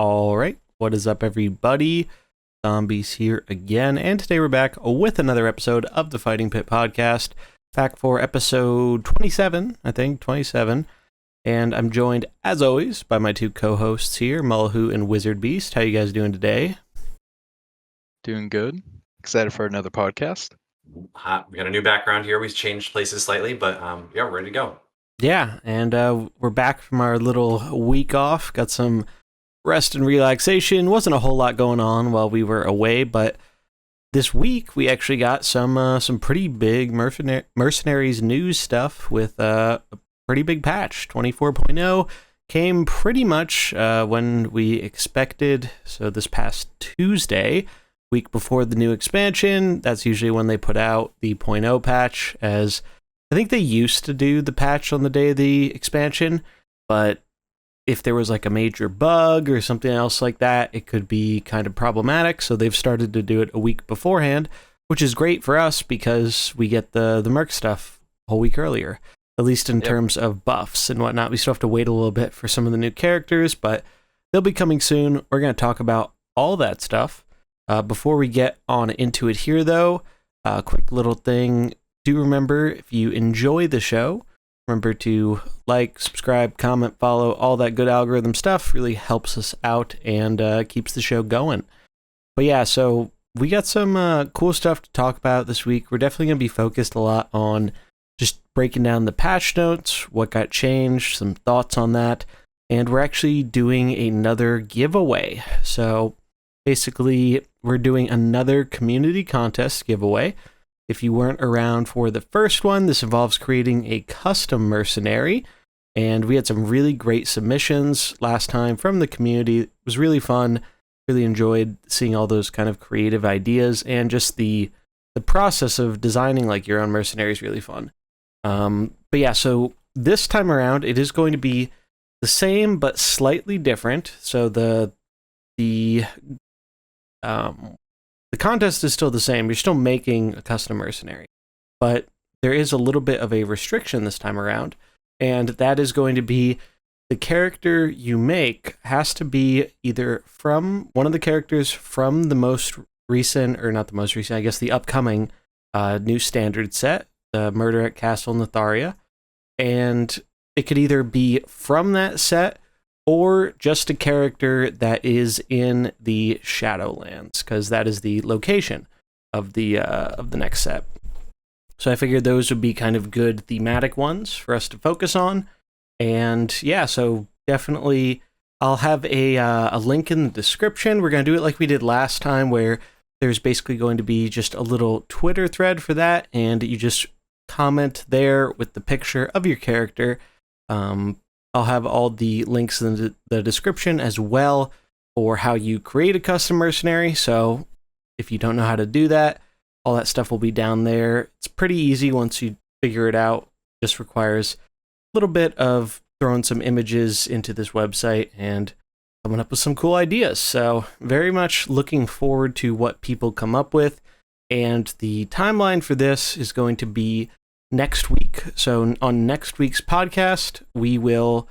All right, what is up, everybody? Zombies here again, and today we're back with another episode of the Fighting Pit podcast. Back for episode 27, I think, 27. And I'm joined, as always, by my two co-hosts here, Mullahoo and WizardBeast. How you guys doing today? Doing good. Excited for another podcast. We got a new background here. We've changed places slightly, but yeah, we're ready to go. Yeah, and we're back from our little week off. Got some rest and relaxation. Wasn't a whole lot going on while we were away, but this week we actually got some pretty big Mercenaries news stuff with a pretty big patch. 24.0 came pretty much when we expected. So this past Tuesday, week before the new expansion, that's usually when they put out the 0.0 patch, as I think they used to do the patch on the day of the expansion, but if there was like a major bug or something else like that, it could be kind of problematic. So they've started to do it a week beforehand, which is great for us because we get the Merc stuff a whole week earlier, at least in terms of buffs and whatnot. We still have to wait a little bit for some of the new characters, but they'll be coming soon. We're going to talk about all that stuff. Before we get on into it here, though, a quick little thing. Do remember, if you enjoy the show, remember to like, subscribe, comment, follow, all that good algorithm stuff. Really helps us out and keeps the show going. But yeah, so we got some cool stuff to talk about this week. We're definitely going to be focused a lot on just breaking down the patch notes, what got changed, some thoughts on that, and we're actually doing another giveaway. So basically, we're doing another community contest giveaway. If you weren't around for the first one, this involves creating a custom mercenary, and we had some really great submissions last time from the community. It was really fun. Really enjoyed seeing all those kind of creative ideas, and just the process of designing like your own mercenary is really fun. But yeah, so this time around, it is going to be the same but slightly different. So the contest is still the same. You're still making a custom mercenary, but there is a little bit of a restriction this time around, and that is going to be the character you make has to be either from one of the characters from the most recent, or not the most recent, I guess the upcoming new standard set, the Murder at Castle Netharia, and it could either be from that set or just a character that is in the Shadowlands, because that is the location of the next set. So I figured those would be kind of good thematic ones for us to focus on. And yeah, so definitely I'll have a link in the description. We're going to do it like we did last time, where there's basically going to be just a little Twitter thread for that, and you just comment there with the picture of your character. I'll have all the links in the description as well for how you create a custom mercenary. So if you don't know how to do that, all that stuff will be down there. It's pretty easy once you figure it out. Just requires a little bit of throwing some images into this website and coming up with some cool ideas. So very much looking forward to what people come up with. And the timeline for this is going to be next week. So on next week's podcast, we will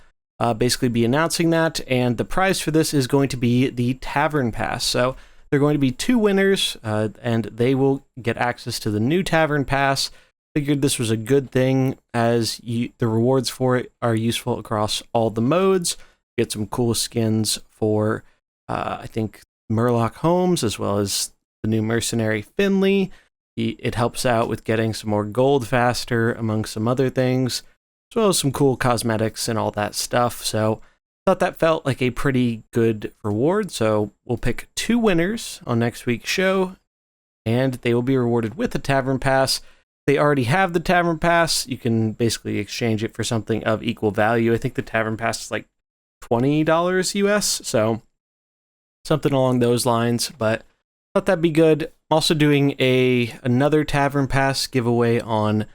basically be announcing that, and the prize for this is going to be the Tavern Pass. So there are going to be two winners, and they will get access to the new Tavern Pass. Figured this was a good thing, as the rewards for it are useful across all the modes. Get some cool skins for, I think, Murloc Holmes, as well as the new mercenary Finley. It helps out with getting some more gold faster, among some other things, as well as some cool cosmetics and all that stuff. So I thought that felt like a pretty good reward. So we'll pick two winners on next week's show, and they will be rewarded with a Tavern Pass. They already have the Tavern Pass. You can basically exchange it for something of equal value. I think the Tavern Pass is like $20 US, so something along those lines, but thought that'd be good. I'm also doing another Tavern Pass giveaway on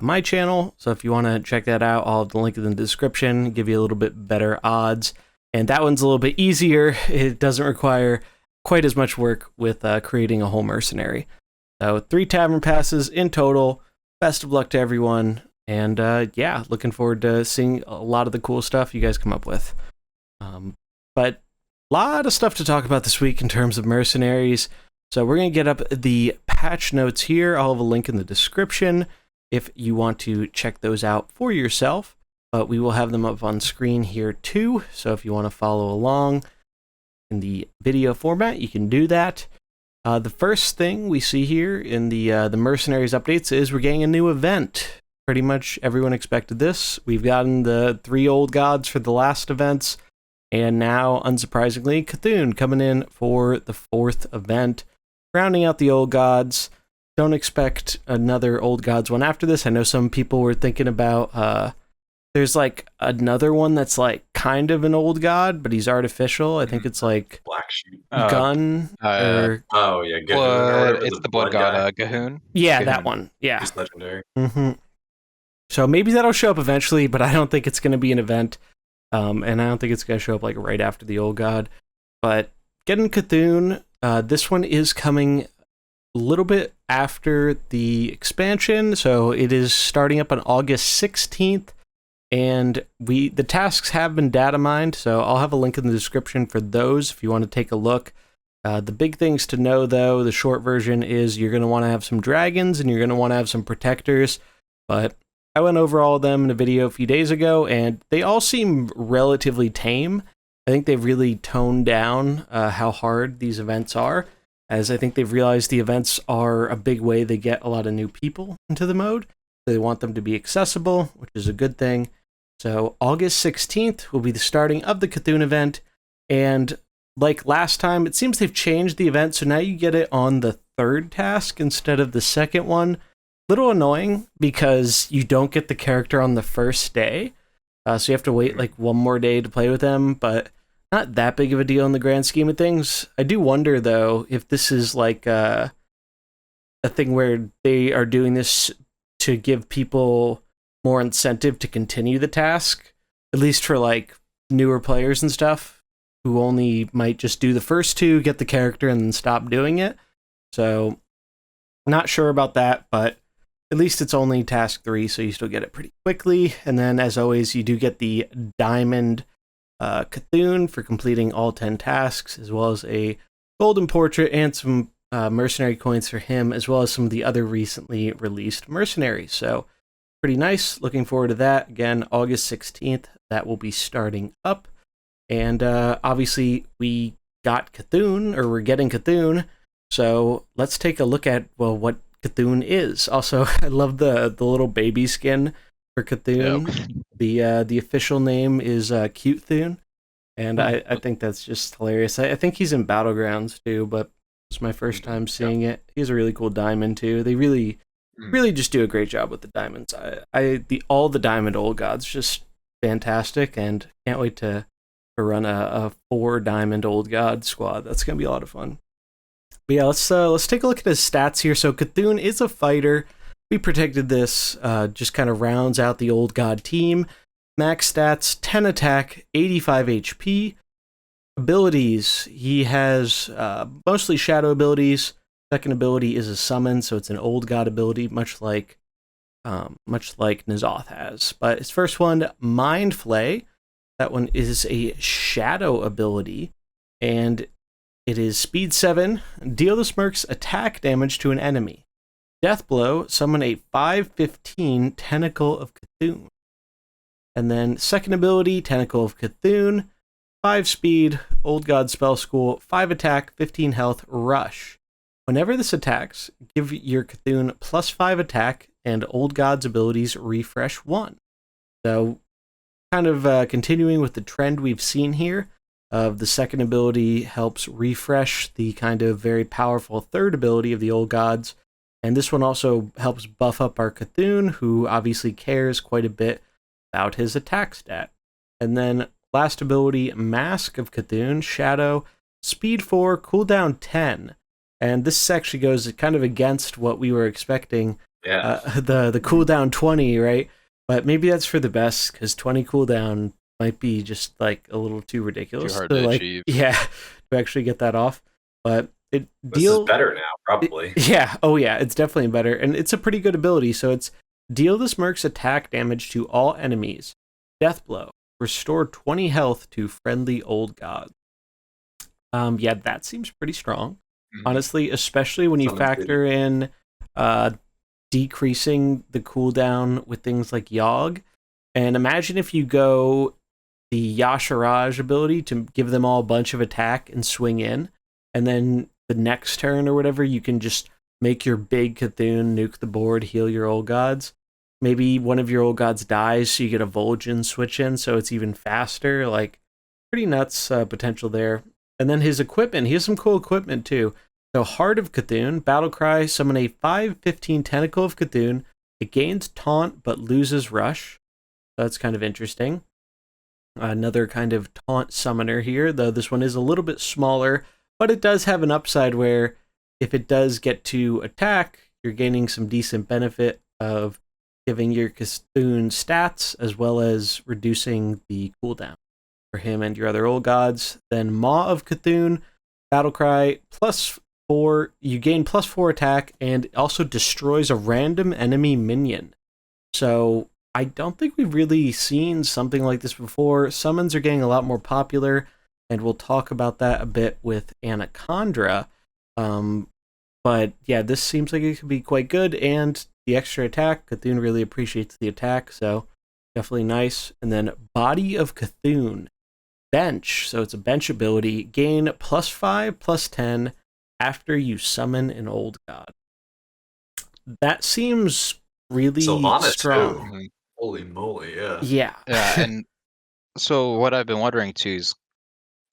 my channel, so if you want to check that out, I'll have the link in the description, give you a little bit better odds, and that one's a little bit easier. It doesn't require quite as much work with creating a whole mercenary. So 3 Tavern Passes in total. Best of luck to everyone, and yeah, looking forward to seeing a lot of the cool stuff you guys come up with. But lot of stuff to talk about this week in terms of mercenaries. So we're going to get up the patch notes here. I'll have a link in the description if you want to check those out for yourself. But we will have them up on screen here too. So if you want to follow along in the video format, you can do that. The first thing we see here in the Mercenaries updates is we're getting a new event. Pretty much everyone expected this. We've gotten the 3 old gods for the last events, and now, unsurprisingly, Cthulhu coming in for the 4th event, rounding out the old gods. Don't expect another old gods one after this. I know some people were thinking about there's like another one that's like kind of an old god, but he's artificial. I think it's like Black Sheep. Gun or Oh yeah, Gahoon or Blood. whatever, It's the blood god, guy. Gahoon. yeah, Gahoon. that one. Yeah. He's legendary. So maybe that'll show up eventually, but I don't think it's going to be an event. And I don't think it's going to show up like right after the old god. But getting Cthulhu, this one is coming a little bit after the expansion. So it is starting up on August 16th. And the tasks have been data mined, so I'll have a link in the description for those if you want to take a look. The big things to know, though, the short version is you're going to want to have some dragons and you're going to want to have some protectors. But I went over all of them in a video a few days ago, and they all seem relatively tame. I think they've really toned down how hard these events are, as I think they've realized the events are a big way they get a lot of new people into the mode. They want them to be accessible, which is a good thing. So August 16th will be the starting of the Cthulhu event. And like last time, it seems they've changed the event. So now you get it on the 3rd task instead of the 2nd one. Little annoying because you don't get the character on the 1st day. So you have to wait like one more day to play with them. But not that big of a deal in the grand scheme of things. I do wonder, though, if this is like a thing where they are doing this to give people more incentive to continue the task, at least for like newer players and stuff who only might just do the first 2, get the character, and then stop doing it. So not sure about that, but at least it's only task 3, so you still get it pretty quickly. And then, as always, you do get the Diamond Cthulhu for completing all 10 tasks, as well as a golden portrait and some mercenary coins for him, as well as some of the other recently released mercenaries. So pretty nice. Looking forward to that. Again, August 16th, that will be starting up. And obviously we got Cthulhu, or we're getting Cthulhu. So let's take a look at, well, what Cthulhu is. Also, I love the little baby skin for Cthulhu. Yep. The official name is Cute-Thune. And I think that's just hilarious. I think he's in Battlegrounds too, but it's my first time seeing it. He's a really cool diamond too. They really just do a great job with the diamonds. All the diamond old gods just fantastic, and can't wait to run a 4 diamond old god squad. That's gonna be a lot of fun. But yeah, let's take a look at his stats here. So Cthulhu is a fighter. We protected this. Just kind of rounds out the old god team. Max stats: 10 attack, 85 HP. Abilities, he has mostly shadow abilities. Second ability is a summon, so it's an old god ability, much like N'Zoth has. But his first one, Mind Flay, that one is a shadow ability, and it is speed 7. Deal the Smirk's attack damage to an enemy. Death Blow, summon a 5/15 Tentacle of Cthulhu. And then second ability, Tentacle of Cthulhu. 5 speed, Old God Spell School, 5 attack, 15 health, Rush. Whenever this attacks, give your Cthulhu +5 attack, and Old God's abilities refresh 1. So, kind of continuing with the trend we've seen here, of the second ability helps refresh the kind of very powerful third ability of the Old Gods. And this one also helps buff up our Cthulhu, who obviously cares quite a bit about his attack stat. And then last ability, Mask of Cthulhu, Shadow, speed 4, cooldown 10. And this actually goes kind of against what we were expecting. Yeah. The cooldown 20, right? But maybe that's for the best, because 20 cooldown might be just like a little too ridiculous. Too hard to like, achieve. Yeah, to actually get that off. But this is better now, probably. It's definitely better. And it's a pretty good ability. So it's deal the Smirk's attack damage to all enemies. Death Blow. Restore 20 health to friendly old gods. Yeah, that seems pretty strong. Mhm. Honestly, especially when you Sounds good. factor in decreasing the cooldown with things like Yogg. And imagine if you go the Yasharaj ability to give them all a bunch of attack and swing in, and then the next turn or whatever, you can just make your big Cthulhu, nuke the board, heal your old gods. Maybe one of your old gods dies, so you get a Vol'jin switch in, so it's even faster. Like, pretty nuts potential there. And then his equipment, he has some cool equipment too. So Heart of Cthulhu, Battlecry, summon a 5/15 Tentacle of Cthulhu. It gains Taunt but loses Rush. That's kind of interesting. Another kind of taunt summoner here, though this one is a little bit smaller, but it does have an upside where if it does get to attack, you're gaining some decent benefit of giving your Cthulhu stats as well as reducing the cooldown for him and your other old gods. Then Maw of Cthulhu, Battlecry, +4, you gain +4 attack and also destroys a random enemy minion. So I don't think we've really seen something like this before. Summons are getting a lot more popular, and we'll talk about that a bit with Anaconda. But yeah, this seems like it could be quite good, and the extra attack, Cthulhu really appreciates the attack, so definitely nice. And then Body of Cthulhu, Bench, so it's a bench ability, gain +5, +10 after you summon an old god. That seems really Sylvanas strong. too. Mhm. Holy moly, yeah. Yeah. Yeah, and so what I've been wondering too is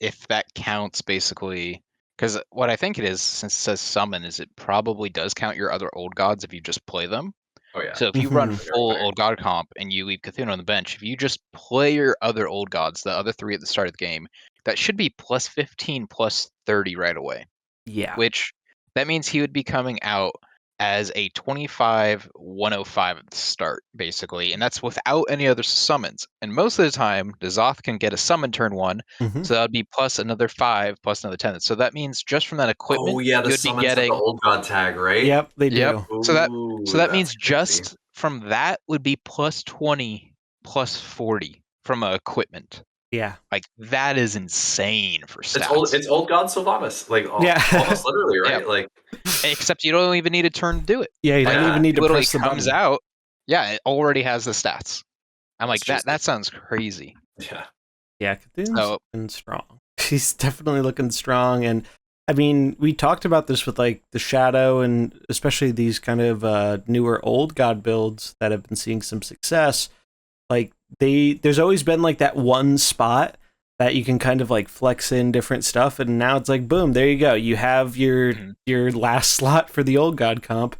if that counts basically, because what I think it is, since it says summon, is it probably does count your other old gods if you just play them. Oh yeah. So if you run Mhm. full old god comp and you leave Cthulhu on the bench, if you just play your other old gods, the other 3 at the start of the game, that should be +15, +30 right away. Yeah. Which that means he would be coming out as a 25/105 at the start, basically, and that's without any other summons. And most of the time, the Zoth can get a summon turn 1, Mhm. so that would be plus another 5, plus another 10. So that means just from that equipment, Oh yeah, the you would be summons have the getting. old god tag, right? Yep, they Yep. do. So that Ooh, so that that's means crazy. just from that would be +20, +40 from a equipment. Yeah. Like that is insane for It's old. stats. It's old god Sylvanas, like Yeah. almost literally, right? Yep. Like Except you don't even need a turn to do it. Yeah, you Like don't Yeah. even need it to literally press the comes button. out. Yeah, it already has the stats. I'm like, It's just that sounds crazy. yeah. Yeah, Cthulhu's So looking strong. He's definitely looking strong, and I mean, we talked about this with like the Shadow, and especially these kind of newer old god builds that have been seeing some success. Like there's always been like that one spot that you can kind of like flex in different stuff, and now it's like boom, there you go. You have your last slot for the old god comp,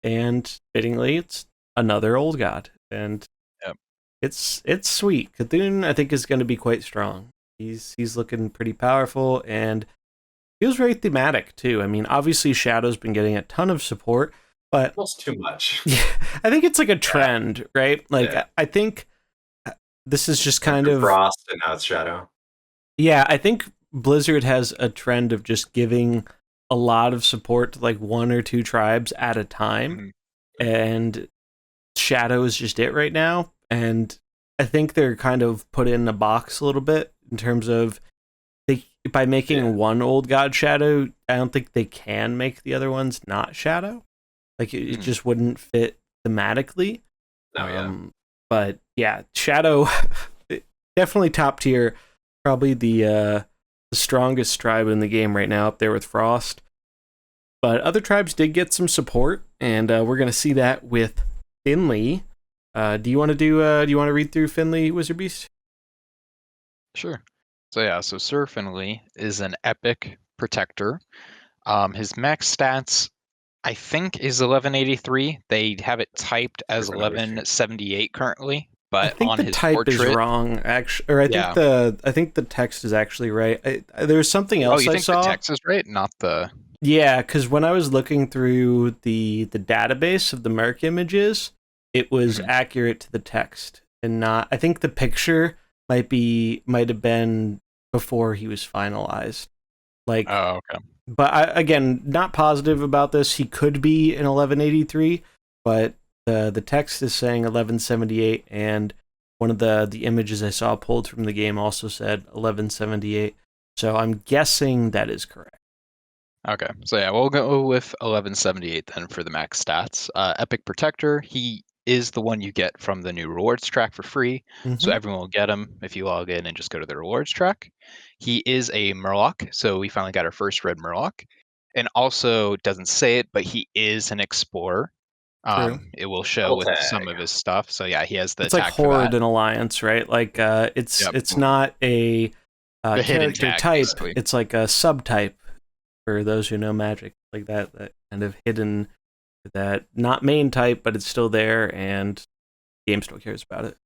and fittingly, it's another old god, and Yep. it's sweet. Cthulhu, I think, is going to be quite strong. He's looking pretty powerful and feels very thematic too. I mean, obviously, Shadow's been getting a ton of support, but Almost too much. yeah, I think it's like a trend, right? Like, Yeah. I think this is just Went kind through of Frost and now it's Shadow. yeah. I think Blizzard has a trend of just giving a lot of support to like 1 or 2 tribes at a time, Mhm. and Shadow is just it right now. And I think they're kind of put in a box a little bit in terms of they by making one old god Shadow, I don't think they can make the other ones not Shadow. Like it just wouldn't fit thematically. No, yeah. But yeah, Shadow definitely top tier. Probably the strongest tribe in the game right now, up there with Frost. But other tribes did get some support, and we're gonna see that with Finley. Do you want to read through Finley, WizardBeast? Sure. So yeah, so Sir Finley is an epic protector. His max stats, I think, is 1183. They have it typed as 1178 currently, I but think on the his type portrait, is wrong, actually, or I think the text is actually right. There was something Oh, else you I think the saw. text is right, not the. Yeah, because when I was looking through the database of the Merc images, it was accurate to the text and not. I think the picture might have been before he was finalized. Like, Oh, okay. but again, not positive about this. He could be an 1183, but the text is saying 1178, and one of the images I saw pulled from the game also said 1178. So I'm guessing that is correct. Okay, so yeah, we'll go with 1178 then for the max stats. Epic Protector, he is the one you get from the new rewards track for free. So Mhm. everyone will get him if you log in and just go to the rewards track. He is a Murloc, so we finally got our first red Murloc. And also, doesn't say it, but he is an explorer. True. It will show Double with some tag. of his stuff. So yeah, he has the It's like tag for Horde that. and Alliance, right? Like it's Yep. it's not a The hidden character tag, type. basically. It's like a subtype for those who know Magic, like that kind of hidden, that not main type, but it's still there, and the game still cares about it.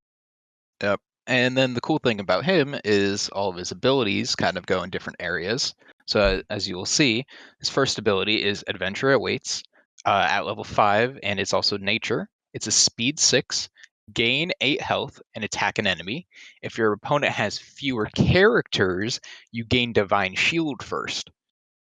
Yep. And then the cool thing about him is all of his abilities kind of go in different areas. So as you will see, his first ability is Adventure Awaits at level 5, and it's also Nature. It's a speed 6, gain 8 health, and attack an enemy. If your opponent has fewer characters, you gain Divine Shield first.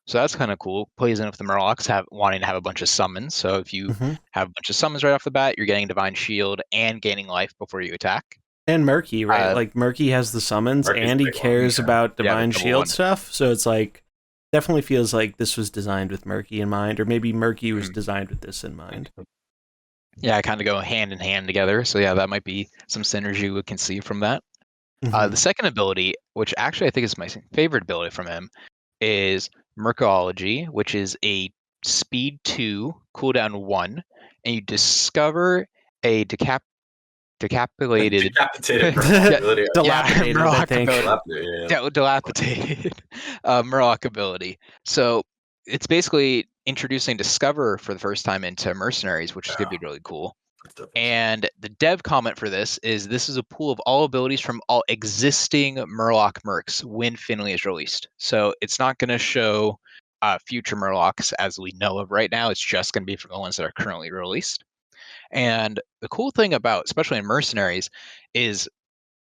So that's kind of cool. Plays in with the Murlocs wanting to have a bunch of summons. So if you Hmm. have a bunch of summons right off the bat, you're getting Divine Shield and gaining life before you attack. And Murky, right? Uh, Like Murky has the summons, Murky's a and he big one, cares yeah. about Yeah, the Divine double Shield one. stuff. So it's like definitely feels like this was designed with Murky in mind, or maybe Murky was designed with this in mind. Yeah, kind of go hand in hand together. So yeah, that might be some synergy we can see from that. Mhm. The second ability, which actually I think is my favorite ability from him, is Mercology, which is a speed 2, cooldown 1, and you discover a decapitated Decapitated yeah, ability. Dilapidated, I Murloc think. ability. Yeah. Dilapidated Murloc ability. So it's basically introducing Discover for the first time into Mercenaries, which is going to be really cool. And the dev comment for this is a pool of all abilities from all existing Murloc mercs when Finley is released. So it's not going to show future Murlocs as we know of right now. It's just going to be from the ones that are currently released. And the cool thing about, especially in Mercenaries, is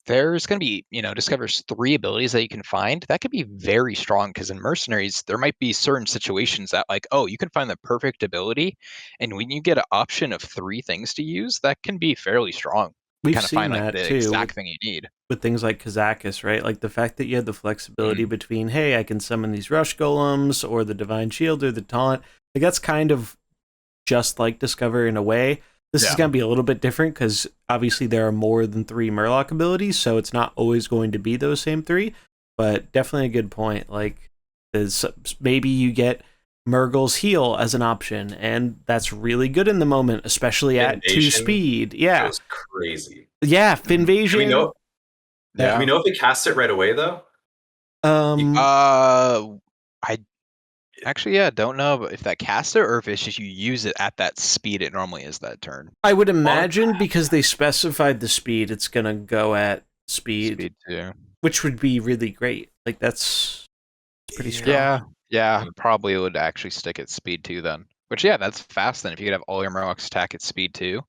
there's going to be, discovers 3 abilities that you can find. That could be very strong because in Mercenaries, there might be certain situations that, like, oh, you can find the perfect ability. And when you get an option of 3 things to use, that can be fairly strong. We've Kind of find seen like that the too exact thing you need. with things like Kazakus, right? Like the fact that you have the flexibility between, hey, I can summon these Rush Golems or the Divine Shield or the Taunt. Like that's kind of just like Discover in a way. This is Yeah. going to be a little bit different because obviously there are more than 3 Murloc abilities, so it's not always going to be those same 3. But definitely a good point. Like, maybe you get Murgle's Heal as an option, and that's really good in the moment, especially at 2 Invasion speed. Yeah, goes crazy. yeah, Do we Finvasion. know? Yeah. Do we know if it casts it right away though? I actually, don't know if that casts it or if it's just you use it at that speed it normally is that turn. I would imagine because they specified the speed, it's gonna go at speed, Speed 2. which would be really great. Like that's pretty strong. Yeah, probably would actually stick at speed 2 then. Which, yeah, that's fast then if you could have all your Murlocs attack at speed 2.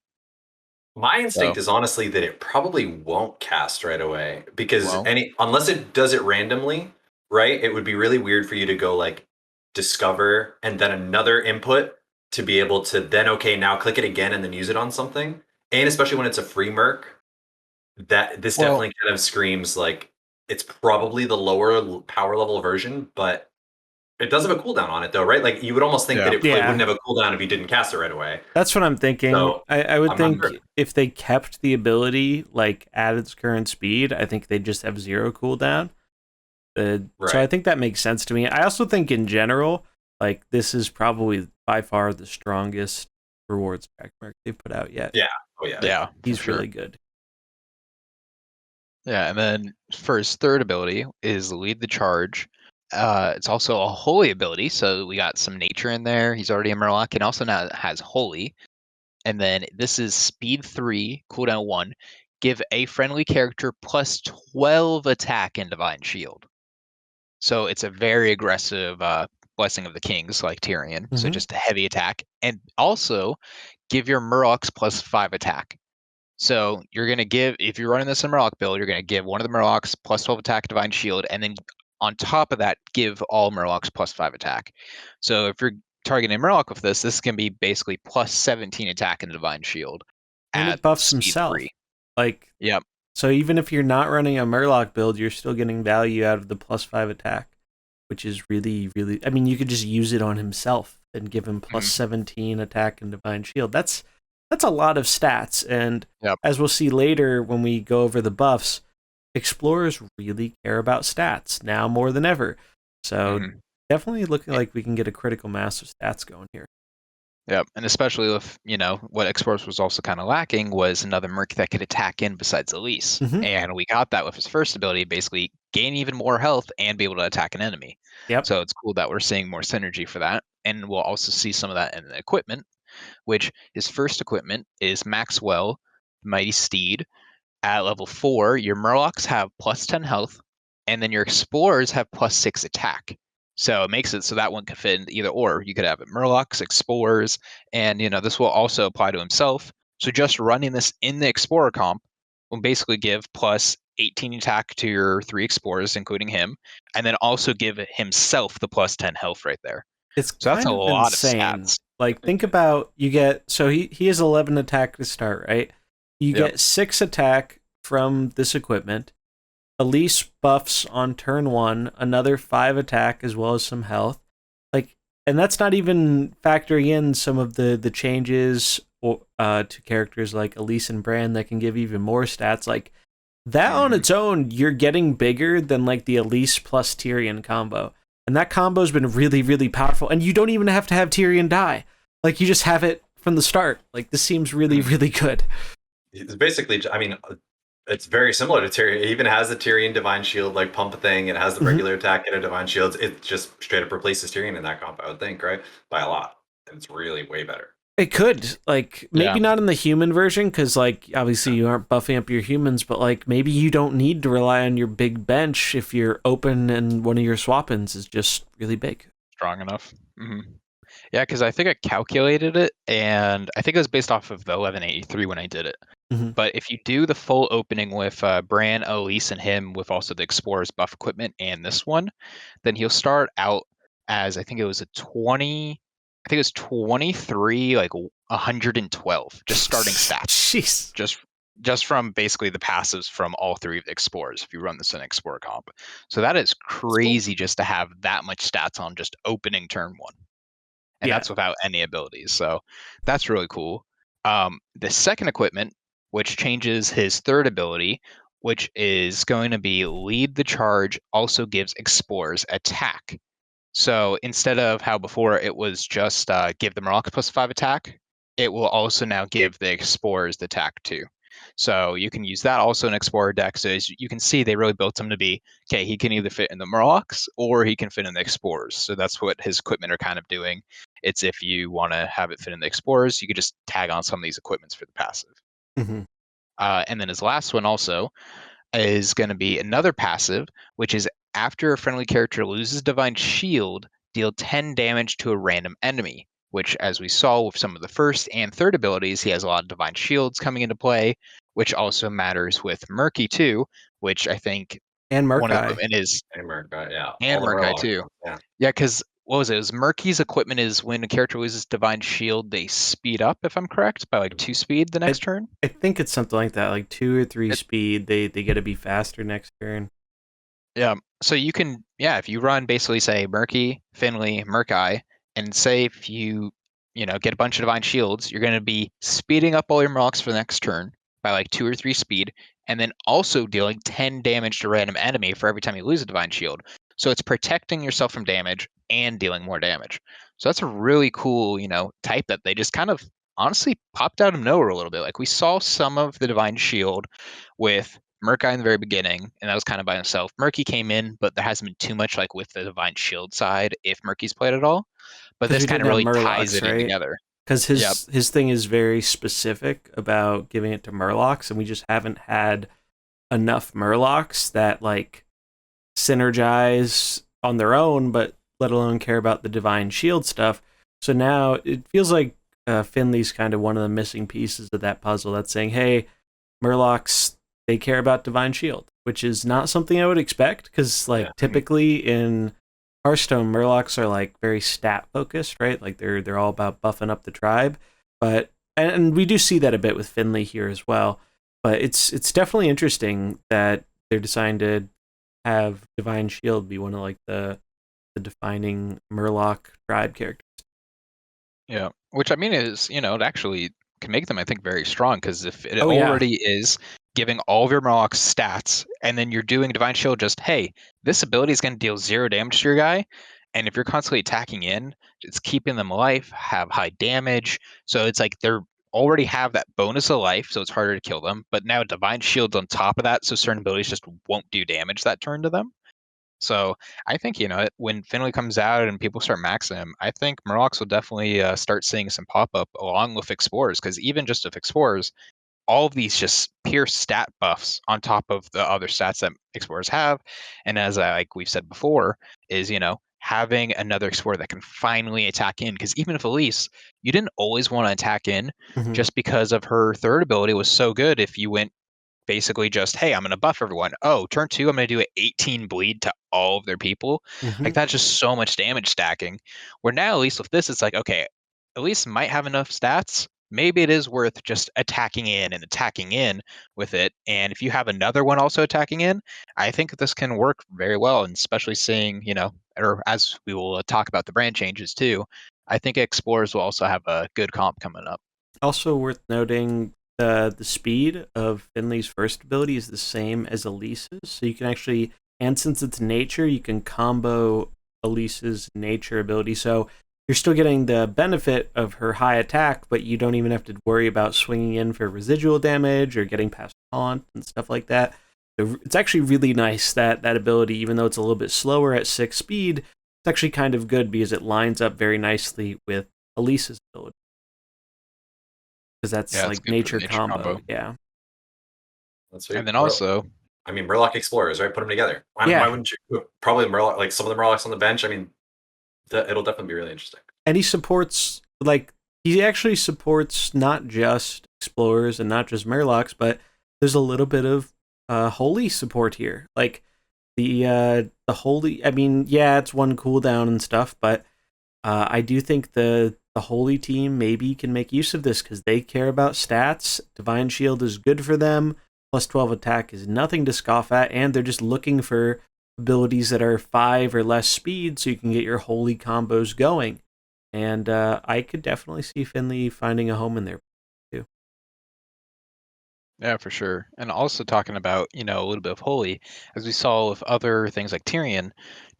My instinct So, is honestly that it probably won't cast right away because well, unless it does it randomly, right? It would be really weird for you to go like discover and then another input to be able to then okay, now click it again and then use it on something. And especially when it's a free merc, that this well, definitely kind of screams like it's probably the lower power level version, but it does have a cooldown on it though, right? Like you would almost think that it probably Yeah. wouldn't have a cooldown if you didn't cast it right away. That's what I'm thinking. So, I would I'm think certain. if they kept the ability like at its current speed, I think they'd just have 0 cooldown. So I think that makes sense to me. I also think in general, like this is probably by far the strongest rewards pack merc they've put out yet. Yeah. Oh yeah. yeah, He's really good. Yeah, and then for his third ability is Lead the Charge. It's also a Holy ability, so we got some nature in there. He's already a Murloc, and also now has Holy. And then this is Speed 3, cooldown 1. Give a friendly character plus 12 attack and Divine Shield. So it's a very aggressive Blessing of the Kings, like Tyrion. So just a heavy attack. And also give your Murlocs plus 5 attack. So you're going to give, if you're running this in Murloc build, you're going to give one of the Murlocs plus 12 attack, Divine Shield, and then on top of that, give all Murlocs plus 5 attack. So if you're targeting Murloc with this is going to be basically plus 17 attack and Divine Shield. And At it buffs speed himself. 3. Like, yep. So even if you're not running a Murloc build, you're still getting value out of the +5 attack, which is really, really. I mean, you could just use it on himself and give him +17 attack and Divine Shield. That's a lot of stats, and as we'll see later when we go over the buffs, explorers really care about stats now more than ever. So definitely looking like we can get a critical mass of stats going here. Yep, and especially if, what Explorers was also kind of lacking was another Merc that could attack in besides Elise. And we got that with his first ability, basically gain even more health and be able to attack an enemy. Yep. So it's cool that we're seeing more synergy for that. And we'll also see some of that in the equipment, which his first equipment is Maxwell, Mighty Steed. At level 4, your Murlocs have +10 health, and then your Explorers have +6 attack. So it makes it so that one could fit in either or. You could have it Murlocs, Explorers, and this will also apply to himself. So just running this in the Explorer comp will basically give +18 attack to your 3 Explorers, including him, and then also give himself the +10 health right there. It's so that's kind a of lot insane. of stats. Like, think about, you get, so he has 11 attack to start, right? You get 6 attack from this equipment. Elise buffs on turn 1, another 5 attack as well as some health. Like, and that's not even factoring in some of the changes to characters like Elise and Bran that can give even more stats. Like, that on its own, you're getting bigger than like the Elise plus Tyrion combo. And that combo's been really, really powerful. And you don't even have to have Tyrion die. Like, you just have it from the start. Like, this seems really, really good. It's basically, I mean, it's very similar to Tyrion. It even has the Tyrion Divine Shield like pump thing. It has the regular attack and a Divine Shield. It just straight up replaces Tyrion in that comp, I would think, right? By a lot. And it's really way better. It could, like, maybe not in the human version, because, like, obviously you aren't buffing up your humans, but, like, maybe you don't need to rely on your big bench if you're open and one of your swap-ins is just really big. Strong enough. Yeah, because I think I calculated it, and I think it was based off of the 1183 when I did it. But if you do the full opening with Bran, Elise, and him with also the Explorer's buff equipment and this one, then he'll start out as, I think it was a 20... I think it was 23, like 112, just starting stats. Jeez. Just from basically the passives from all 3 of the Explorers, if you run this in Explorer comp. So that is crazy just to have that much stats on just opening turn 1. And that's without any abilities. So that's really cool. The second equipment, which changes his third ability, which is going to be Lead the Charge, also gives Explorers attack. So instead of how before it was just give the Murloc +5 attack, it will also now give the Explorers the attack too. So you can use that also in Explorer deck. So as you can see, they really built him to be, okay, he can either fit in the Murlocs or he can fit in the Explorers. So that's what his equipment are kind of doing. It's if you want to have it fit in the Explorers, you could just tag on some of these equipments for the passive. And then his last one also is going to be another passive, which is after a friendly character loses Divine Shield, deal 10 damage to a random enemy, which, as we saw with some of the first and third abilities, he has a lot of Divine Shields coming into play, which also matters with Murky too, which I think and one of the equipment is... And Murky, yeah. And Murky too. Yeah, because what was it? It was Murky's equipment is when a character loses Divine Shield, they speed up, if I'm correct, by like 2 speed the next turn. I think it's something like that, like 2 or 3 speed. They get to be faster next turn. Yeah, so you can, if you run basically say Murky, Finley, Murky, and say if you get a bunch of Divine Shields, you're going to be speeding up all your Murlocs for the next turn by like 2 or 3 speed, and then also dealing 10 damage to a random enemy for every time you lose a Divine Shield. So it's protecting yourself from damage and dealing more damage. So that's a really cool, type that they just kind of honestly popped out of nowhere a little bit. Like we saw some of the Divine Shield with Murky in the very beginning, and that was kind of by himself. Murky came in, but there hasn't been too much like with the Divine Shield side if Murky's played at all. But this kind of really ties it in together. Because his thing is very specific about giving it to Murlocs, and we just haven't had enough Murlocs that like synergize on their own, but let alone care about the Divine Shield stuff. So now it feels like Finley's kind of one of the missing pieces of that puzzle that's saying, hey, Murlocs, they care about Divine Shield, which is not something I would expect, because typically in Hearthstone, Murlocs are like very stat focused, right? Like they're all about buffing up the tribe. But and we do see that a bit with Finley here as well. But it's definitely interesting that they're deciding to have Divine Shield be one of like the defining Murloc tribe characters. Yeah, which I mean is, it actually can make them, I think, very strong because if it Oh, yeah. already is giving all of your Murlocs stats, and then you're doing Divine Shield, just hey, this ability is going to deal 0 damage to your guy, and if you're constantly attacking in, it's keeping them alive, have high damage, so it's like they're already have that bonus of life, so it's harder to kill them. But now Divine Shield's on top of that, so certain abilities just won't do damage that turn to them. So I think when Finley comes out and people start maxing him, I think Murlocs will definitely start seeing some pop up along with Explorers, because even just with Explorers, all of these just pure stat buffs on top of the other stats that Explorers have, and as like we've said before, is having another Explorer that can finally attack in, because even if Elise, you didn't always want to attack in, Mhm. just because of her third ability was so good. If you went basically just, hey, I'm going to buff everyone. Oh, turn 2, I'm going to do an 18 bleed to all of their people. Like, Mhm. that's just so much damage stacking. Where now, at least with this, it's like, okay, at least might have enough stats. Maybe it is worth just attacking in with it. And if you have another one also attacking in, I think this can work very well. And especially seeing, or as we will talk about the brand changes too, I think Explorers will also have a good comp coming up. Also worth noting, the speed of Finley's first ability is the same as Elise's, so you can actually, and since it's nature, you can combo Elise's nature ability. So you're still getting the benefit of her high attack, but you don't even have to worry about swinging in for residual damage or getting past taunt and stuff like that. So it's actually really nice that that ability, even though it's a little bit slower at 6 speed, it's actually kind of good because it lines up very nicely with Elise's ability. Because that's Yeah, it's like good for the nature nature combo. combo. Yeah. That's sweet. And then also, I mean, Murloc Explorers, right? Put them together. Why Yeah. wouldn't you? Probably Murloc, like some of the Murlocs on the bench. I mean, it'll definitely be really interesting. And he supports, like, he actually supports not just explorers and not just Murlocs, but there's a little bit of holy support here. Like, the holy, I mean, yeah, it's one cooldown and stuff, but I do think the holy team maybe can make use of this because they care about stats. Divine Shield is good for them. Plus 12 attack is nothing to scoff at, and they're just looking for abilities that are 5 or less speed so you can get your holy combos going. And I could definitely see Finley finding a home in there too. yeah, for sure. And also talking about, a little bit of holy, as we saw with other things like Tyrion,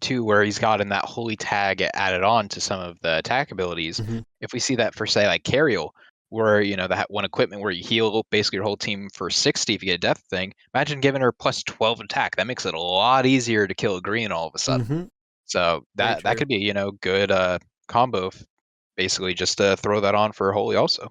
too, where he's gotten that holy tag added on to some of the attack abilities. Mm-hmm. If we see that for, say, like Cariel, where, that one equipment where you heal basically your whole team for 60 if you get a death thing, imagine giving her plus 12 attack. That makes it a lot easier to kill a green all of a sudden. Mm-hmm. So Very that true. could be, good combo, basically just to throw that on for holy also.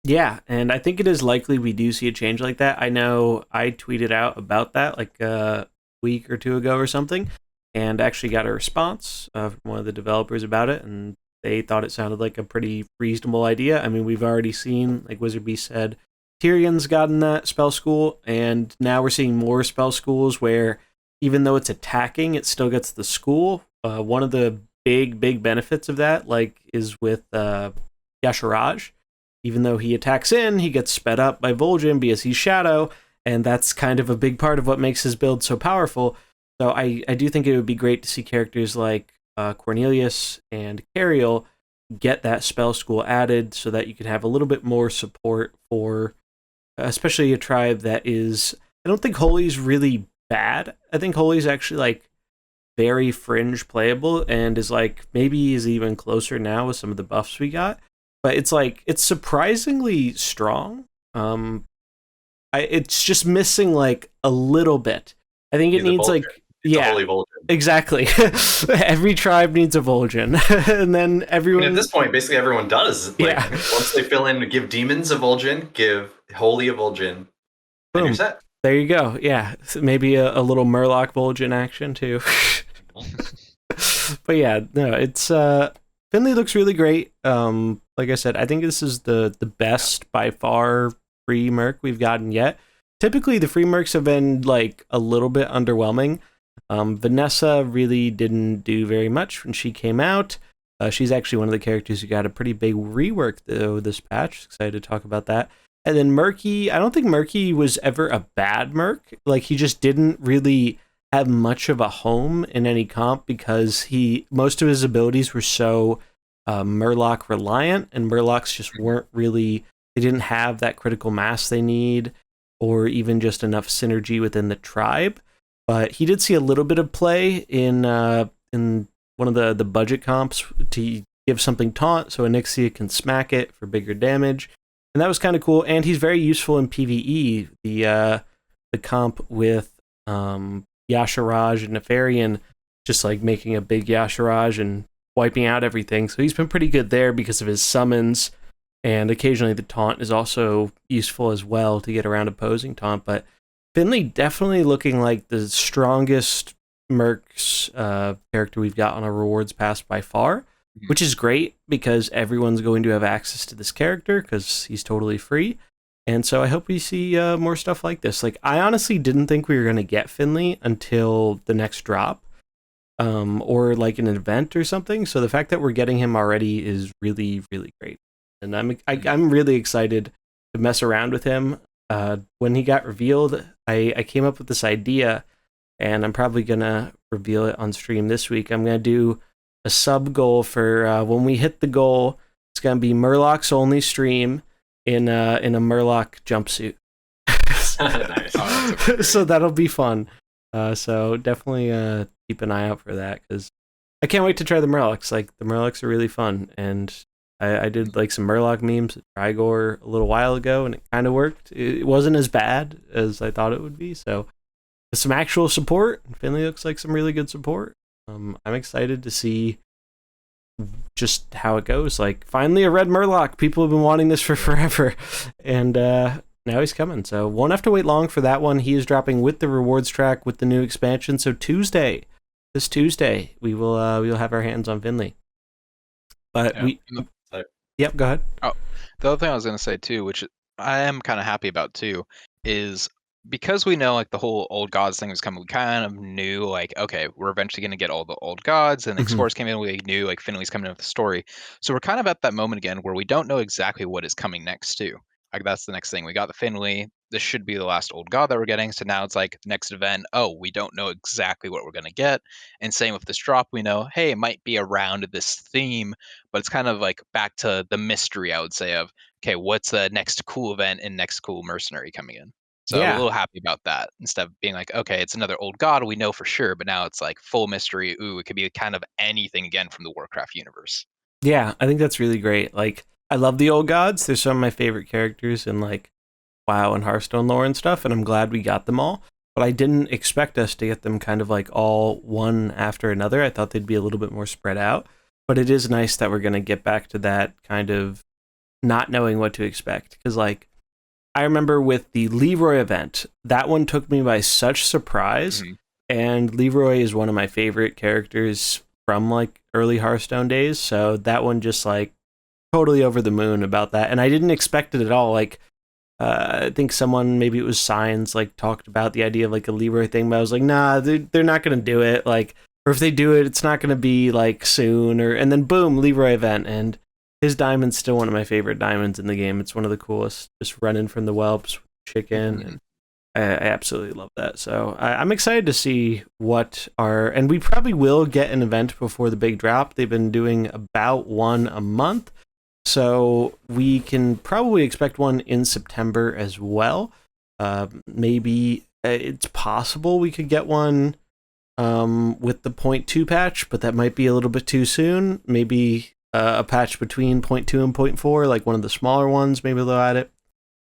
Yeah, and I think it is likely we do see a change like that. I know I tweeted out about that like a week or two ago or something, and actually got a response from one of the developers about it, and they thought it sounded like a pretty reasonable idea. I mean, we've already seen, like WizardBeast said, Tyrion's gotten that spell school, and now we're seeing more spell schools where even though it's attacking, it still gets the school. One of the big benefits of that, like, is with Yasharaj. Even though he attacks in, he gets sped up by Vol'jin because he's Shadow, and that's kind of a big part of what makes his build so powerful. So I do think it would be great to see characters like Cornelius and Cariel get that spell school added so that you could have a little bit more support for especially a tribe that is... I don't think Holy's really bad. I think Holy's actually like very fringe playable and is like maybe is even closer now with some of the buffs we got. But it's like it's surprisingly strong. It's just missing like a little bit. I think it needs like It's a holy Vol'jin. Exactly. Every tribe needs a Vol'jin, and then everyone. I mean, at this point, basically everyone does. Like, once they fill in, give demons a Vol'jin, give holy a Vol'jin, and you're set. There you go. Yeah, maybe a little Murloc Vol'jin action too. But yeah, no, it's Finley looks really great. Like I said, I think this is the best by far free merc we've gotten yet. Typically, the free mercs have been like a little bit underwhelming. Vanessa really didn't do very much when she came out. She's actually one of the characters who got a pretty big rework though this patch. Excited to talk about that. And then Murky, I don't think Murky was ever a bad Merc. Like, he just didn't really have much of a home in any comp because most of his abilities were so Murloc reliant, and Murlocs just weren't really, they didn't have that critical mass they need, or even just enough synergy within the tribe. But he did see a little bit of play in one of the budget comps to give something taunt so Onyxia can smack it for bigger damage. And that was kind of cool, and he's very useful in PvE. The comp with Yasharaj and Nefarian, just like making a big Yasharaj and wiping out everything. So he's been pretty good there because of his summons, and occasionally the taunt is also useful as well to get around opposing taunt. But Finley definitely looking like the strongest Mercs character we've got on our rewards pass by far. Which is great because everyone's going to have access to this character because he's totally free. And so I hope we see more stuff like this. Like, I honestly didn't think we were going to get Finley until the next drop, or like an event or something. So the fact that we're getting him already is really, really great. And I'm really excited to mess around with him. When he got revealed, I came up with this idea, and I'm probably going to reveal it on stream this week. I'm going to do a sub goal for when we hit the goal. It's gonna be Murloc's only stream in a Murloc jumpsuit. Nice. So that'll be fun. So definitely keep an eye out for that because I can't wait to try the Murlocs. Like, the Murlocs are really fun, and I did like some Murloc memes at Trigor a little while ago, and it kind of worked. It wasn't as bad as I thought it would be. So with some actual support, Finley looks like some really good support. I'm excited to see just how it goes. Like, finally a red Murloc. People have been wanting this for forever, and now he's coming. So won't have to wait long for that one. He is dropping with the rewards track with the new expansion. So this Tuesday, we'll have our hands on Finley. But yep, go ahead. Oh, the other thing I was going to say too, which I am kind of happy about too, is because we know like the whole old gods thing was coming, we kind of knew like, okay, we're eventually going to get all the old gods, and the explorers came in, we knew like Finley's coming in with the story. So we're kind of at that moment again where we don't know exactly what is coming next too. Like, that's the next thing. We got the Finley. This should be the last old god that we're getting. So now it's like next event. Oh, we don't know exactly what we're going to get. And same with this drop. We know, hey, it might be around this theme, but it's kind of like back to the mystery, I would say, of, okay, what's the next cool event and next cool mercenary coming in? So I'm a little happy about that, instead of being like, okay, it's another old god, we know for sure, but now it's like full mystery. Ooh, it could be kind of anything again from the Warcraft universe. Yeah, I think that's really great. Like, I love the old gods. They're some of my favorite characters in like WoW and Hearthstone lore and stuff, and I'm glad we got them all. But I didn't expect us to get them kind of like all one after another. I thought they'd be a little bit more spread out. But it is nice that we're going to get back to that kind of not knowing what to expect. Because like, I remember with the Leroy event, that one took me by such surprise. And Leroy is one of my favorite characters from like early Hearthstone days. So that one just like totally over the moon about that. And I didn't expect it at all. Like, I think someone, maybe it was Signs, like talked about the idea of like a Leroy thing, but I was like, nah, they're not going to do it. Like, or if they do it, it's not going to be like soon. And then boom, Leroy event. And his diamond's still one of my favorite diamonds in the game. It's one of the coolest, just running from the whelps with chicken. And I absolutely love that. So I'm excited to see and we probably will get an event before the big drop. They've been doing about one a month. So we can probably expect one in September as well. Maybe it's possible we could get one with the 0.2 patch, but that might be a little bit too soon. Maybe a patch between 0.2 and 0.4, like one of the smaller ones, maybe they'll add it.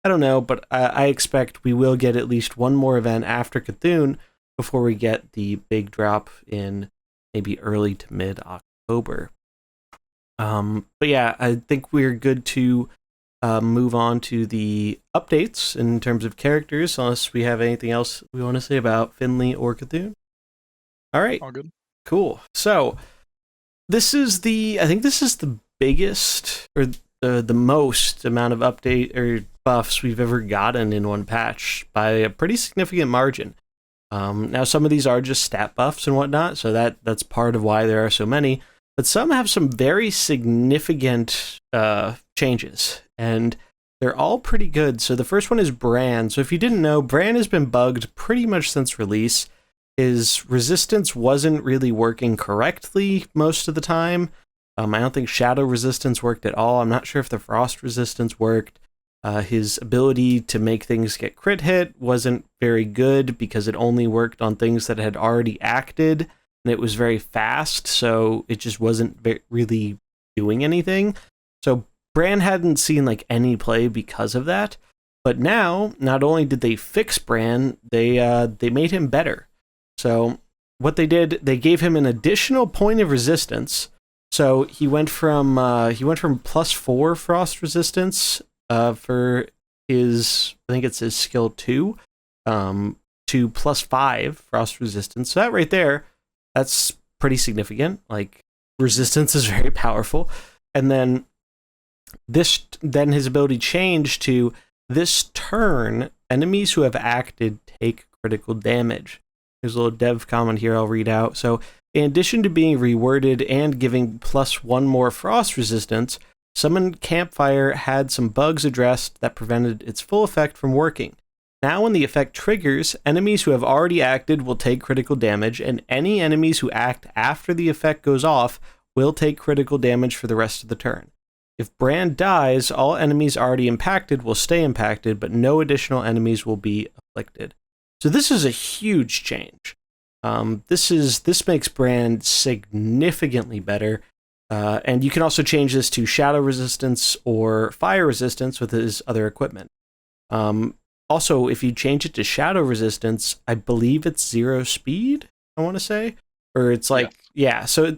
I don't know, but I expect we will get at least one more event after Cthulhu before we get the big drop in maybe early to mid-October. But yeah, I think we're good to move on to the updates in terms of characters, unless we have anything else we want to say about Finley or Cthulhu. All right. All good. Cool. So I think this is the biggest or the most amount of update or buffs we've ever gotten in one patch by a pretty significant margin. Now some of these are just stat buffs and whatnot, so that's part of why there are so many. But some have some very significant changes. And They're all pretty good. So the first one is Bran. So if you didn't know, Bran has been bugged pretty much since release. His resistance wasn't really working correctly most of the time. I don't think Shadow resistance worked at all. I'm not sure if the Frost resistance worked. His ability to make things get crit hit wasn't very good because it only worked on things that had already acted, and it was very fast, so it just wasn't really doing anything. So Bran hadn't seen like any play because of that. But now, not only did they fix Bran, they made him better. So what they did, they gave him an additional point of resistance. So he went from +4 Frost resistance for his, I think it's his skill 2, to +5 Frost resistance. So that right there, that's pretty significant. Like, resistance is very powerful. And then his ability changed to this turn, enemies who have acted take critical damage. There's a little dev comment here I'll read out. So, in addition to being reworded and giving +1 more Frost resistance, Summoned Campfire had some bugs addressed that prevented its full effect from working. Now when the effect triggers, enemies who have already acted will take critical damage, and any enemies who act after the effect goes off will take critical damage for the rest of the turn. If Bran dies, all enemies already impacted will stay impacted, but no additional enemies will be afflicted. So this is a huge change. This makes Bran significantly better. And you can also change this to shadow resistance or fire resistance with his other equipment. Also, if you change it to shadow resistance, I believe it's 0 speed, I want to say. Or it's like, yeah, so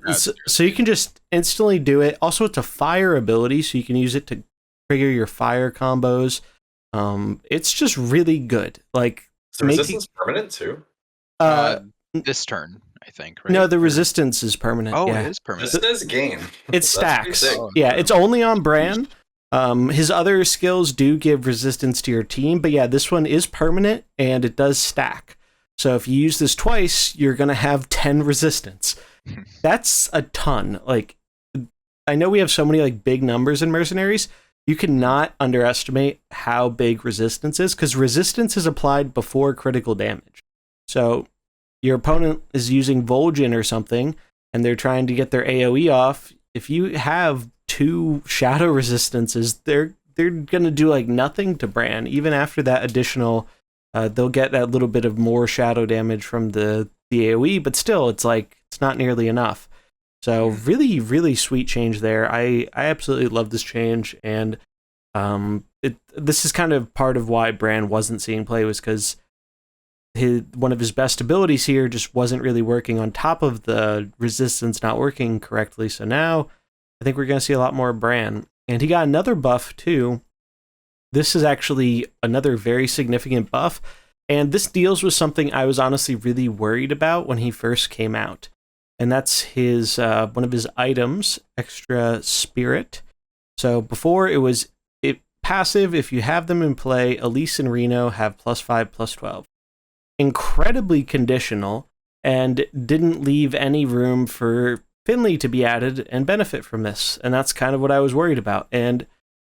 you can just instantly do it. Also, it's a fire ability, so you can use it to trigger your fire combos. It's just really good. Like, is the resistance permanent too? This turn, I think, right? No, the resistance is permanent. Oh, yeah. it is permanent. Just as game. It stacks. Yeah, it's only on Bran. His other skills do give resistance to your team, but yeah, this one is permanent and it does stack. So if you use this twice, you're going to have 10 resistance. That's a ton. Like, I know we have so many like big numbers in Mercenaries. You cannot underestimate how big resistance is, because resistance is applied before critical damage. So your opponent is using Vol'jin or something, and they're trying to get their AoE off. If you have 2 shadow resistances, they're going to do like nothing to Bran. Even after that additional, they'll get that little bit of more shadow damage from the AoE, but still, it's like it's not nearly enough. So really, really sweet change there. I absolutely love this change, and this is kind of part of why Bran wasn't seeing play, was because one of his best abilities here just wasn't really working, on top of the resistance not working correctly. So now I think we're going to see a lot more of Bran. And he got another buff too. This is actually another very significant buff, and this deals with something I was honestly really worried about when he first came out. And that's his one of his items, Extra Spirit. So before it was passive. If you have them in play, Elise and Reno have +5/+12. Incredibly conditional, and didn't leave any room for Finley to be added and benefit from this. And that's kind of what I was worried about. And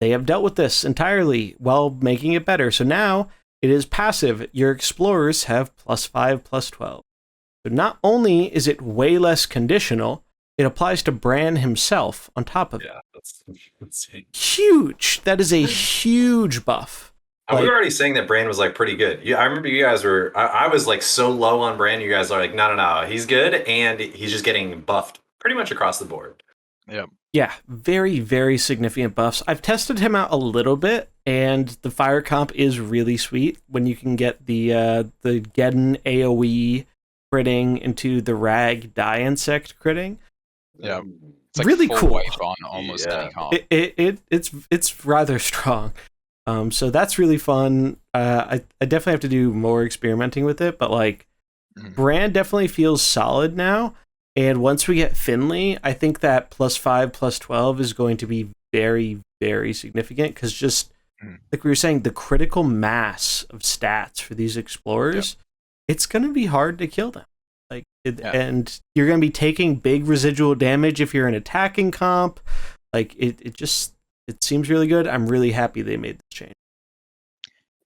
they have dealt with this entirely while making it better. So now it is passive. Your explorers have +5/+12. So not only is it way less conditional, it applies to Bran himself on top of it. Yeah, that's insane. Huge. That is a huge buff. We were already saying that Bran was like pretty good. Yeah, I remember you guys were. I was like so low on Bran. You guys are like, no, he's good, and he's just getting buffed pretty much across the board. Yep. Yeah, very, very significant buffs. I've tested him out a little bit, and the fire comp is really sweet when you can get the Geddon AoE critting into the Rag Die Insect critting. Yeah, it's like really full cool. wipe on almost any comp. It's rather strong. So that's really fun. I definitely have to do more experimenting with it, but like Bran definitely feels solid now. And once we get Finley, I think that +5/+12 is going to be very, very significant, because just like we were saying, the critical mass of stats for these explorers, it's going to be hard to kill them. Like, and you're going to be taking big residual damage if you're an attacking comp. Like it just it seems really good. I'm really happy they made this change.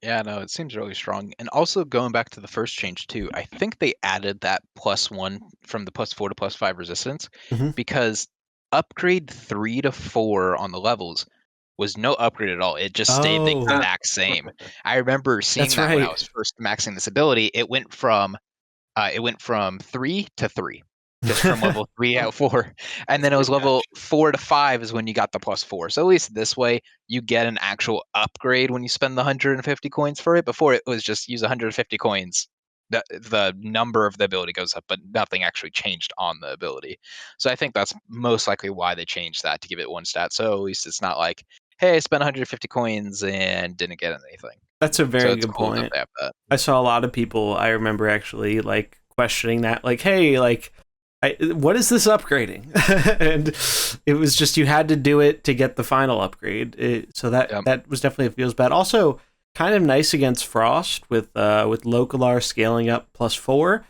Yeah, no, it seems really strong. And also going back to the first change too, I think they added that +1 from the +4 to +5 resistance Mhm. because upgrade 3 to 4 on the levels was no upgrade at all. It just stayed the Oh, exact same. I remember seeing that's that when I right. was first maxing this ability. It went from 3 to 3, just from level 3 out 4, and then it was level 4 to 5 is when you got the +4. So at least this way, you get an actual upgrade when you spend the 150 coins for it. Before it was just use 150 coins. The number of the ability goes up, but nothing actually changed on the ability. So I think that's most likely why they changed that to give it one stat. So at least it's not like, hey, I spent 150 coins and didn't get anything. That's a So very it's good cool that point. they have that. I saw a lot of people, I remember actually like questioning that, like, hey, like, what is this upgrading? And it was just you had to do it to get the final upgrade. So that Yep. that was definitely feels bad. Also, kind of nice against Frost with Localar scaling up +4,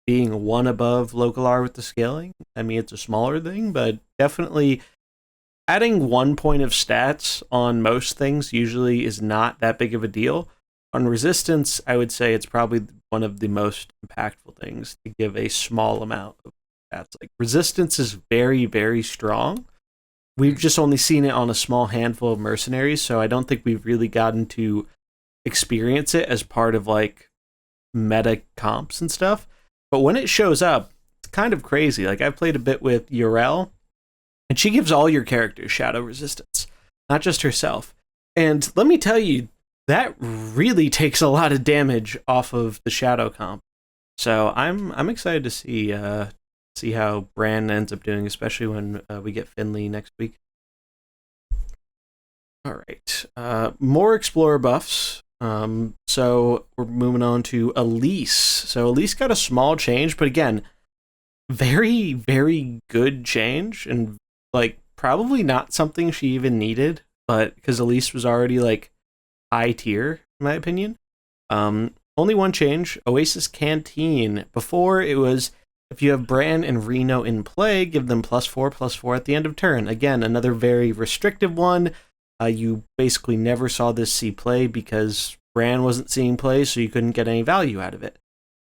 being one above Localar with the scaling. I mean, it's a smaller thing, but definitely adding 1 point of stats on most things usually is not that big of a deal. On resistance, I would say it's probably one of the most impactful things to give a small amount of stats. Like resistance is very, very strong. We've just only seen it on a small handful of mercenaries, so I don't think we've really gotten to experience it as part of like meta comps and stuff. But when it shows up, it's kind of crazy. Like I've played a bit with Urel, and she gives all your characters shadow resistance, not just herself. And let me tell you, that really takes a lot of damage off of the shadow comp. So I'm excited to see how Bran ends up doing, especially when we get Finley next week. All right, more explorer buffs. So we're moving on to Elise. So Elise got a small change, but again, very, very good change, and like probably not something she even needed, but because Elise was already like high tier, in my opinion. Only one change, Oasis Canteen. Before it was if you have Bran and Reno in play, give them +4/+4 at the end of turn. Again, another very restrictive one. You basically never saw this see play because Bran wasn't seeing play, so you couldn't get any value out of it.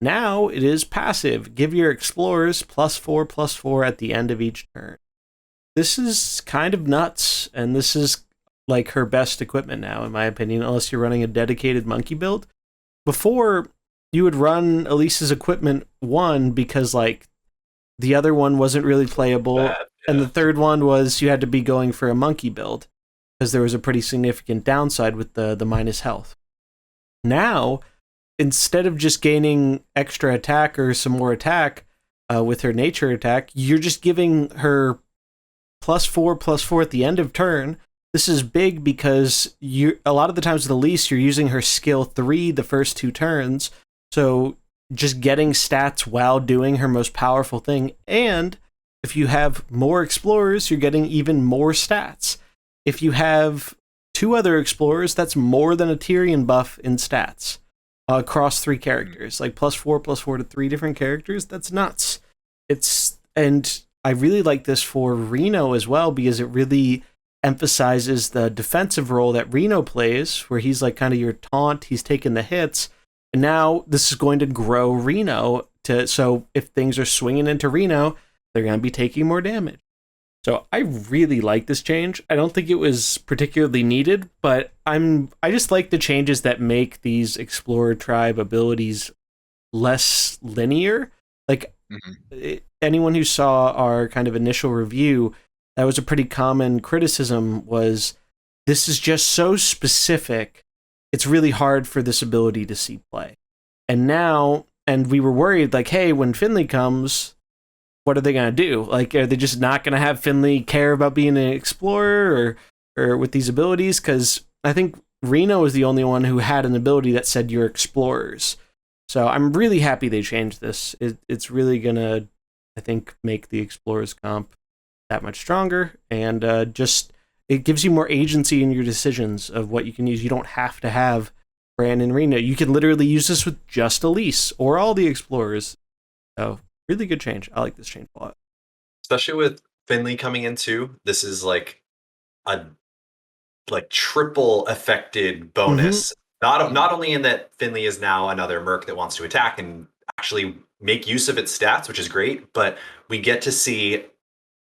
Now it is passive. Give your explorers +4/+4 at the end of each turn. This is kind of nuts, and this is like her best equipment now, in my opinion, unless you're running a dedicated monkey build. Before, you would run Elise's equipment one because like the other one wasn't really playable, and the third one was you had to be going for a monkey build because there was a pretty significant downside with the minus health. Now, instead of just gaining extra attack or some more attack with her nature attack, you're just giving her +4/+4 at the end of turn. This is big because you a lot of the times with Elise, you're using her skill 3 the first 2 turns. So just getting stats while doing her most powerful thing. And if you have more explorers, you're getting even more stats. If you have 2 other explorers, that's more than a Tyrion buff in stats across 3 characters. Like +4/+4 to 3 different characters. That's nuts. And I really like this for Reno as well because it really emphasizes the defensive role that Reno plays, where he's like kind of your taunt, he's taking the hits, and now this is going to grow Reno so if things are swinging into Reno, they're going to be taking more damage. So I really like this change. I don't think it was particularly needed, but I just like the changes that make these Explorer Tribe abilities less linear. Like anyone who saw our kind of initial review, that was a pretty common criticism was this is just so specific, it's really hard for this ability to see play. And we were worried like, hey, when Finley comes, what are they going to do? Like, are they just not going to have Finley care about being an explorer or with these abilities? Because I think Reno is the only one who had an ability that said you're explorers. So I'm really happy they changed this. It's really going to, I think, make the explorers comp that much stronger, and just it gives you more agency in your decisions of what you can use. You don't have to have Bran and Reno. You can literally use this with just Elise or all the explorers. So really good change. I like this change a lot. Especially with Finley coming in too. This is like a like triple affected bonus. Not only in that Finley is now another merc that wants to attack and actually make use of its stats, which is great, but we get to see.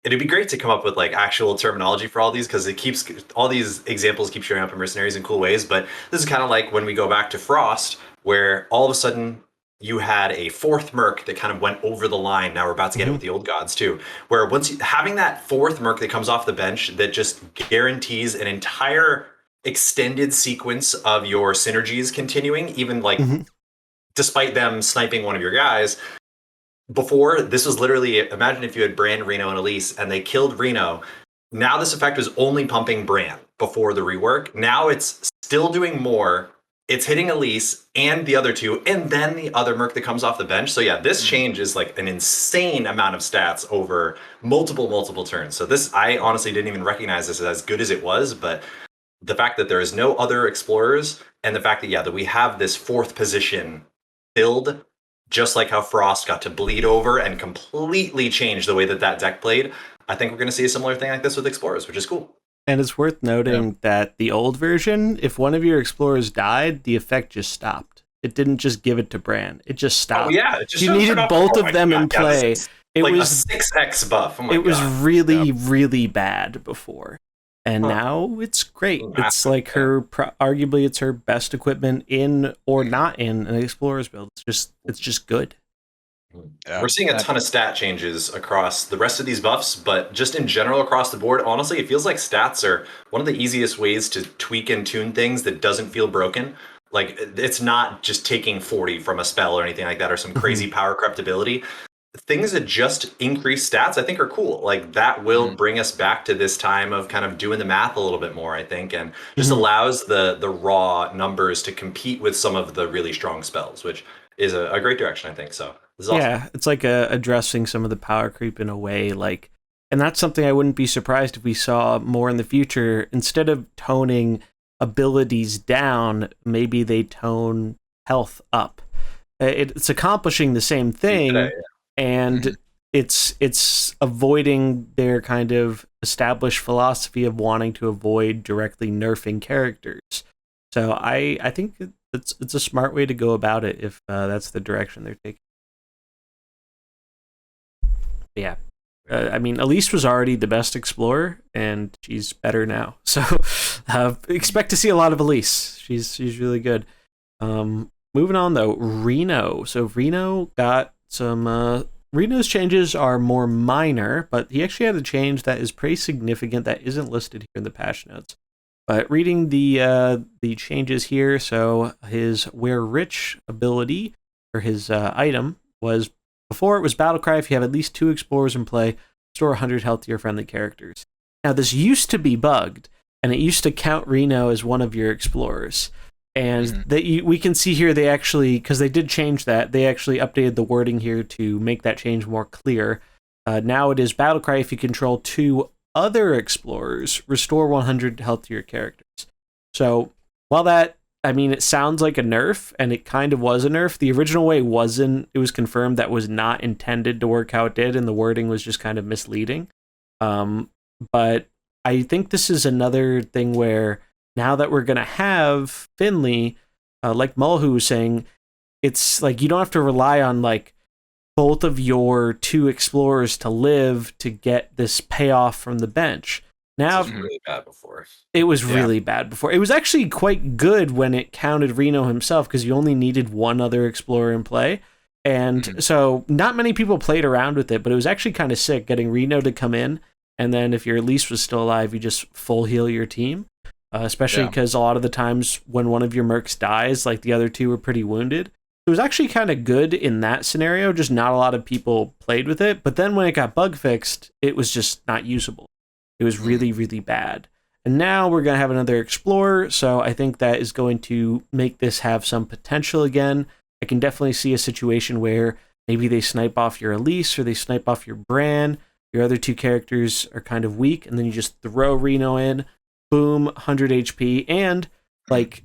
It'd be great to come up with like actual terminology for all these, because it keeps all these examples keep showing up in Mercenaries in cool ways. But this is kind of like when we go back to Frost, where all of a sudden you had a fourth merc that kind of went over the line. Now we're about to get it with the old gods too, where once having that fourth merc that comes off the bench that just guarantees an entire extended sequence of your synergies continuing, even like despite them sniping one of your guys. Before, this was literally, imagine if you had Bran, Reno, and Elise, and they killed Reno. Now this effect was only pumping Bran before the rework. Now it's still doing more. It's hitting Elise and the other two, and then the other merc that comes off the bench. So yeah, this change is like an insane amount of stats over multiple turns. So this, I honestly didn't even recognize this as good as it was, but the fact that there is no other explorers, and the fact that, yeah, that we have this fourth position filled, just like how Frost got to bleed over and completely change the way that deck played. I think we're going to see a similar thing like this with Explorers, which is cool. And it's worth noting that the old version, if one of your Explorers died, the effect just stopped. It didn't just give it to Bran. It just stopped. Oh, yeah. It just you needed both of them in play. It like was a 6x buff. It was really bad before. And now it's great. It's like arguably it's her best equipment in or not in an Explorer's build. It's just good. Yeah. We're seeing a ton of stat changes across the rest of these buffs, but just in general across the board, honestly, it feels like stats are one of the easiest ways to tweak and tune things that doesn't feel broken. Like, it's not just taking 40 from a spell or anything like that, or some crazy power crept ability. Things that just increase stats, I think, are cool. Like, that will bring us back to this time of kind of doing the math a little bit more, I think, and just allows the raw numbers to compete with some of the really strong spells, which is a great direction, I think. So this is awesome. Yeah, it's like addressing some of the power creep in a way, like, and that's something I wouldn't be surprised if we saw more in the future. Instead of toning abilities down, maybe they tone health up. It's accomplishing the same thing. And it's avoiding their kind of established philosophy of wanting to avoid directly nerfing characters. So I think it's a smart way to go about it if that's the direction they're taking. Yeah. I mean, Elise was already the best explorer, and she's better now. So expect to see a lot of Elise. She's really good. Moving on, though, Reno. So Reno got some... Reno's changes are more minor, but he actually had a change that is pretty significant that isn't listed here in the patch notes. But reading the changes here, so his Wear Rich ability, or his item, was... Before, it was Battlecry. If you have at least 2 Explorers in play, store 100 health to your friendly characters. Now, this used to be bugged, and it used to count Reno as one of your Explorers. And we can see here they actually, because they did change that, they actually updated the wording here to make that change more clear. Now it is Battlecry. If you control 2 other Explorers, restore 100 health to your characters. So, while that, I mean, it sounds like a nerf, and it kind of was a nerf. The original way wasn't. It was confirmed that was not intended to work how it did, and the wording was just kind of misleading. But I think this is another thing where now that we're going to have Finley, like Mullahoo was saying, it's like you don't have to rely on like both of your 2 Explorers to live to get this payoff from the bench. Now, it was really bad before. It was really bad before. It was actually quite good when it counted Reno himself, because you only needed 1 other Explorer in play. And so not many people played around with it, but it was actually kind of sick getting Reno to come in. And then if your Elise was still alive, you just full heal your team. Especially because a lot of the times when one of your mercs dies, like the other 2 were pretty wounded. It was actually kind of good in that scenario, just not a lot of people played with it. But then when it got bug fixed, it was just not usable. It was really, really bad. And now we're going to have another Explorer, so I think that is going to make this have some potential again. I can definitely see a situation where maybe they snipe off your Elise or they snipe off your Bran. Your other 2 characters are kind of weak, and then you just throw Reno in, boom, 100 HP. And, like,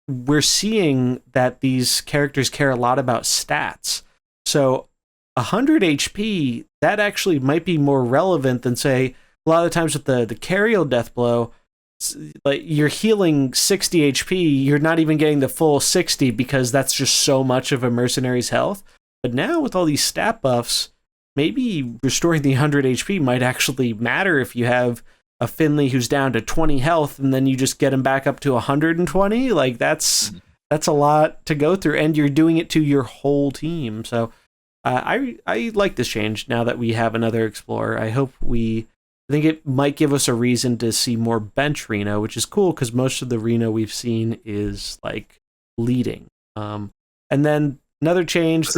we're seeing that these characters care a lot about stats. So 100 HP, that actually might be more relevant than, say, a lot of the times with the Cariel death blow, like you're healing 60 HP, you're not even getting the full 60 because that's just so much of a mercenary's health. But now with all these stat buffs, maybe restoring the 100 HP might actually matter if you have a Finley who's down to 20 health and then you just get him back up to 120. Like that's a lot to go through, and you're doing it to your whole team. So I like this change now that we have another explorer. I think it might give us a reason to see more bench Reno, which is cool because most of the Reno we've seen is like leading. And then another change.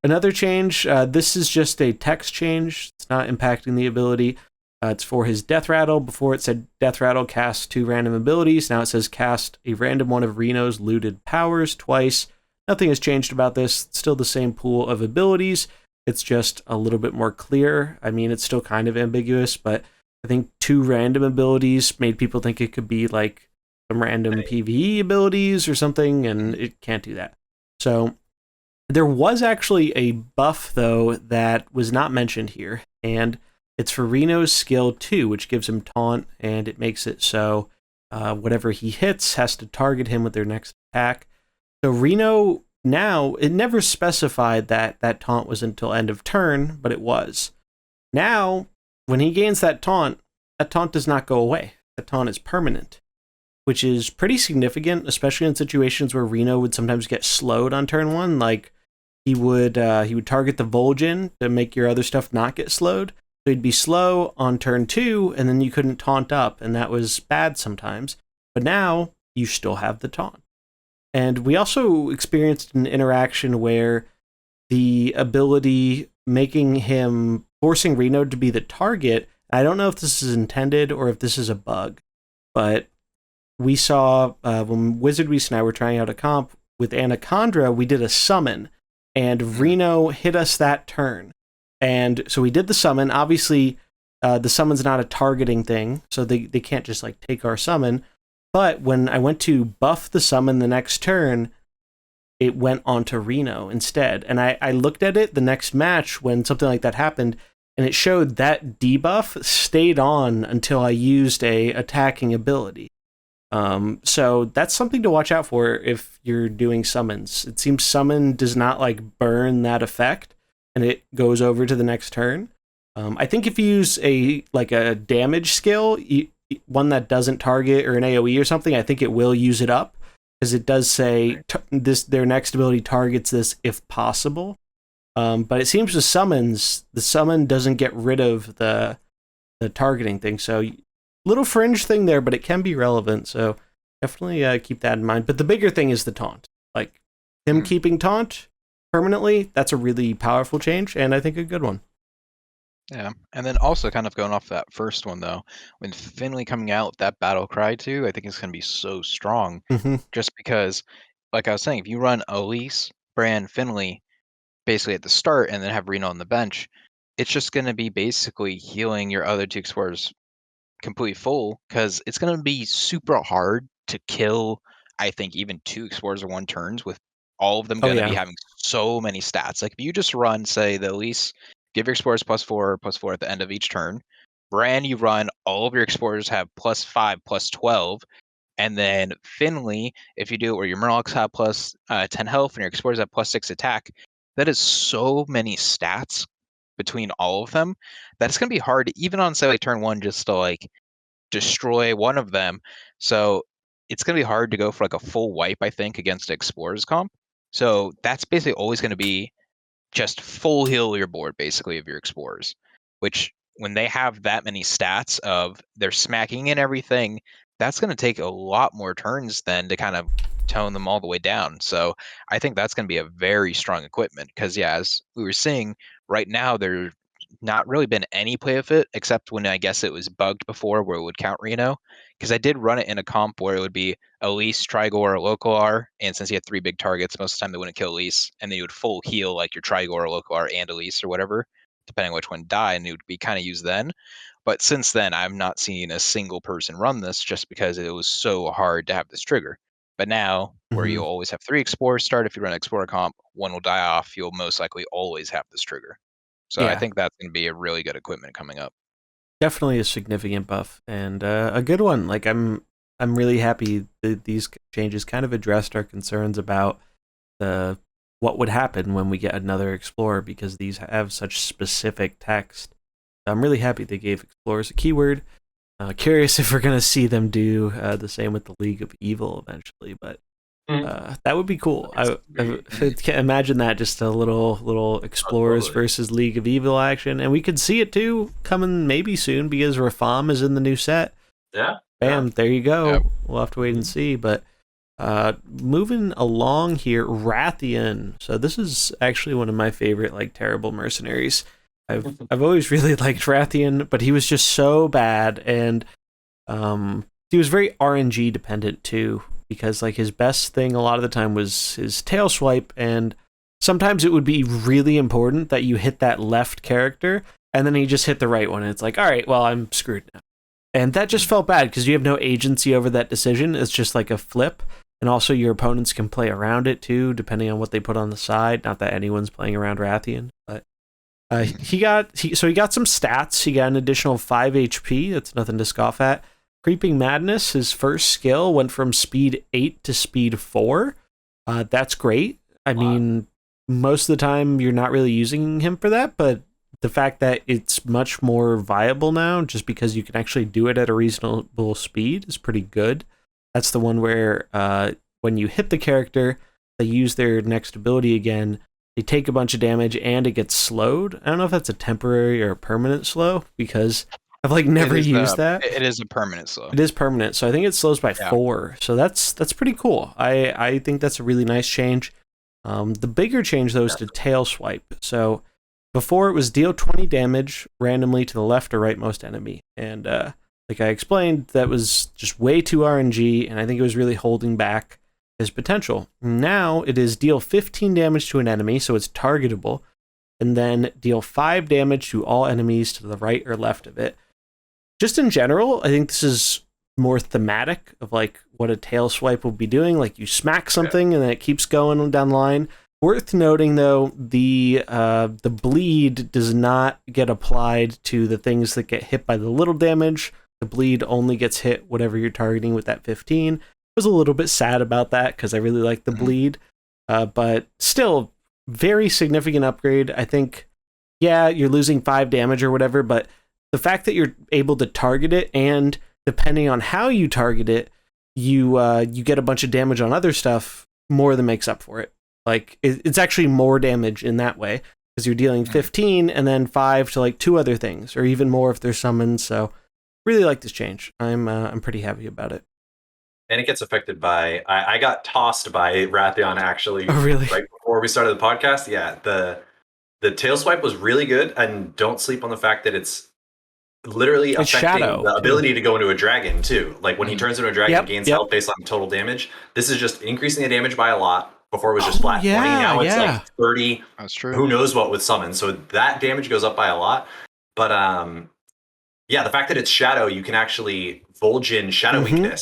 Another change. This is just a text change. It's not impacting the ability. It's for his Death Rattle. Before it said Death Rattle casts 2 random abilities. Now it says cast a random one of Reno's looted powers twice. Nothing has changed about this. It's still the same pool of abilities. It's just a little bit more clear. I mean, it's still kind of ambiguous, but I think 2 random abilities made people think it could be like some random PvE abilities or something, and it can't do that. So there was actually a buff, though, that was not mentioned here, and it's for Reno's skill 2, which gives him taunt, and it makes it so whatever he hits has to target him with their next attack. So Reno, now, it never specified that that taunt was until end of turn, but it was. Now, when he gains that taunt does not go away. That taunt is permanent, which is pretty significant, especially in situations where Reno would sometimes get slowed on turn 1. Like, he would target the Vol'jin to make your other stuff not get slowed. So he'd be slow on turn 2, and then you couldn't taunt up, and that was bad sometimes. But now, you still have the taunt. And we also experienced an interaction where the ability forcing Reno to be the target, I don't know if this is intended or if this is a bug, but we saw when WizardBeast and I were trying out a comp with Anaconda, we did a summon, and Reno hit us that turn. And so we did the summon. Obviously, the summon's not a targeting thing, so they can't just like take our summon. But when I went to buff the summon the next turn, it went onto Reno instead. And I looked at it the next match when something like that happened, and it showed that debuff stayed on until I used a attacking ability. So that's something to watch out for if you're doing summons. It seems summon does not like burn that effect, and it goes over to the next turn. I think if you use a damage skill, one that doesn't target or an AoE or something, I think it will use it up, because it does say their next ability targets this if possible. But it seems with summons, the summon doesn't get rid of the targeting thing. So little fringe thing there, but it can be relevant. So definitely keep that in mind. But the bigger thing is the taunt. Like him keeping taunt permanently, that's a really powerful change, and I think a good one. Yeah, and then also kind of going off that first one though, when Finley coming out with that battle cry too, I think it's going to be so strong. Just because, like I was saying, if you run Elise, Bran, Finley, basically at the start, and then have Reno on the bench, it's just going to be basically healing your other 2 explorers completely full, because it's going to be super hard to kill, I think, even 2 explorers or 1 turns with all of them going to be having so many stats. Like if you just run, say, the Elise, give your explorers +4 at the end of each turn. Bran, you run, all of your explorers have +5, +12. And then Finley, if you do it where your Murlocs have +10 health and your explorers have +6 attack, that is so many stats between all of them that it's going to be hard, even on, say, like turn 1, just to like destroy one of them. So it's going to be hard to go for like a full wipe, I think, against Explorers comp. So that's basically always going to be just full heal your board, basically, of your Explorers, which when they have that many stats of they're smacking in everything, that's going to take a lot more turns than to kind of tone them all the way down. So I think that's going to be a very strong equipment, because, yeah, as we were seeing, right now there's not really been any play of it, except when I guess it was bugged before where it would count Reno, because I did run it in a comp where it would be Elise, Trigor, or Local-R, and since you had 3 big targets, most of the time they wouldn't kill Elise, and then you would full heal like your Trigor, or Local-R, and Elise, or whatever, depending on which one died, and it would be kind of used then. But since then, I've not seen a single person run this, just because it was so hard to have this trigger. But now, where you'll always have 3 Explorers start, if you run Explorer comp, 1 will die off, you'll most likely always have this trigger. So I think that's going to be a really good equipment coming up. Definitely a significant buff and a good one. Like I'm really happy that these changes kind of addressed our concerns about the what would happen when we get another explorer, because these have such specific text. I'm really happy they gave explorers a keyword. Curious if we're gonna see them do the same with the League of Evil eventually, but that would be cool. I can imagine that, just a little explorers versus League of Evil action, and we could see it too coming maybe soon because Rafam is in the new set. Yeah. Bam, there you go. Yep. We'll have to wait and see, but moving along here, Wrathion. So this is actually one of my favorite like terrible mercenaries. I've always really liked Wrathion, but he was just so bad, and he was very RNG dependent too, because like his best thing a lot of the time was his tail swipe, and sometimes it would be really important that you hit that left character, and then he just hit the right one, and it's like, all right, well, I'm screwed now. And that just felt bad because you have no agency over that decision. It's just like a flip. And also your opponents can play around it too, depending on what they put on the side. Not that anyone's playing around Wrathion, but he got some stats. He got an additional 5 HP. That's nothing to scoff at. Creeping Madness, his first skill, went from speed 8 to speed 4. That's great. I mean, most of the time you're not really using him for that, but the fact that it's much more viable now, just because you can actually do it at a reasonable speed, is pretty good. That's the one where when you hit the character, they use their next ability again, they take a bunch of damage, and it gets slowed. I don't know if that's a temporary or a permanent slow, because I've like never used that. It is a permanent slow. It is permanent, so I think it slows by 4. So that's pretty cool. I think that's a really nice change. The bigger change, though, is to tail swipe. So before, it was deal 20 damage randomly to the left or rightmost enemy, and like I explained, that was just way too RNG, and I think it was really holding back his potential. Now it is deal 15 damage to an enemy, so it's targetable, and then deal 5 damage to all enemies to the right or left of it. Just in general, I think this is more thematic of like what a tail swipe will be doing. Like you smack something and then it keeps going down the line. Worth noting, though, the bleed does not get applied to the things that get hit by the little damage. The bleed only gets hit whatever you're targeting with that 15. I was a little bit sad about that because I really like the bleed, but still very significant upgrade. I think, yeah, you're losing 5 damage or whatever, but the fact that you're able to target it, and depending on how you target it, you get a bunch of damage on other stuff, more than makes up for it. Like it's actually more damage in that way because you're dealing 15 and then 5 to like 2 other things, or even more if they're summoned. So really like this change. I'm pretty happy about it. And it gets affected by I got tossed by Wrathion actually. Oh, really? Right before we started the podcast. Yeah, the tail swipe was really good, and don't sleep on the fact that it's literally affecting the ability to go into a dragon too. Like when he turns into a dragon, gains health based on total damage. This is just increasing the damage by a lot. Before it was just flat 20. Now it's like 30. That's true. Who knows what with summon. So that damage goes up by a lot. But yeah, the fact that it's shadow, you can actually Vulge in shadow weakness,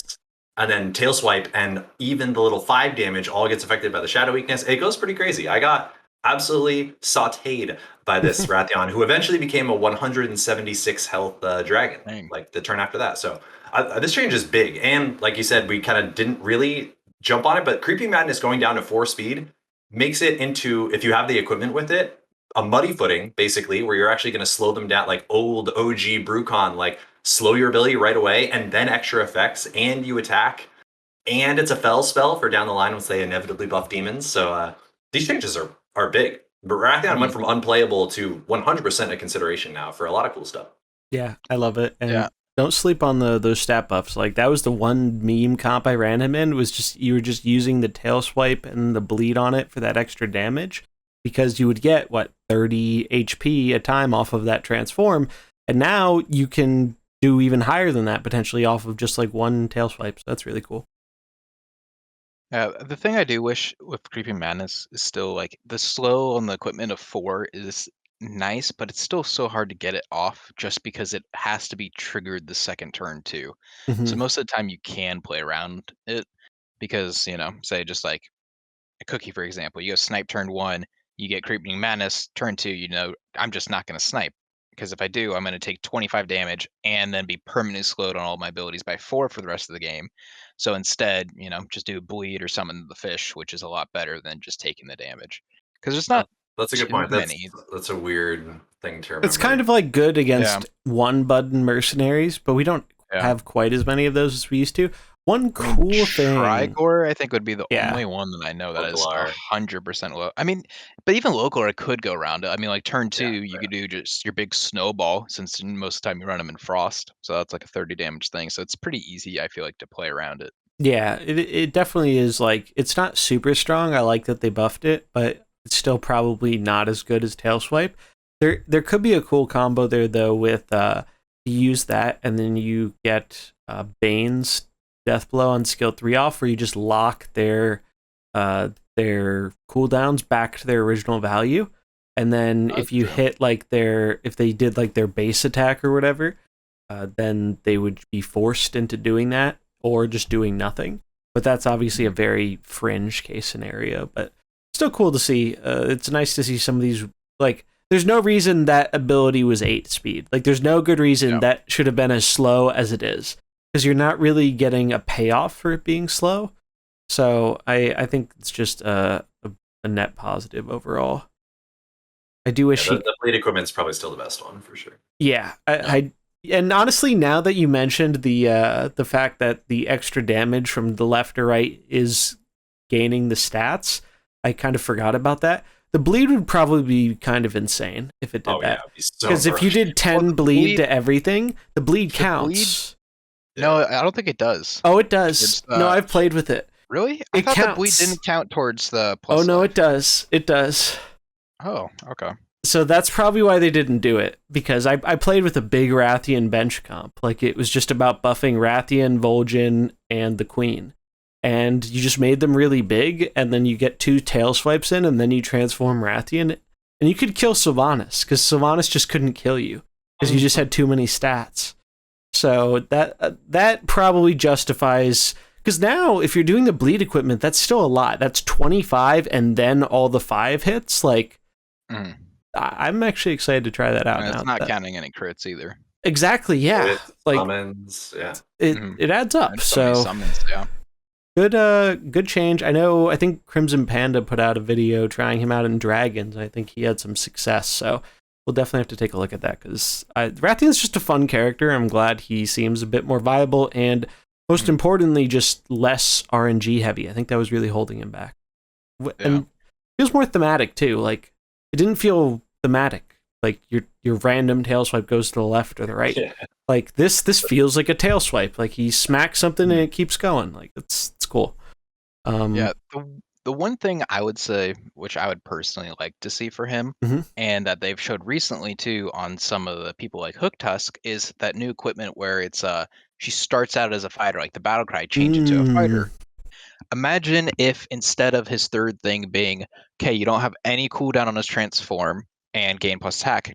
and then tail swipe, and even the little 5 damage all gets affected by the shadow weakness. It goes pretty crazy. I got absolutely sauteed by this Wrathion, who eventually became a 176 health dragon. Dang. Like the turn after that. So this change is big. And like you said, we kind of didn't really jump on it, but Creeping Madness going down to 4 speed makes it into, if you have the equipment with it, a muddy footing, basically, where you're actually going to slow them down, like old OG Brucon, like slow your ability right away, and then extra effects, and you attack, and it's a fell spell for down the line once they inevitably buff demons. So these changes are big. But Wrathion went from unplayable to 100% a consideration now for a lot of cool stuff. Yeah, I love it. And don't sleep on those stat buffs. Like that was the one meme comp I ran him in, was just you were just using the tail swipe and the bleed on it for that extra damage, because you would get 30 HP a time off of that transform, and now you can do even higher than that potentially off of just like one tail swipe. So that's really cool. The thing I do wish with Creeping Madness is still like the slow on the equipment of 4 is nice, but it's still so hard to get it off just because it has to be triggered the second turn too. So most of the time you can play around it because, say just like a cookie, for example, you go snipe turn 1, you get Creeping Madness turn 2, I'm just not going to snipe because if I do, I'm going to take 25 damage and then be permanently slowed on all my abilities by 4 for the rest of the game. So instead, just do bleed or summon the fish, which is a lot better than just taking the damage. Because there's not That's a good too point. many. That's a weird thing to remember. It's kind of like good against one button mercenaries, but we don't have quite as many of those as we used to. One cool thing. Trigor, I think, would be the only one that I know that is 100% low. I mean, but even Localar could go around it. I mean, like turn 2, you could do just your big snowball, since most of the time you run them in frost. So that's like a 30 damage thing. So it's pretty easy, I feel like, to play around it. Yeah, it definitely is. Like, it's not super strong. I like that they buffed it, but it's still probably not as good as Tail Swipe. There could be a cool combo there, though, with you use that and then you get Bane's Death Blow on skill 3 off, where you just lock their cooldowns back to their original value, and then if you hit like if they did like their base attack or whatever, then they would be forced into doing that or just doing nothing. But that's obviously a very fringe case scenario, but still cool to see. It's nice to see some of these. Like, there's no reason that ability was 8 speed. Like, there's no good reason that should have been as slow as it is, because you're not really getting a payoff for it being slow. So I think it's just a net positive overall. I do wish the blade equipment's probably still the best one for sure. Yeah, and honestly, now that you mentioned the fact that the extra damage from the left or right is gaining the stats, I kind of forgot about that. The bleed would probably be kind of insane if it did that. Because if you did 10 bleed to everything, the bleed counts. No, I don't think it does. Oh, it does. No, I've played with it. Really? I thought the bleed didn't count towards the plus. Oh, no, life. it does. It does. Oh, okay. So that's probably why they didn't do it, because I played with a big Wrathion bench comp. Like, it was just about buffing Wrathion, Vol'jin, and the Queen. And you just made them really big, and then you get 2 tail swipes in, and then you transform Wrathion. And you could kill Sylvanas, because Sylvanas just couldn't kill you, because you just had too many stats. So that probably justifies... Because now, if you're doing the bleed equipment, that's still a lot. That's 25, and then all the 5 hits. Like... I'm actually excited to try that out. And it's not counting any crits either. Exactly, yeah. Like, summons, it adds up. And so summons, good change. I think Crimson Panda put out a video trying him out in Dragons. I think he had some success. So we'll definitely have to take a look at that, because Wrathion's just a fun character. I'm glad he seems a bit more viable, and most importantly, just less RNG heavy. I think that was really holding him back. And feels more thematic too. Like, it didn't feel thematic. Like your random tail swipe goes to the left or the right. Yeah. Like this feels like a tail swipe. Like he smacks something and it keeps going. Like it's cool. The one thing I would say, which I would personally like to see for him, and that they've showed recently too on some of the people like Hook Tusk, is that new equipment where it's she starts out as a fighter, like the battle cry changes to a fighter. Imagine if instead of his third thing being, okay, you don't have any cooldown on his transform and gain plus attack,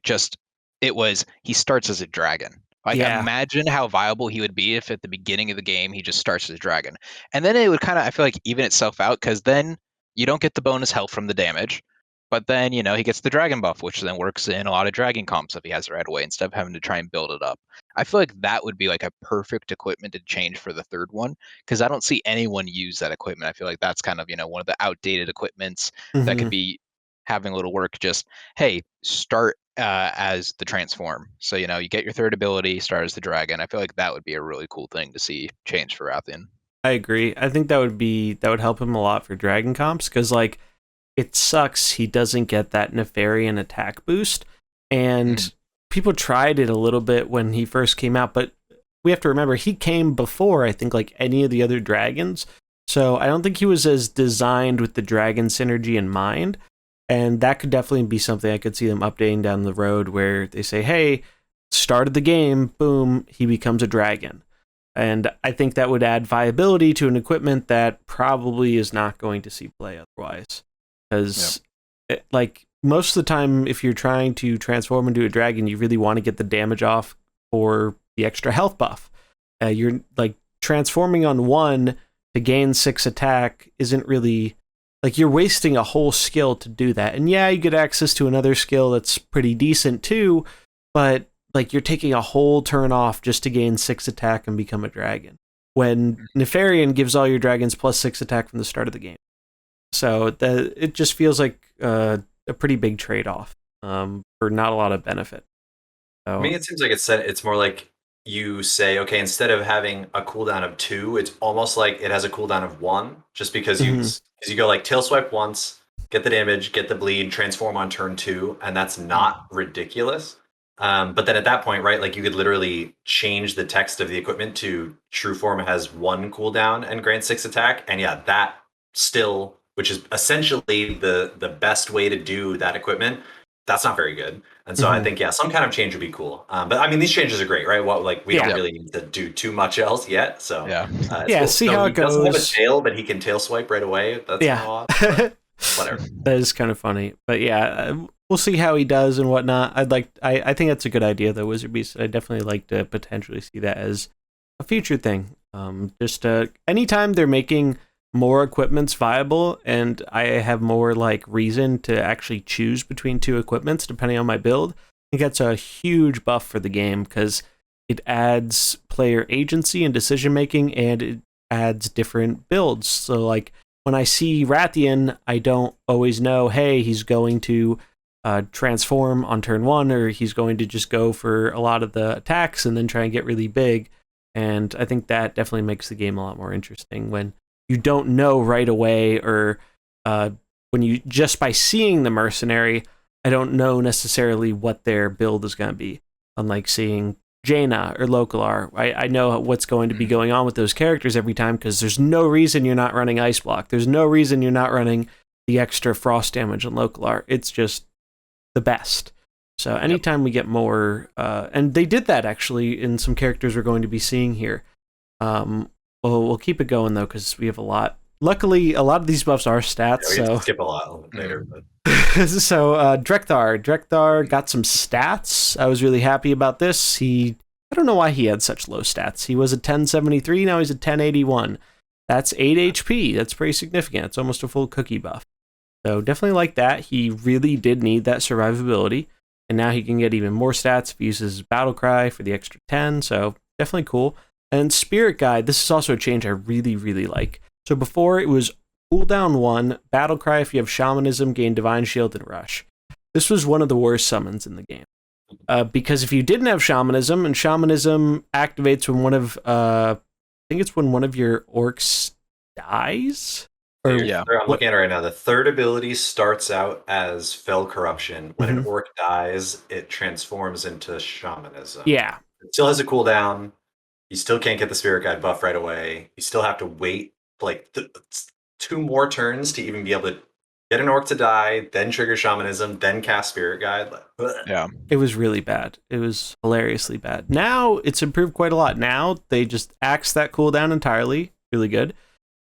it was he starts as a dragon. Like, imagine how viable he would be if at the beginning of the game he just starts as a dragon. And then it would kind of, I feel like, even itself out, because then you don't get the bonus health from the damage, but then, he gets the dragon buff, which then works in a lot of dragon comps if he has it right away, instead of having to try and build it up. I feel like that would be like a perfect equipment to change for the third one, because I don't see anyone use that equipment. I feel like that's kind of, one of the outdated equipments that could be having a little work. Just, hey, start as the transform. So, you get your third ability, start as the dragon. I feel like that would be a really cool thing to see change for Wrathion. I agree. I think that would help him a lot for dragon comps, because like, it sucks he doesn't get that Nefarian attack boost. And people tried it a little bit when he first came out, but we have to remember he came before, I think, like any of the other dragons. So I don't think he was as designed with the dragon synergy in mind. And that could definitely be something I could see them updating down the road, where they say, hey, start of the game, boom, he becomes a dragon. And I think that would add viability to an equipment that probably is not going to see play otherwise. Because, like, most of the time, if you're trying to transform into a dragon, you really want to get the damage off for the extra health buff. You're, like, transforming on 1 to gain 6 attack isn't really... Like, you're wasting a whole skill to do that. And yeah, you get access to another skill that's pretty decent, too, but like you're taking a whole turn off just to gain 6 attack and become a dragon. When Nefarian gives all your dragons plus 6 attack from the start of the game. So it just feels like a pretty big trade-off for not a lot of benefit. So, I mean, it seems like it's more like you say, okay, instead of having a cooldown of 2, it's almost like it has a cooldown of 1, just because you go like tail swipe once, get the damage, get the bleed, transform on turn 2, and that's not ridiculous. But then at that point, right, like you could literally change the text of the equipment to true form has 1 cooldown and grant 6 attack, and yeah, that still, which is essentially the best way to do that equipment, that's not very good. And so I think, yeah, some kind of change would be cool. But I mean, these changes are great, right? We don't really need to do too much else yet. So cool. See how it goes. He doesn't have a tail, but he can tail swipe right away. That's whatever. That is kind of funny. But yeah, we'll see how he does and whatnot. I think that's a good idea, though, WizardBeast. I definitely like to potentially see that as a future thing. Just anytime they're making more equipments viable and I have more like reason to actually choose between 2 equipments depending on my build, I think that's a huge buff for the game because it adds player agency and decision making, and it adds different builds. So like when I see Wrathion, I don't always know, hey, he's going to transform on turn 1, or he's going to just go for a lot of the attacks and then try and get really big. And I think that definitely makes the game a lot more interesting when you don't know right away, or when you just by seeing the mercenary, I don't know necessarily what their build is going to be. Unlike seeing Jaina or Localar, I know what's going to be going on with those characters every time because there's no reason you're not running Ice Block. There's no reason you're not running the extra frost damage on Localar. It's just the best. So anytime we get more, and they did that actually in some characters we're going to be seeing here. We'll keep it going, though, because we have a lot. Luckily, a lot of these buffs are stats. Yeah, we so skip a lot later. But. So Drekthar got some stats. I was really happy about this. I don't know why he had such low stats. He was a 1073, now he's a 1081. That's 8 HP. That's pretty significant. It's almost a full cookie buff. So definitely like that. He really did need that survivability, and now he can get even more stats if he uses Battle Cry for the extra 10. So definitely cool. And Spirit Guide, this is also a change I really, really like. So before it was cooldown 1, Battle Cry if you have Shamanism, gain Divine Shield, and Rush. This was one of the worst summons in the game. Because if you didn't have Shamanism, and Shamanism activates when one of your orcs dies? I'm looking at it right now. The third ability starts out as Fell Corruption. When an orc dies, it transforms into Shamanism. Yeah. It still has a cooldown. You still can't get the Spirit Guide buff right away. You still have to wait like 2 more turns to even be able to get an orc to die, then trigger Shamanism, then cast Spirit Guide. Yeah. It was really bad. It was hilariously bad. Now it's improved quite a lot. Now they just axed that cooldown entirely. Really good.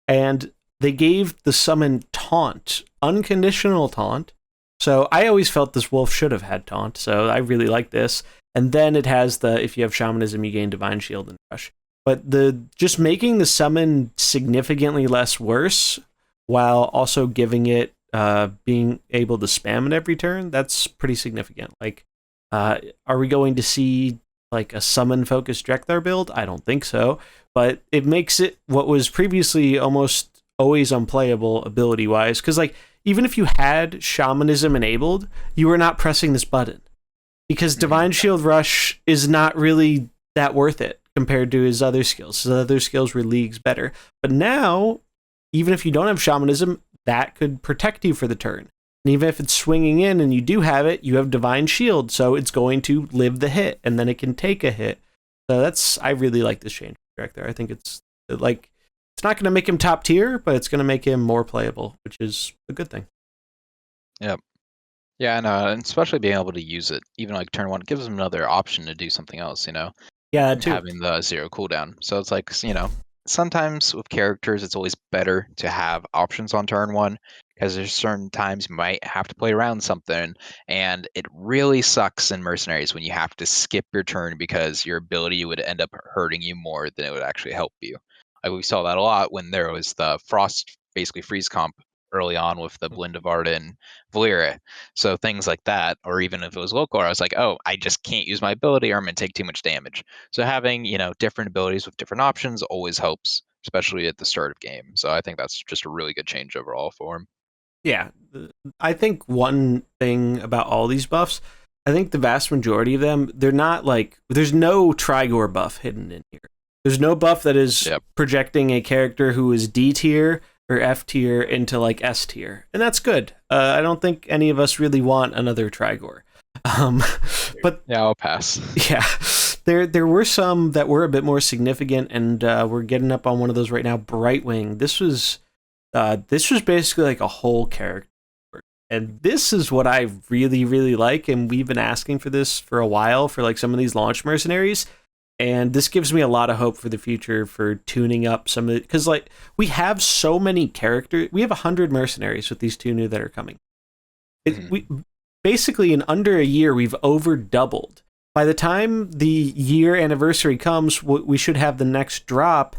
And they gave the summon Taunt, unconditional Taunt. So I always felt this wolf should have had Taunt, so I really like this. And then it has if you have Shamanism, you gain Divine Shield and Rush. But just making the summon significantly less worse, while also giving it being able to spam it every turn, that's pretty significant. Like, are we going to see like a summon-focused Drekthar build? I don't think so. But it makes it what was previously almost always unplayable ability-wise. Because like, even if you had Shamanism enabled, you were not pressing this button. Because Divine Shield Rush is not really that worth it compared to his other skills. His other skills were leagues better. But now, even if you don't have Shamanism, that could protect you for the turn. And even if it's swinging in and you do have it, you have Divine Shield, so it's going to live the hit, and then it can take a hit. So I really like this change there. I think it's like, it's not going to make him top tier, but it's going to make him more playable, which is a good thing. Yep. Yeah, and especially being able to use it, even like turn 1, it gives him another option to do something else, Yeah, too. Having the 0 cooldown. So it's like, sometimes with characters, it's always better to have options on turn 1, because there's certain times you might have to play around something, and it really sucks in Mercenaries when you have to skip your turn because your ability would end up hurting you more than it would actually help you. Like we saw that a lot when there was the Frost, basically freeze comp early on with the Blend of Art and Valyria. So things like that, or even if it was local, I was like, oh, I just can't use my ability or I'm going to take too much damage. So having, different abilities with different options always helps, especially at the start of game. So I think that's just a really good change overall for him. Yeah, I think one thing about all these buffs, I think the vast majority of them, they're not like, there's no Trigor buff hidden in here. There's no buff that is projecting a character who is D tier or F tier into like S tier, and that's good. I don't think any of us really want another Trigor. But yeah, I'll pass. Yeah, there were some that were a bit more significant, and we're getting up on one of those right now. Brightwing. This was basically like a whole character, and this is what I really, really like. And we've been asking for this for a while for like some of these launch mercenaries. And this gives me a lot of hope for the future for tuning up some of it. Because, like, we have so many characters. We have 100 mercenaries with these 2 new that are coming. We basically, in under a year, we've over doubled. By the time the year anniversary comes, we should have the next drop.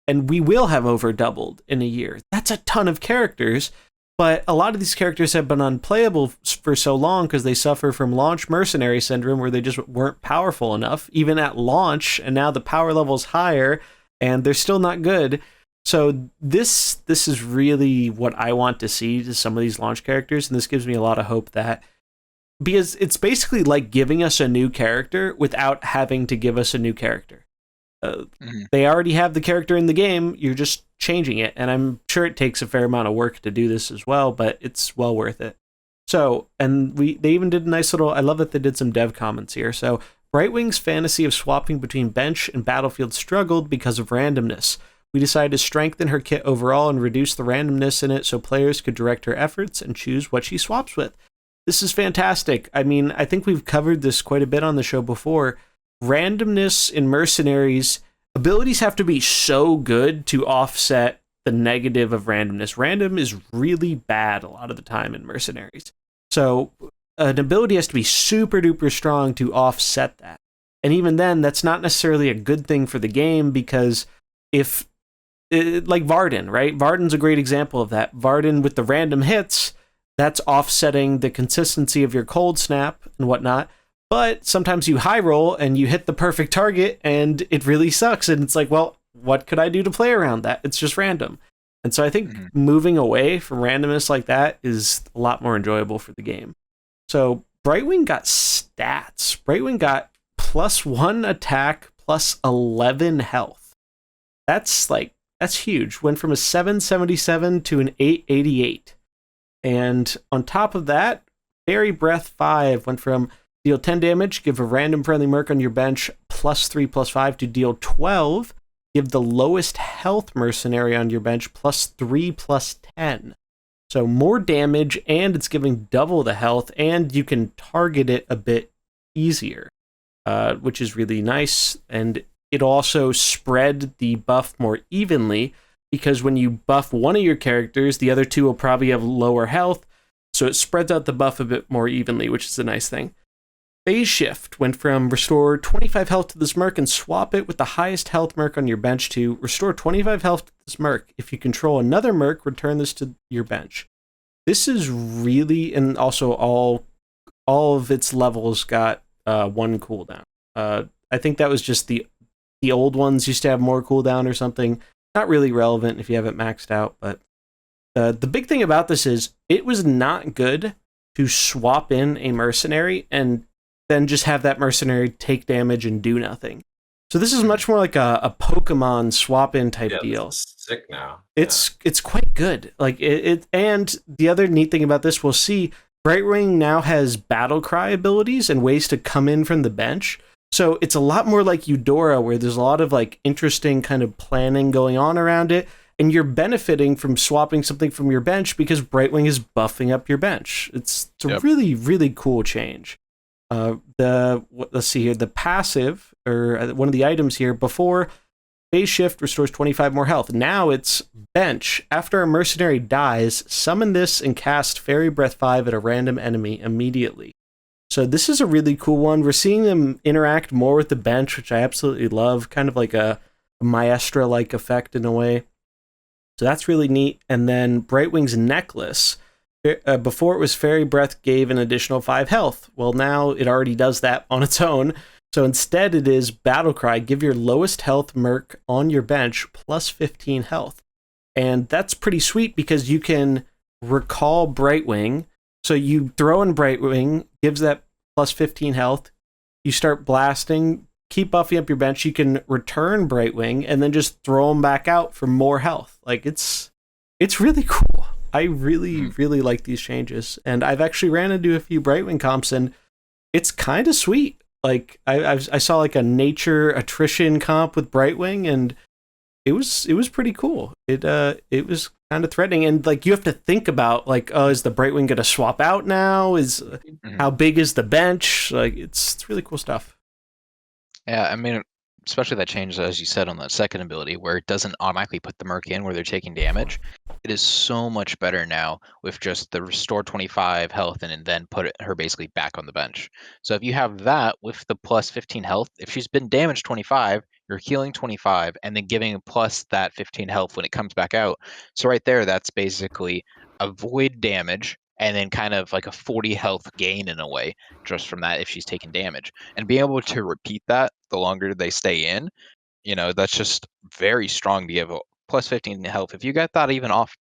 And we will have over doubled in a year. That's a ton of characters. But a lot of these characters have been unplayable for so long because they suffer from launch mercenary syndrome where they just weren't powerful enough, even at launch, and now the power level's higher, and they're still not good. So this is really what I want to see to some of these launch characters, and this gives me a lot of hope that, because it's basically like giving us a new character without having to give us a new character. They already have the character in the game, you're just changing it, and I'm sure it takes a fair amount of work to do this as well, but it's well worth it. So, and they even did a nice little, I love that they did some dev comments here. So, Brightwing's fantasy of swapping between bench and battlefield struggled because of randomness. We decided to strengthen her kit overall and reduce the randomness in it so players could direct her efforts and choose what she swaps with. This is fantastic. I mean, I think we've covered this quite a bit on the show before. Randomness in mercenaries, abilities have to be so good to offset the negative of randomness. Random is really bad a lot of the time in mercenaries. So an ability has to be super duper strong to offset that. And even then, that's not necessarily a good thing for the game, because if, like Varden, right? Varden's a great example of that. Varden with the random hits, that's offsetting the consistency of your cold snap and whatnot. But sometimes you high roll and you hit the perfect target and it really sucks. And it's like, well, what could I do to play around that? It's just random. And so I think moving away from randomness like that is a lot more enjoyable for the game. So Brightwing got stats. Brightwing got +1 attack, +11 health. That's huge. Went from a 777 to an 888. And on top of that, Fairy Breath 5 went from deal 10 damage, give a random friendly merc on your bench +3/+5 to deal 12. Give the lowest health mercenary on your bench +3/+10. So more damage, and it's giving double the health, and you can target it a bit easier, which is really nice. And it also spread the buff more evenly, because when you buff one of your characters, the other 2 will probably have lower health. So it spreads out the buff a bit more evenly, which is a nice thing. Phase Shift went from restore 25 health to this merc and swap it with the highest health merc on your bench to restore 25 health to this merc. If you control another merc, return this to your bench. This is really, and also all of its levels got 1 cooldown. I think that was just the old ones used to have more cooldown or something. Not really relevant if you have it maxed out, but the big thing about this is it was not good to swap in a mercenary and then just have that mercenary take damage and do nothing. So this is much more like a Pokemon swap-in type deal. Sick now. It's quite good. Like it. And the other neat thing about this, we'll see, Brightwing now has battle cry abilities and ways to come in from the bench. So it's a lot more like Eudora, where there's a lot of like interesting kind of planning going on around it, and you're benefiting from swapping something from your bench because Brightwing is buffing up your bench. It's a really, really cool change. Let's see here, the passive, or one of the items here, before Phase Shift restores 25 more health. Now it's bench. After a mercenary dies, summon this and cast Fairy Breath 5 at a random enemy immediately. So this is a really cool one. We're seeing them interact more with the bench, which I absolutely love. Kind of like a Maestra-like effect in a way. So that's really neat. And then Brightwing's necklace. Before it was Fairy Breath gave an additional 5 health. Well, now it already does that on its own. So instead it is Battle Cry, give your lowest health merc on your bench plus 15 health. And that's pretty sweet because you can recall Brightwing. So you throw in Brightwing, gives that plus 15 health. You start blasting, keep buffing up your bench. You can return Brightwing and then just throw them back out for more health. Like it's really cool. I really, really like these changes. And I've actually ran into a few Brightwing comps and it's kind of sweet. Like I saw like a nature attrition comp with Brightwing and it was pretty cool. It was kind of threatening, and like you have to think about like, oh, is the Brightwing gonna swap out now? How big is the bench? Like it's really cool stuff. Yeah, I mean, especially that change, as you said, on the second ability, where it doesn't automatically put the merc in where they're taking damage. It is so much better now with just the restore 25 health and then put her basically back on the bench. So if you have that with the plus 15 health, if she's been damaged 25, you're healing 25 and then giving plus that 15 health when it comes back out. So right there, that's basically avoid damage and then kind of like a 40 health gain in a way just from that if she's taking damage. And being able to repeat that the longer they stay in, that's just very strong to give a plus 15 health. If you got that even off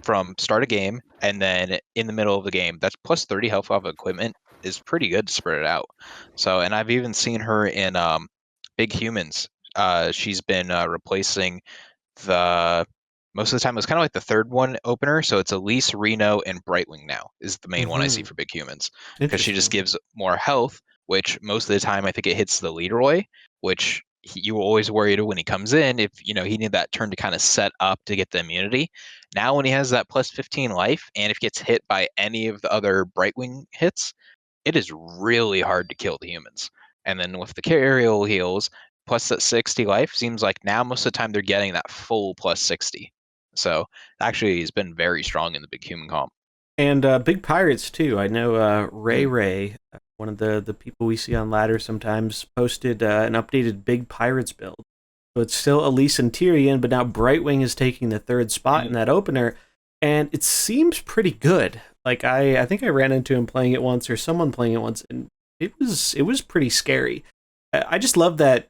from start of game and then in the middle of the game, that's plus 30 health off of equipment is pretty good to spread it out. So, and I've even seen her in Big Humans. She's been replacing the most of the time. It was kind of like the third one opener. So it's Elise, Reno, and Brightwing now is the main one I see for Big Humans because she just gives more health, which most of the time I think it hits the Leroy, which you were always worried when he comes in if he needed that turn to kind of set up to get the immunity. Now when he has that plus 15 life and if he gets hit by any of the other Brightwing hits, it is really hard to kill the humans. And then with the aerial heals plus that 60 life, seems like now most of the time they're getting that full plus 60. So actually he's been very strong in the big human comp. And big pirates too. I know Ray, one of the people we see on ladder sometimes, posted an updated big pirates build. So it's still Elise and Tyrion, but now Brightwing is taking the third spot in that opener, and it seems pretty good. Like I think I ran into him playing it once, or someone playing it once, and it was pretty scary. I just love that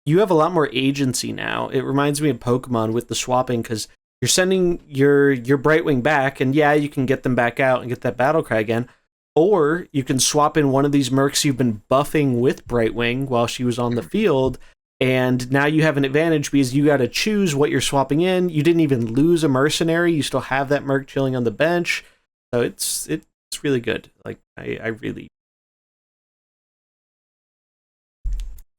you have a lot more agency now. It reminds me of Pokemon with the swapping, because you're sending your Brightwing back, and yeah, you can get them back out and get that battle cry again. Or you can swap in one of these mercs you've been buffing with Brightwing while she was on the field, and now you have an advantage because you got to choose what you're swapping in. You didn't even lose a mercenary. You still have that merc chilling on the bench. So it's really good. Like I really.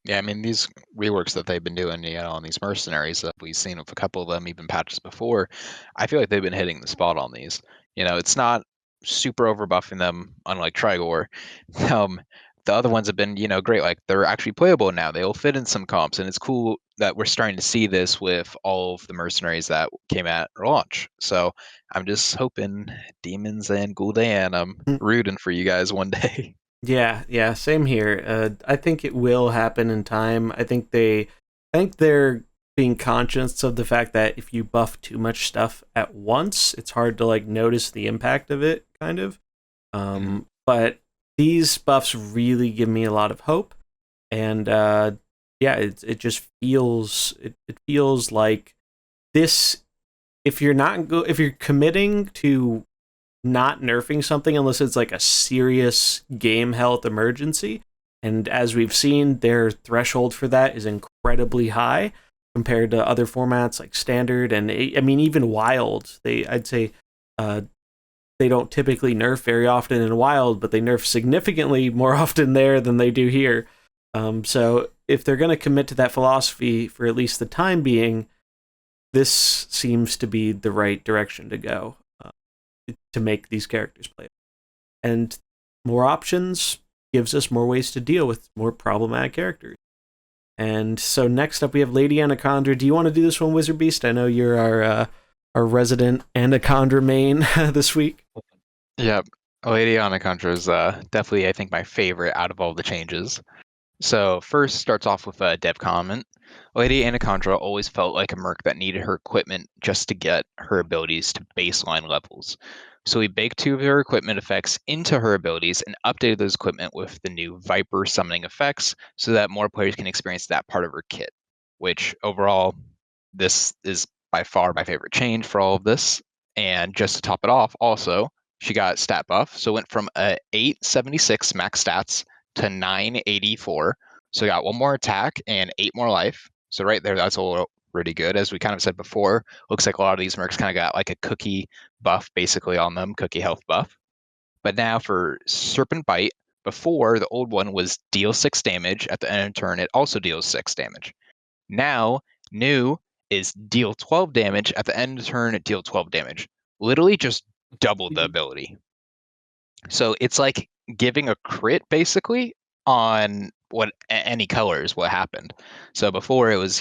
Yeah, I mean, these reworks that they've been doing, on these mercenaries that we've seen with a couple of them, even patches before, I feel like they've been hitting the spot on these. It's not super overbuffing them, unlike Trigor. The other ones have been, great. Like, they're actually playable now. They'll fit in some comps, and it's cool that we're starting to see this with all of the mercenaries that came at launch. So I'm just hoping Demons and Gul'dan, I'm rooting for you guys one day. Yeah, same here. I think it will happen in time. I think they're being conscious of the fact that if you buff too much stuff at once, it's hard to like notice the impact of it, kind of. But these buffs really give me a lot of hope, and it just feels it feels like this. If you're committing to not nerfing something unless it's like a serious game health emergency. And as we've seen, their threshold for that is incredibly high compared to other formats like Standard and I mean even Wild. I'd say they don't typically nerf very often in Wild, but they nerf significantly more often there than they do here. So if they're going to commit to that philosophy for at least the time being, this seems to be the right direction to go. To make these characters play. And more options gives us more ways to deal with more problematic characters. And so next up we have Lady Anaconda. Do you want to do this one, WizardBeast? I know you're our resident Anaconda main this week. Yeah, Lady Anaconda is definitely, I think, my favorite out of all the changes. So first starts off with a dev comment. Lady Anaconda always felt like a merc that needed her equipment just to get her abilities to baseline levels. So we baked 2 of her equipment effects into her abilities and updated those equipment with the new Viper summoning effects so that more players can experience that part of her kit, which overall, this is by far my favorite change for all of this. And just to top it off, also, she got stat buff. So it went from a 876 max stats to 984. So we got 1 more attack and 8 more life. So right there, that's all pretty good. As we kind of said before, looks like a lot of these mercs kind of got like a cookie buff basically on them, cookie health buff. But now for Serpent Bite, before the old one was deal 6 damage. At the end of turn, it also deals 6 damage. Now, new is deal 12 damage. At the end of turn, deal 12 damage. Literally just doubled the ability. So it's like giving a crit basically on what any color is what happened. So before it was,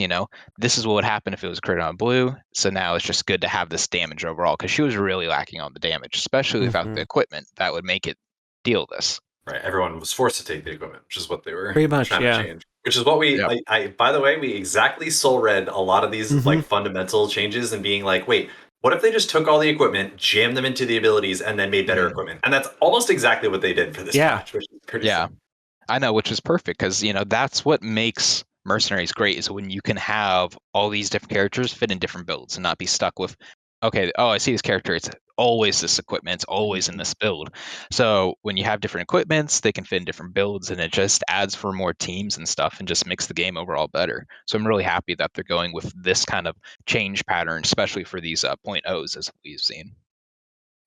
this is what would happen if it was a crit on blue. So now it's just good to have this damage overall because she was really lacking on the damage, especially without the equipment that would make it deal this. Right, everyone was forced to take the equipment, which is what they were Pretty much, trying yeah. to change. Which is what we, I by the way, we exactly soul read a lot of these like fundamental changes and being like, wait, what if they just took all the equipment, jammed them into the abilities, and then made better equipment? And that's almost exactly what they did for this patch, which is pretty fun. I know, which is perfect because that's what makes Mercenaries great is when you can have all these different characters fit in different builds and not be stuck with, okay, oh, I see this character, it's always this equipment, it's always in this build. So when you have different equipments, they can fit in different builds and it just adds for more teams and stuff and just makes the game overall better. So I'm really happy that they're going with this kind of change pattern, especially for these 0.0s as we've seen.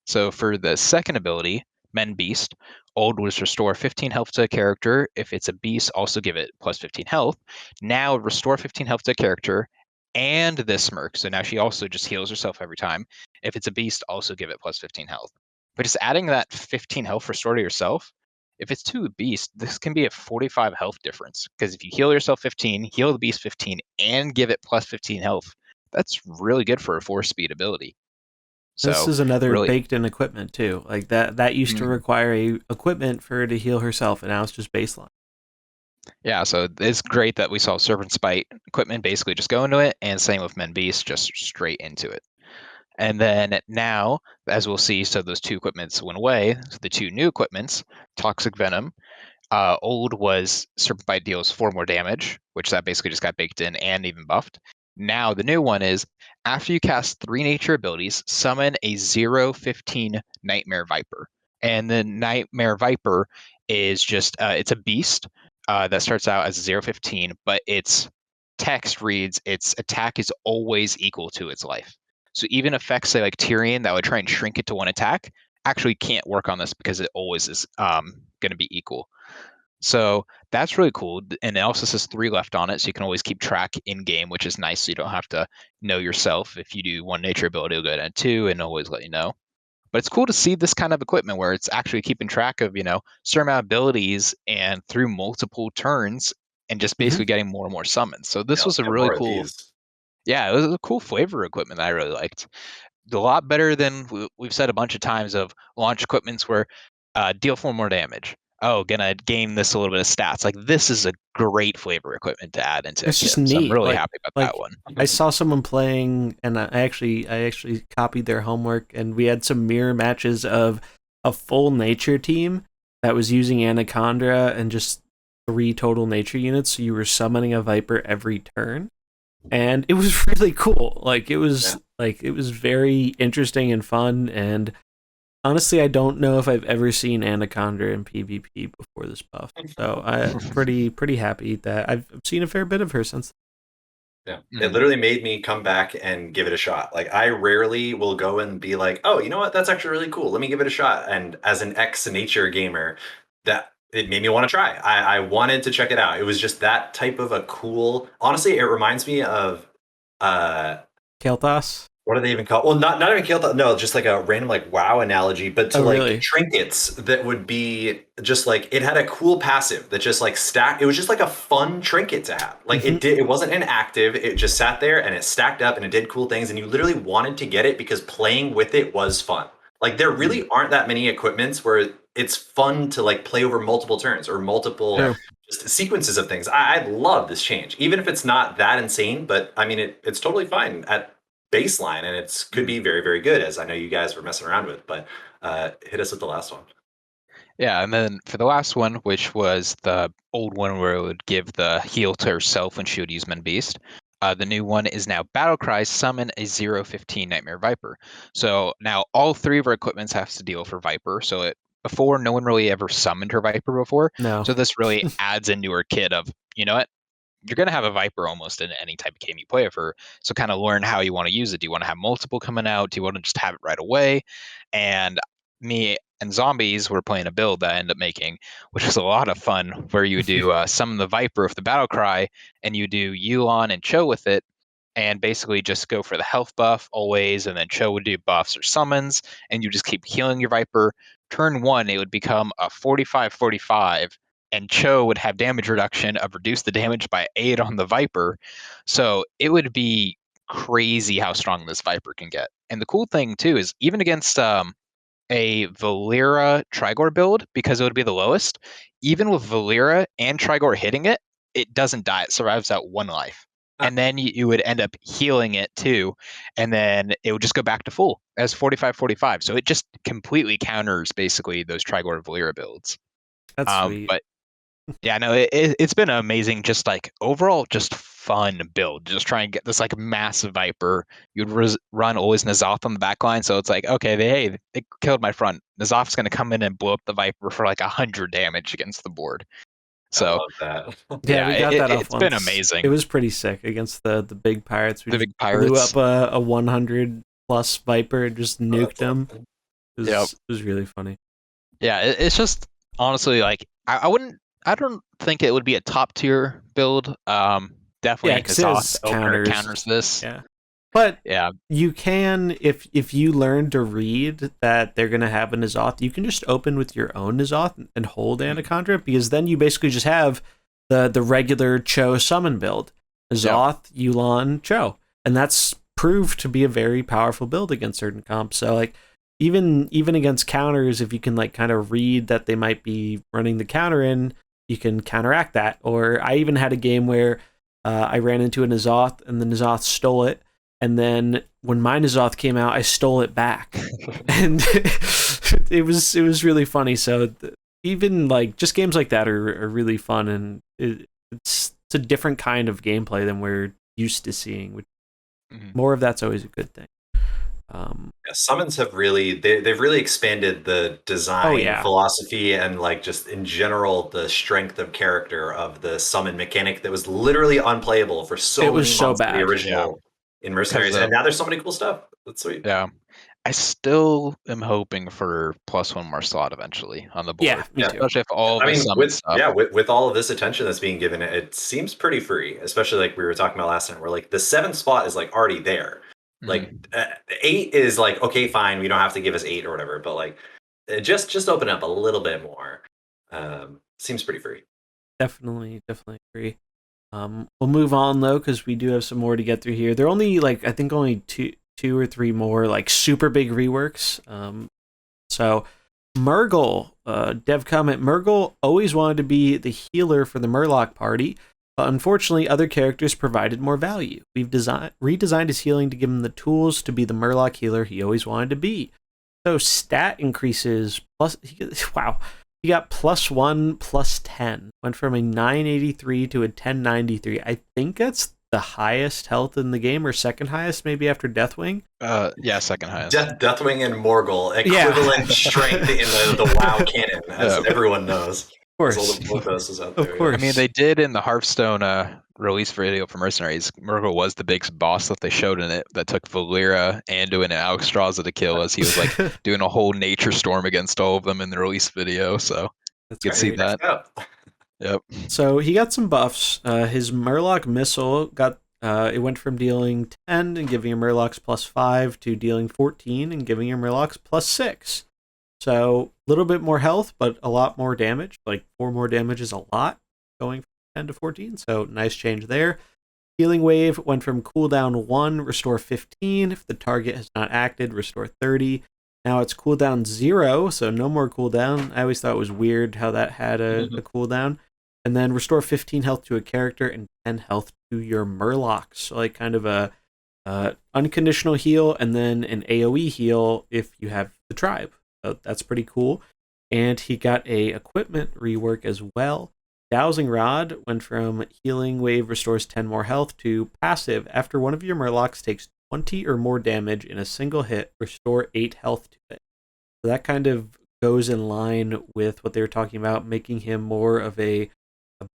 So for the second ability, Men Beast, old was restore 15 health to a character. If it's a beast, also give it plus 15 health. Now restore 15 health to a character and this merc. So now she also just heals herself every time. If it's a beast, also give it plus 15 health. But just adding that 15 health restore to yourself, if it's to a beast, this can be a 45 health difference. Because if you heal yourself 15, heal the beast 15, and give it plus 15 health, that's really good for a 4-speed ability. So this is another really, baked-in equipment too. Like that used to require a equipment for her to heal herself, and now it's just baseline. Yeah, so it's great that we saw Serpent Bite equipment basically just go into it, and same with Men Beast, just straight into it. And then now, as we'll see, so those 2 equipments went away. So the 2 new equipments, Toxic Venom. Old was Serpent Bite deals 4 more damage, which that basically just got baked in and even buffed. Now the new one is after you cast 3 nature abilities, summon a 0/15 Nightmare Viper. And the Nightmare Viper is just it's a beast that starts out as 0/15, but its text reads its attack is always equal to its life. So even effects say like Tyrion that would try and shrink it to 1 attack actually can't work on this because it always is going to be equal. So that's really cool. And it also says 3 left on it, so you can always keep track in game, which is nice. So you don't have to know yourself. If you do 1 nature ability, it'll go down 2 and always let you know. But it's cool to see this kind of equipment where it's actually keeping track of, certain abilities and through multiple turns and just basically getting more and more summons. So this was a really cool. Yeah, it was a cool flavor equipment that I really liked. A lot better than we've said a bunch of times of launch equipments where deal 4 more damage. Oh, gonna gain this a little bit of stats. Like this is a great flavor equipment to add into it's a kit. just neat. So I'm really happy about that one. I saw someone playing, and I actually copied their homework, and we had some mirror matches of a full nature team that was using Anaconda and just 3 total nature units. So you were summoning a Viper every turn, and it was really cool. Like it was very interesting and fun. And honestly, I don't know if I've ever seen Anaconda in PvP before this buff. So I'm pretty happy that I've seen a fair bit of her since. Yeah, it literally made me come back and give it a shot. Like I rarely will go and be like, oh, you know what? That's actually really cool. Let me give it a shot. And as an ex-nature gamer, that it made me want to try. I wanted to check it out. It was just that type of a cool. Honestly, it reminds me of Kael'thas. What do they even call? Well, not even Kael'thas. No, just like a random like WoW analogy, but to really? trinkets that would be just like it had a cool passive that just like stacked. It was just like a fun trinket to have. Like it wasn't inactive. It just sat there and it stacked up and it did cool things, and you literally wanted to get it because playing with it was fun. Like there really aren't that many equipments where it's fun to like play over multiple turns or multiple just sequences of things. I love this change, even if it's not that insane. But I mean, it's totally fine at baseline, and it's could be very, very good, as I know you guys were messing around with. But hit us with the last one. Yeah, and then for the last one, which was the old one where it would give the heal to herself when she would use Men Beast, the new one is now Battle Cry, summon a 0/15 Nightmare Viper. So now all three of our equipments have to deal for Viper. So before, no one really ever summoned her Viper before. No. So this really adds into her kit of, you know what? You're going to have a Viper almost in any type of game you play with her. So kind of learn how you want to use it. Do you want to have multiple coming out? Do you want to just have it right away? And me and Zombies were playing a build that I ended up making, which was a lot of fun, where you do summon the Viper with the Battle Cry, and you do Yulon and Cho with it, and basically just go for the health buff always, and then Cho would do buffs or summons, and you just keep healing your Viper. Turn 1, it would become a 45/45, and Cho would have damage reduction of reduce the damage by 8 on the Viper. So it would be crazy how strong this Viper can get. And the cool thing too is even against a Valera Trigor build, because it would be the lowest, even with Valera and Trigor hitting it, it doesn't die. It survives out 1 life. And then you would end up healing it too, and then it would just go back to full as 45/45. So it just completely counters basically those Trigor Valera builds. That's sweet. But yeah, no, it's been an amazing, just like overall, just fun build. Just try and get this like massive Viper. You'd run always N'Zoth on the back line, so it's like, okay, they killed my front. N'Zoth's going to come in and blow up the Viper for like 100 damage against the board. So I love that. Yeah, we got that off it's once. been amazing. It was pretty sick against the big pirates. We The just big pirates. blew up a 100 plus Viper and just nuked them. It was really funny. Yeah, it's just honestly like I don't think it would be a top tier build. Definitely N'Zoth opener counters this. Yeah. But yeah, you can, if you learn to read that they're going to have a N'Zoth, you can just open with your own N'Zoth and hold Anaconda, because then you basically just have the regular Cho summon build. N'Zoth, Yulon, Cho. And that's proved to be a very powerful build against certain comps. So like even against counters, if you can like kind of read that they might be running the counter in, you can counteract that. Or I even had a game where I ran into a N'Zoth and the N'Zoth stole it. And then when my N'Zoth came out, I stole it back, and it was really funny. So even like just games like that are really fun, and it's a different kind of gameplay than we're used to seeing. Which more of that's always a good thing. Summons have they've really expanded the design philosophy and like just in general the strength of character of the summon mechanic that was literally unplayable for so many months so bad. The original. In Mercenaries, and now there's so many cool stuff. That's sweet. Yeah, I still am hoping for +1 more slot eventually on the board. Yeah, me too. Especially if all the summon stuff. With all of this attention that's being given, it seems pretty free. Especially like we were talking about last time, where like the 7th spot is like already there. Like 8 is like, okay, fine, we don't have to give us 8 or whatever, but like just open up a little bit more. Seems pretty free. Definitely free. We'll move on though, because we do have some more to get through here. There are only like I think only two or three more like super big reworks. So Murgle, dev comment, Murgle always wanted to be the healer for the Murloc party, but unfortunately other characters provided more value. We've redesigned his healing to give him the tools to be the Murloc healer he always wanted to be. So stat increases He got +1, +10. Went from a 983 to a 1093. I think that's the highest health in the game, or second highest, maybe after Deathwing. Yeah, second highest. Deathwing and Morgul, equivalent strength in the WoW canon, as everyone knows. Of course. All the Bloodfests out there. Of course. I mean, they did in the Hearthstone release video for Mercenaries. Murgle was the big boss that they showed in it that took Valera, Anduin, and Alexstrasza to kill, as he was like doing a whole nature storm against all of them in the release video. So you can see that. Yep. So he got some buffs. His Murloc missile got it went from dealing 10 and giving your Murlocs +5 to dealing 14 and giving your Murlocs +6. So a little bit more health, but a lot more damage. Like 4 more damage is a lot, going from 10 to 14. So nice change there. Healing Wave went from cooldown 1, restore 15. If the target has not acted, restore 30. Now it's cooldown 0, so no more cooldown. I always thought it was weird how that had a cooldown. And then restore 15 health to a character and 10 health to your Murlocs. So like kind of a unconditional heal and then an AoE heal if you have the tribe. So that's pretty cool. And he got a equipment rework as well. Dowsing Rod went from healing wave restores 10 more health to passive. After one of your Murlocs takes 20 or more damage in a single hit, restore 8 health to it. So that kind of goes in line with what they were talking about, making him more of a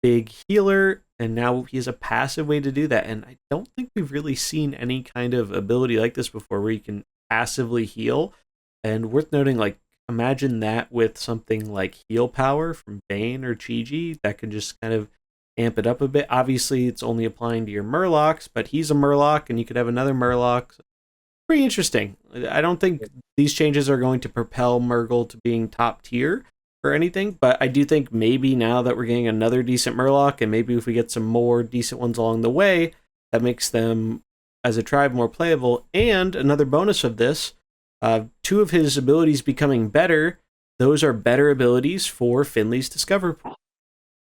big healer, and now he has a passive way to do that. And I don't think we've really seen any kind of ability like this before where you can passively heal. And worth noting, like, imagine that with something like heal power from Bane or Chi-Ji that can just kind of amp it up a bit. Obviously, it's only applying to your Murlocs, but he's a Murloc, and you could have another Murloc. Pretty interesting. I don't think these changes are going to propel Murgle to being top tier or anything, but I do think maybe now that we're getting another decent Murloc, and maybe if we get some more decent ones along the way, that makes them, as a tribe, more playable. And another bonus of this, 2 of his abilities becoming better, those are better abilities for Finley's Discover Pool.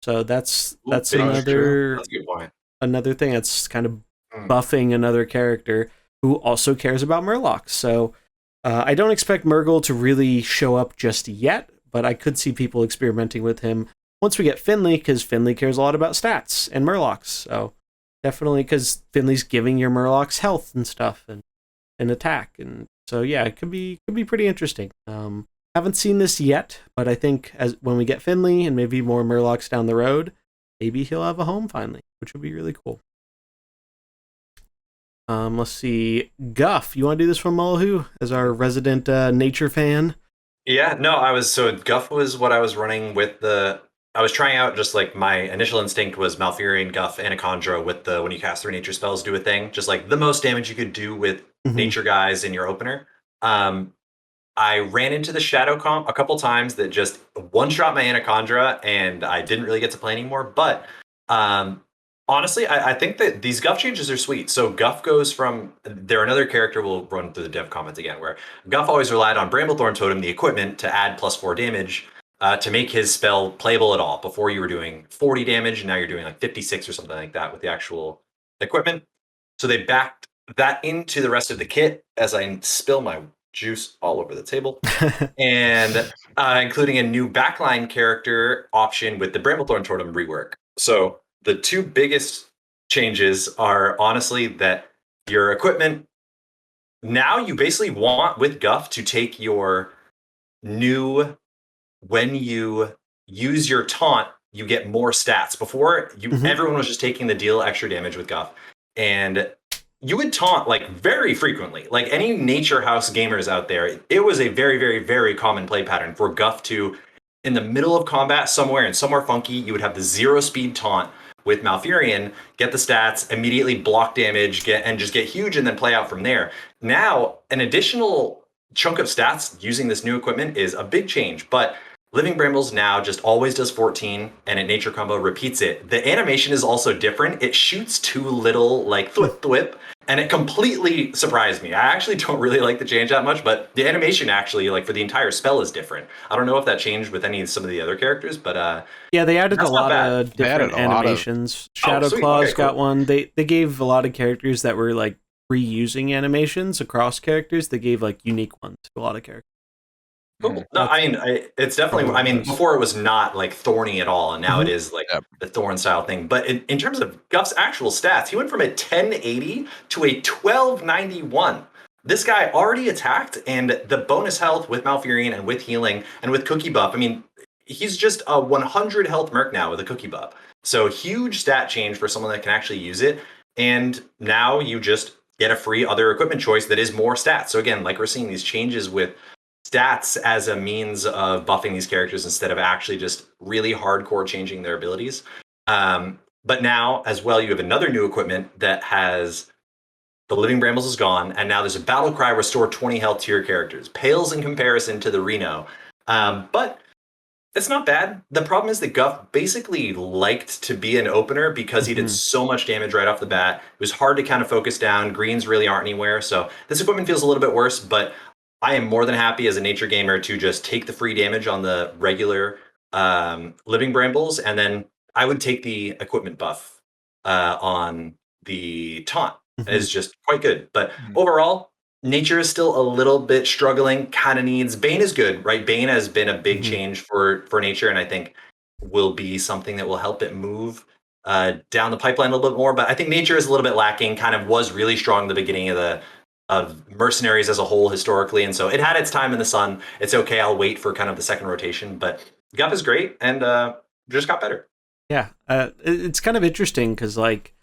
So that's another That's a good point. Another thing that's kind of buffing another character who also cares about Murlocs. So I don't expect Murgle to really show up just yet, but I could see people experimenting with him once we get Finley, because Finley cares a lot about stats and Murlocs. So definitely, because Finley's giving your Murlocs health and stuff and attack. And so yeah, it could be pretty interesting. Haven't seen this yet, but I think as when we get Finley and maybe more Murlocs down the road, maybe he'll have a home finally, which would be really cool. Let's see. Guff, you want to do this from Mullahoo as our resident nature fan? Yeah, no, Guff was what I was running with I was trying out, just like my initial instinct was Malfurion, Guff, Anaconda with when you cast 3 nature spells do a thing, just like the most damage you could do with nature guys in your opener. I ran into the Shadow comp a couple times that just one-shot my Anaconda, and I didn't really get to play anymore, but honestly, I think that these Guff changes are sweet. So Guff goes from, they're another character, we'll run through the dev comments again, where Guff always relied on Bramblethorn Totem, the equipment, to add +4 damage to make his spell playable at all. Before you were doing 40 damage, and now you're doing like 56 or something like that with the actual equipment. So they backed that into the rest of the kit as I spill my juice all over the table. And including a new backline character option with the Bramblethorn Totem rework. So the 2 biggest changes are honestly that your equipment, now you basically want with Guff to take your new, when you use your taunt, you get more stats. Before, everyone was just taking the deal extra damage with Guff. And you would taunt like very frequently. Like any Nature House gamers out there, it was a very, very, very common play pattern for Guff to, in the middle of combat somewhere funky, you would have the 0 speed taunt with Malfurion, get the stats, immediately block damage, and just get huge and then play out from there. Now, an additional chunk of stats using this new equipment is a big change, but Living Brambles now just always does 14, and at Nature Combo repeats it. The animation is also different. It shoots 2 little, like, thwip thwip, and it completely surprised me. I actually don't really like the change that much, but the animation actually, like, for the entire spell is different. I don't know if that changed with some of the other characters, but yeah, they added a lot of different animations. Shadow Claws got one. They gave a lot of characters that were, like, reusing animations across characters. They gave, like, unique ones to a lot of characters. Cool. No, I mean, it's definitely, I mean, before it was not like thorny at all, and now it is like the thorn style thing. But in terms of Guff's actual stats, he went from a 1080 to a 1291. This guy already attacked, and the bonus health with Malfurion and with healing and with Cookie Buff, I mean, he's just a 100 health merc now with a Cookie Buff. So huge stat change for someone that can actually use it. And now you just get a free other equipment choice that is more stats. So again, like we're seeing these changes with stats as a means of buffing these characters instead of actually just really hardcore changing their abilities. But now, as well, you have another new equipment that has the Living Brambles is gone, and now there's a battle cry, restore 20 health to your characters. Pales in comparison to the Reno. But it's not bad. The problem is that Guff basically liked to be an opener because he did so much damage right off the bat. It was hard to kind of focus down. Greens really aren't anywhere. So this equipment feels a little bit worse, but I am more than happy as a nature gamer to just take the free damage on the regular living brambles, and then I would take the equipment buff on the taunt. Is just quite good. But overall, nature is still a little bit struggling. Kind of needs Bane is good, right? Bane has been a big change for nature, and I think will be something that will help it move down the pipeline a little bit more. But I think nature is a little bit lacking. Kind of was really strong at the beginning of mercenaries as a whole historically, and so it had its time in the sun. It's okay. I'll wait for kind of the second rotation, but Gup is great and just got better. Yeah, it's kind of interesting because like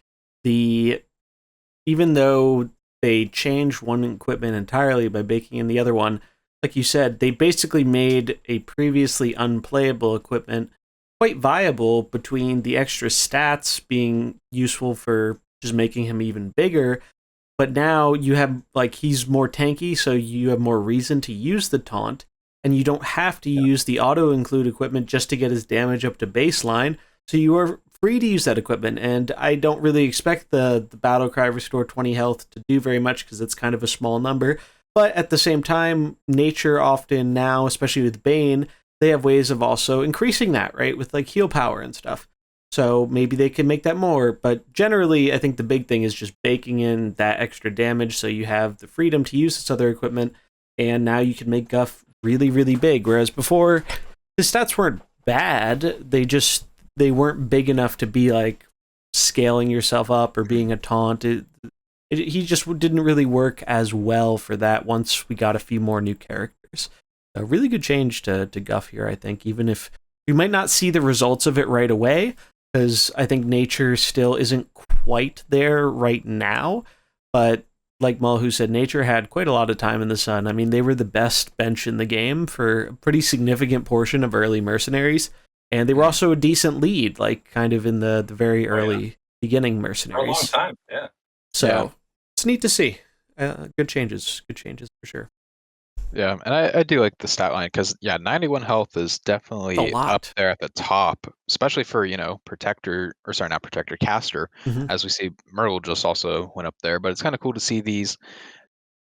even though they changed one equipment entirely by baking in the other one, like you said, they basically made a previously unplayable equipment quite viable between the extra stats being useful for just making him even bigger. But now you have, like, he's more tanky, so you have more reason to use the taunt, and you don't have to use the auto-include equipment just to get his damage up to baseline, so you are free to use that equipment, and I don't really expect the Battle Cry Restore 20 health to do very much, because it's kind of a small number, but at the same time, nature often now, especially with Bane, they have ways of also increasing that, right, with, like, heal power and stuff. So maybe they can make that more, but generally I think the big thing is just baking in that extra damage so you have the freedom to use this other equipment, and now you can make Guff really, really big, whereas before his stats weren't bad, they weren't big enough to be like scaling yourself up or being a taunt. He just didn't really work as well for that once we got a few more new characters. A really good change to Guff here, I think, even if you might not see the results of it right away, because I think nature still isn't quite there right now. But like Mullahoo said, nature had quite a lot of time in the sun. I mean, they were the best bench in the game for a pretty significant portion of early mercenaries. And they were also a decent lead, like kind of in the very early beginning mercenaries. For a long time, yeah. So it's neat to see. Good changes for sure. Yeah, and I do like the stat line because 91 health is definitely up there at the top, especially for protector, or sorry, not protector, caster. As we see, Myrtle just also went up there, but it's kind of cool to see these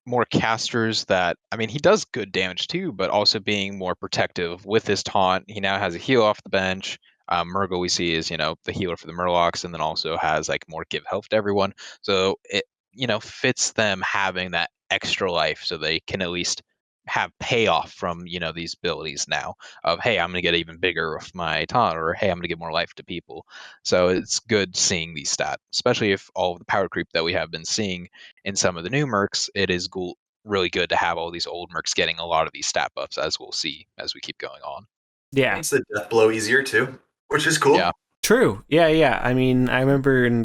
more casters that, I mean, he does good damage too, but also being more protective with his taunt. He now has a heal off the bench. Murgle we see is the healer for the Murlocs, and then also has like more give health to everyone. So it fits them having that extra life, so they can at least have payoff from these abilities now of, hey, I'm gonna get even bigger with my taunt, or hey, I'm gonna give more life to people. So it's good seeing these stats, especially if all of the power creep that we have been seeing in some of the new mercs. It is really good to have all these old mercs getting a lot of these stat buffs, as we'll see as we keep going on. Yeah, makes the death blow easier too, which is cool. Yeah. True. Yeah. I mean, I remember in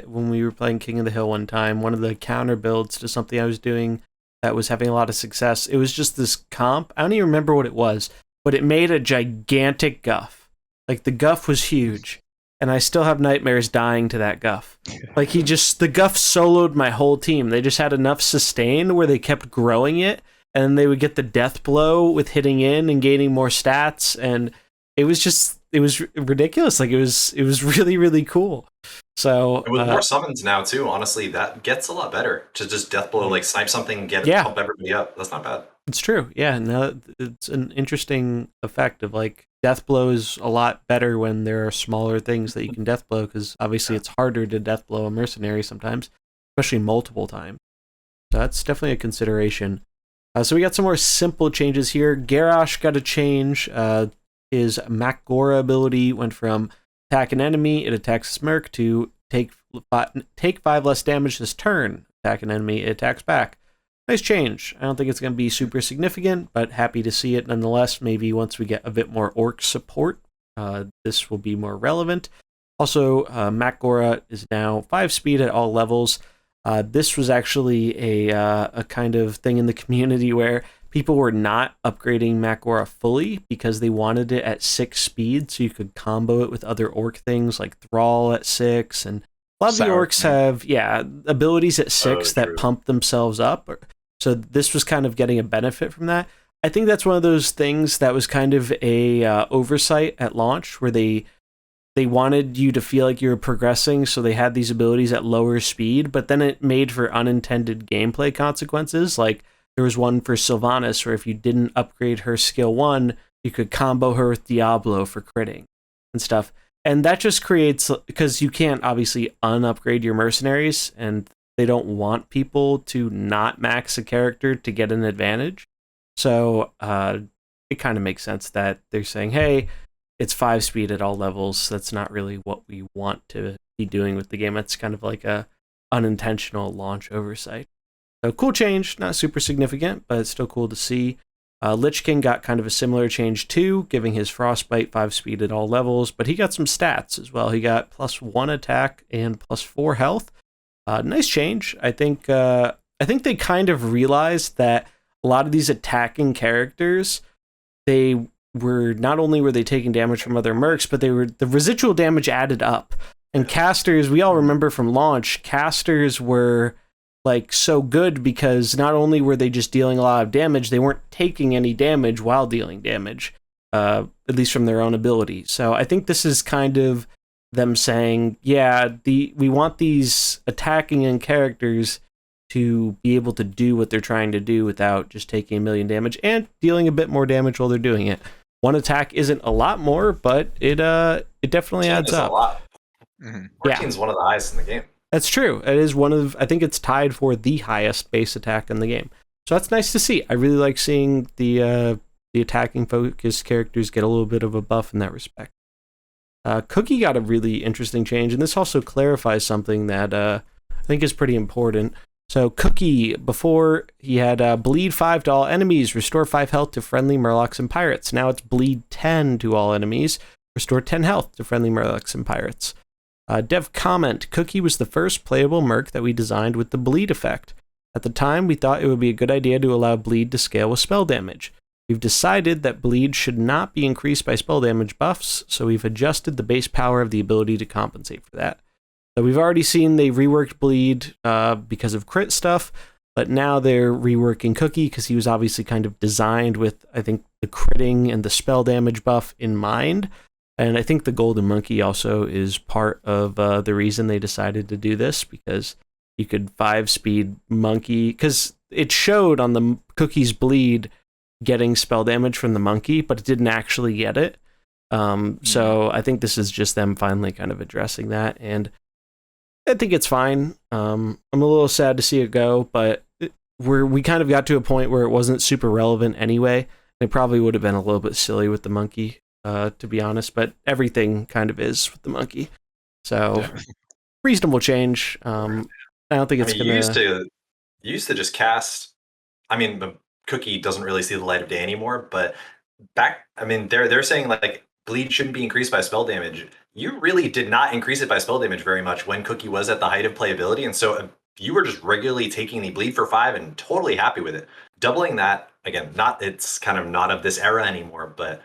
when we were playing King of the Hill one time, one of the counter builds to something I was doing that was having a lot of success. It was just this comp. I don't even remember what it was, but it made a gigantic Guff. Like, the Guff was huge, and I still have nightmares dying to that Guff. Like, the Guff soloed my whole team. They just had enough sustain where they kept growing it, and they would get the death blow with hitting in and gaining more stats, and it was ridiculous. Like, it was really, really cool. So and with more summons now too, honestly, that gets a lot better to just death blow, like snipe something, pump everybody up. That's not bad. It's true. Yeah, no, it's an interesting effect of like death blow is a lot better when there are smaller things that you can death blow, because obviously it's harder to death blow a mercenary sometimes, especially multiple times. So that's definitely a consideration. So we got some more simple changes here. Garrosh got a change. His Makgora ability went from attack an enemy, it attacks a merc, to take 5 less damage this turn. Attack an enemy, it attacks back. Nice change. I don't think it's going to be super significant, but happy to see it nonetheless. Maybe once we get a bit more orc support, this will be more relevant. Also, Makgora is now 5 speed at all levels. This was actually a kind of thing in the community where people were not upgrading Makgora fully because they wanted it at 6 speed, so you could combo it with other orc things like Thrall at 6, and a lot of the orcs have abilities at 6 that pump themselves up. So this was kind of getting a benefit from that. I think that's one of those things that was kind of a oversight at launch, where they wanted you to feel like you were progressing, so they had these abilities at lower speed, but then it made for unintended gameplay consequences, like there was one for Sylvanas where if you didn't upgrade her skill 1, you could combo her with Diablo for critting and stuff. And that just creates, because you can't obviously unupgrade your mercenaries, and they don't want people to not max a character to get an advantage. So it kind of makes sense that they're saying, hey, it's 5 speed at all levels. That's not really what we want to be doing with the game. That's kind of like a unintentional launch oversight. So cool change, not super significant, but it's still cool to see. Lich King got kind of a similar change too, giving his Frostbite 5 speed at all levels, but he got some stats as well. He got +1 attack and +4 health. Nice change. I think they kind of realized that a lot of these attacking characters, they were not only were they taking damage from other mercs, but the residual damage added up. And casters, we all remember from launch, casters were like so good because not only were they just dealing a lot of damage, they weren't taking any damage while dealing damage, at least from their own ability. So I think this is kind of them saying, yeah, we want these attacking and characters to be able to do what they're trying to do without just taking 1 million damage and dealing a bit more damage while they're doing it. 1 attack isn't a lot more, but it definitely adds up. A lot. Mm-hmm. 14's one of the highest in the game. That's true. It is one of, I think it's tied for the highest base attack in the game. So that's nice to see. I really like seeing the attacking focused characters get a little bit of a buff in that respect. Cookie got a really interesting change, and this also clarifies something that I think is pretty important. So Cookie, before he had bleed 5 to all enemies, restore 5 health to friendly murlocs and pirates. Now it's bleed 10 to all enemies, restore 10 health to friendly murlocs and pirates. Dev comment, Cookie was the first playable merc that we designed with the bleed effect. At the time, we thought it would be a good idea to allow bleed to scale with spell damage. We've decided that bleed should not be increased by spell damage buffs, so we've adjusted the base power of the ability to compensate for that. So we've already seen they reworked bleed because of crit stuff, but now they're reworking Cookie because he was obviously kind of designed with, I think, the critting and the spell damage buff in mind. And I think the Golden Monkey also is part of the reason they decided to do this, because you could 5-speed Monkey, because it showed on the Cookie's bleed getting spell damage from the Monkey, but it didn't actually get it. So I think this is just them finally kind of addressing that, and I think it's fine. I'm a little sad to see it go, but we kind of got to a point where it wasn't super relevant anyway. It probably would have been a little bit silly with the Monkey, to be honest, but everything kind of is with the Monkey. So reasonable change. I don't think it's You used to just cast. I mean, the Cookie doesn't really see the light of day anymore, but they're saying like bleed shouldn't be increased by spell damage. You really did not increase it by spell damage very much when Cookie was at the height of playability, and so you were just regularly taking the bleed for 5 and totally happy with it. Doubling that, again, it's kind of not of this era anymore, but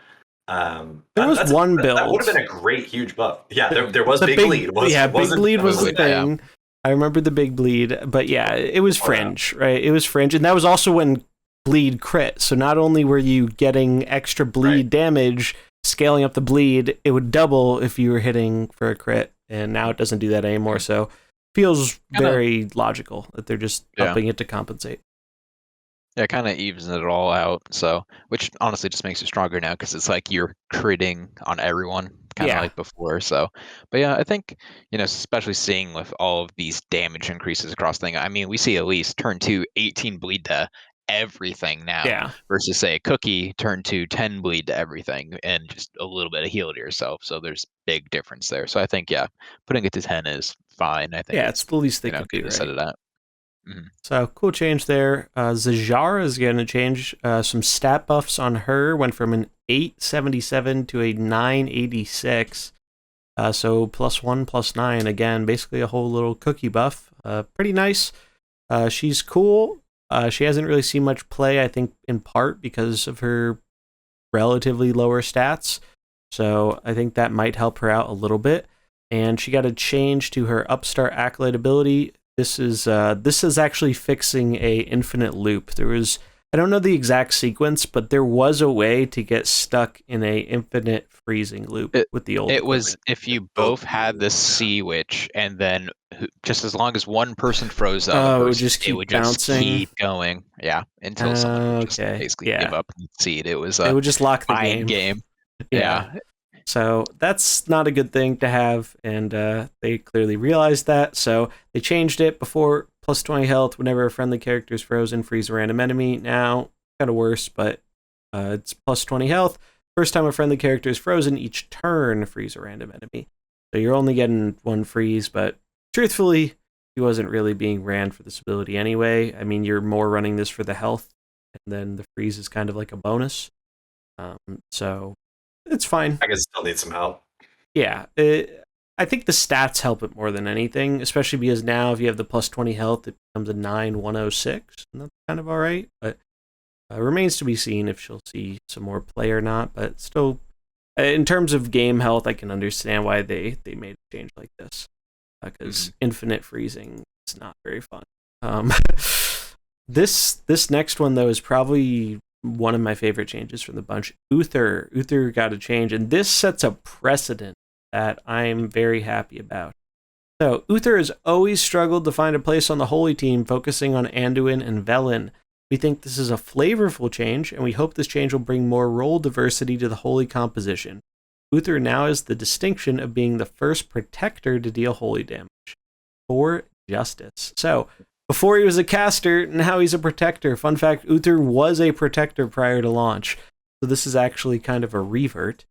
there was one build that would have been a great huge buff. Yeah, there was big bleed. Big bleed was the thing. Yeah. I remember the big bleed, but yeah, it was fringe, right? It was fringe, and that was also when bleed crit. So not only were you getting extra bleed damage, scaling up the bleed, it would double if you were hitting for a crit, and now it doesn't do that anymore. So feels very logical that they're just upping it to compensate. Yeah, it kind of evens it all out. So, which honestly just makes it stronger now because it's like you're critting on everyone, kind of like before. So, but yeah, I think, especially seeing with all of these damage increases across things. I mean, we see Elise turn to 18 bleed to everything now, versus say a Cookie turn to 10 bleed to everything and just a little bit of heal to yourself. So there's big difference there. So I think putting it to 10 is fine. I think it's the least they could do. To set it at. Mm-hmm. So cool change there. Zajar is going to change some stat buffs on her. Went from an 877 to a 986. So +1, +9 again, basically a whole little Cookie buff. Pretty nice. She's cool. She hasn't really seen much play, I think, in part because of her relatively lower stats. So I think that might help her out a little bit. And she got a change to her Upstart Accolade ability. This is actually fixing a infinite loop. There was I don't know the exact sequence, but there was a way to get stuck in a infinite freezing loop with the old It equipment. was if you both had the Sea Witch, and then just as long as one person froze the other person, it would just bouncing. Keep going. Yeah, until someone would just basically give up and concede. It was they would just lock the game. Yeah. So that's not a good thing to have, and they clearly realized that, so they changed it. Before, plus 20 health whenever a friendly character is frozen, freeze a random enemy. Now, kind of worse, but it's plus 20 health. First time a friendly character is frozen, each turn freeze a random enemy. So you're only getting one freeze, but truthfully, he wasn't really being ran for this ability anyway. I mean, you're more running this for the health, and then the freeze is kind of like a bonus. So it's fine. I guess still need some help. Yeah, I think the stats help it more than anything, especially because now if you have the plus 20 health, it becomes a 9-106, and that's kind of all right. But remains to be seen if she'll see some more play or not. But still, in terms of game health, I can understand why they made a change like this, because infinite freezing is not very fun. This next one, though, is probably one of my favorite changes from the bunch. Uther got a change, and this sets a precedent that I'm very happy about. So Uther has always struggled to find a place on the Holy Team, focusing on Anduin and Velen. We think this is a flavorful change, and we hope this change will bring more role diversity to the Holy composition. Uther now has the distinction of being the first protector to deal holy damage for justice. So before he was a caster, now he's a protector. Fun fact, Uther was a protector prior to launch. So this is actually kind of a revert.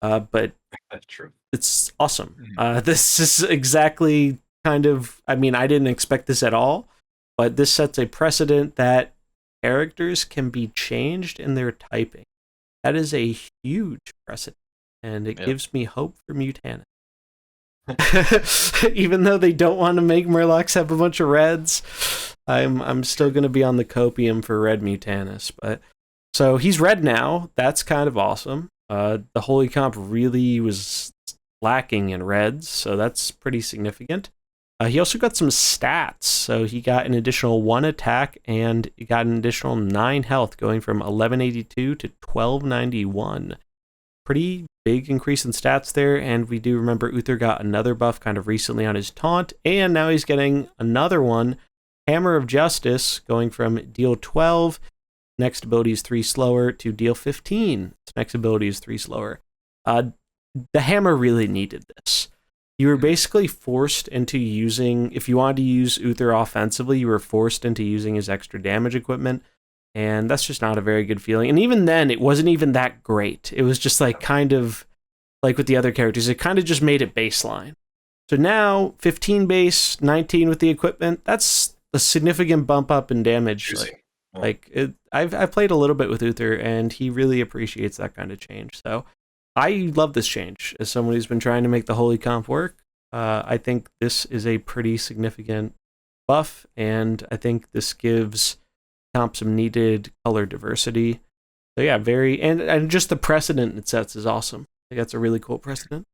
But that's true. It's awesome. This is exactly kind of, I mean, I didn't expect this at all, but this sets a precedent that characters can be changed in their typing. That is a huge precedent, and it gives me hope for Mutanus. Even though they don't want to make Murlocs have a bunch of reds, I'm still going to be on the copium for red Mutanus. But so he's red now. That's kind of awesome. The Holy Comp really was lacking in reds, so that's pretty significant. He also got some stats. So he got an additional 1 attack, and he got an additional 9 health, going from 1182 to 1291. Pretty big increase in stats there, and we do remember Uther got another buff kind of recently on his taunt, and now he's getting another one, Hammer of Justice, going from deal 12, next ability is 3 slower, to deal 15, next ability is 3 slower. The Hammer really needed this. You were basically forced into using, if you wanted to use Uther offensively, you were forced into using his extra damage equipment. And that's just not a very good feeling. And even then, it wasn't even that great. It was just like kind of like with the other characters, it kind of just made it baseline. So now, 15 base, 19 with the equipment, that's a significant bump up in damage. I've played a little bit with Uther, and he really appreciates that kind of change. So I love this change. As someone who's been trying to make the Holy Comp work, I think this is a pretty significant buff, and I think this gives comp some needed color diversity. So yeah, and just the precedent it sets is awesome. I think that's a really cool precedent.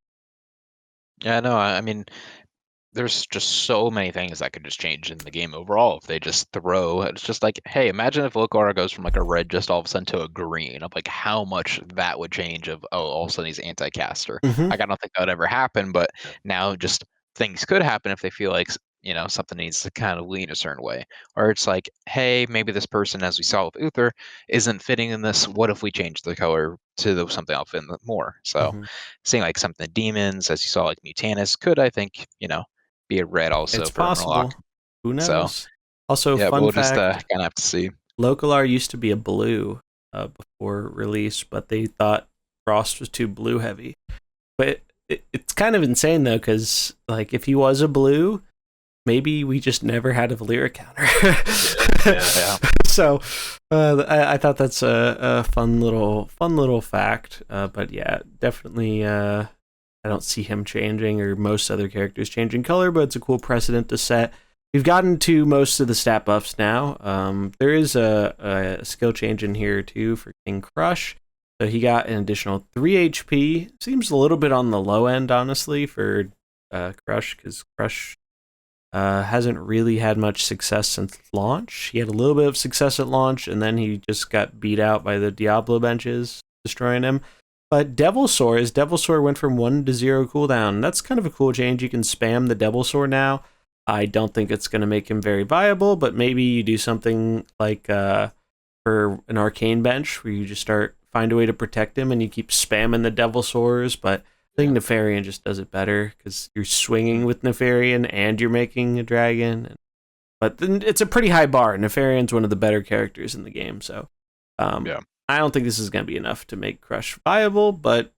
Yeah, no, I mean, there's just so many things that could just change in the game overall if they just throw. It's just like, hey, imagine if Lokar goes from like a red just all of a sudden to a green. Of like how much that would change. Of all of a sudden he's anti-caster. Like I don't think that would ever happen, but now just things could happen if they feel like something needs to kind of lean a certain way, or it's like, hey, maybe this person, as we saw with Uther, isn't fitting in this. What if we change the color to something I'll fit in more? So seeing like something demons, as you saw, like Mutanus, could, I think, be a red also. It's for possible. Murloc. Who knows? So, also, yeah, fun we'll fact, just kind of have to see. Localar used to be a blue before release, but they thought Frost was too blue heavy. But it's kind of insane though, because like if he was a blue, maybe we just never had a Valyric counter. Yeah. So I thought that's a fun little fact. But yeah, definitely I don't see him changing or most other characters changing color, but it's a cool precedent to set. We've gotten to most of the stat buffs now. There is a skill change in here too for King Crush. So he got an additional 3 HP. Seems a little bit on the low end, honestly, for Crush, because Crush Hasn't really had much success since launch. He had a little bit of success at launch, and then he just got beat out by the Diablo benches, destroying him. But his Devil Sword went from 1 to 0 cooldown. That's kind of a cool change. You can spam the Devil Sword now. I don't think it's going to make him very viable, but maybe you do something like for an Arcane bench where you just find a way to protect him and you keep spamming the Devil Swords, but I think Nefarian just does it better because you're swinging with Nefarian and you're making a dragon. But then it's a pretty high bar. Nefarian's one of the better characters in the game, so I don't think this is going to be enough to make Crush viable, but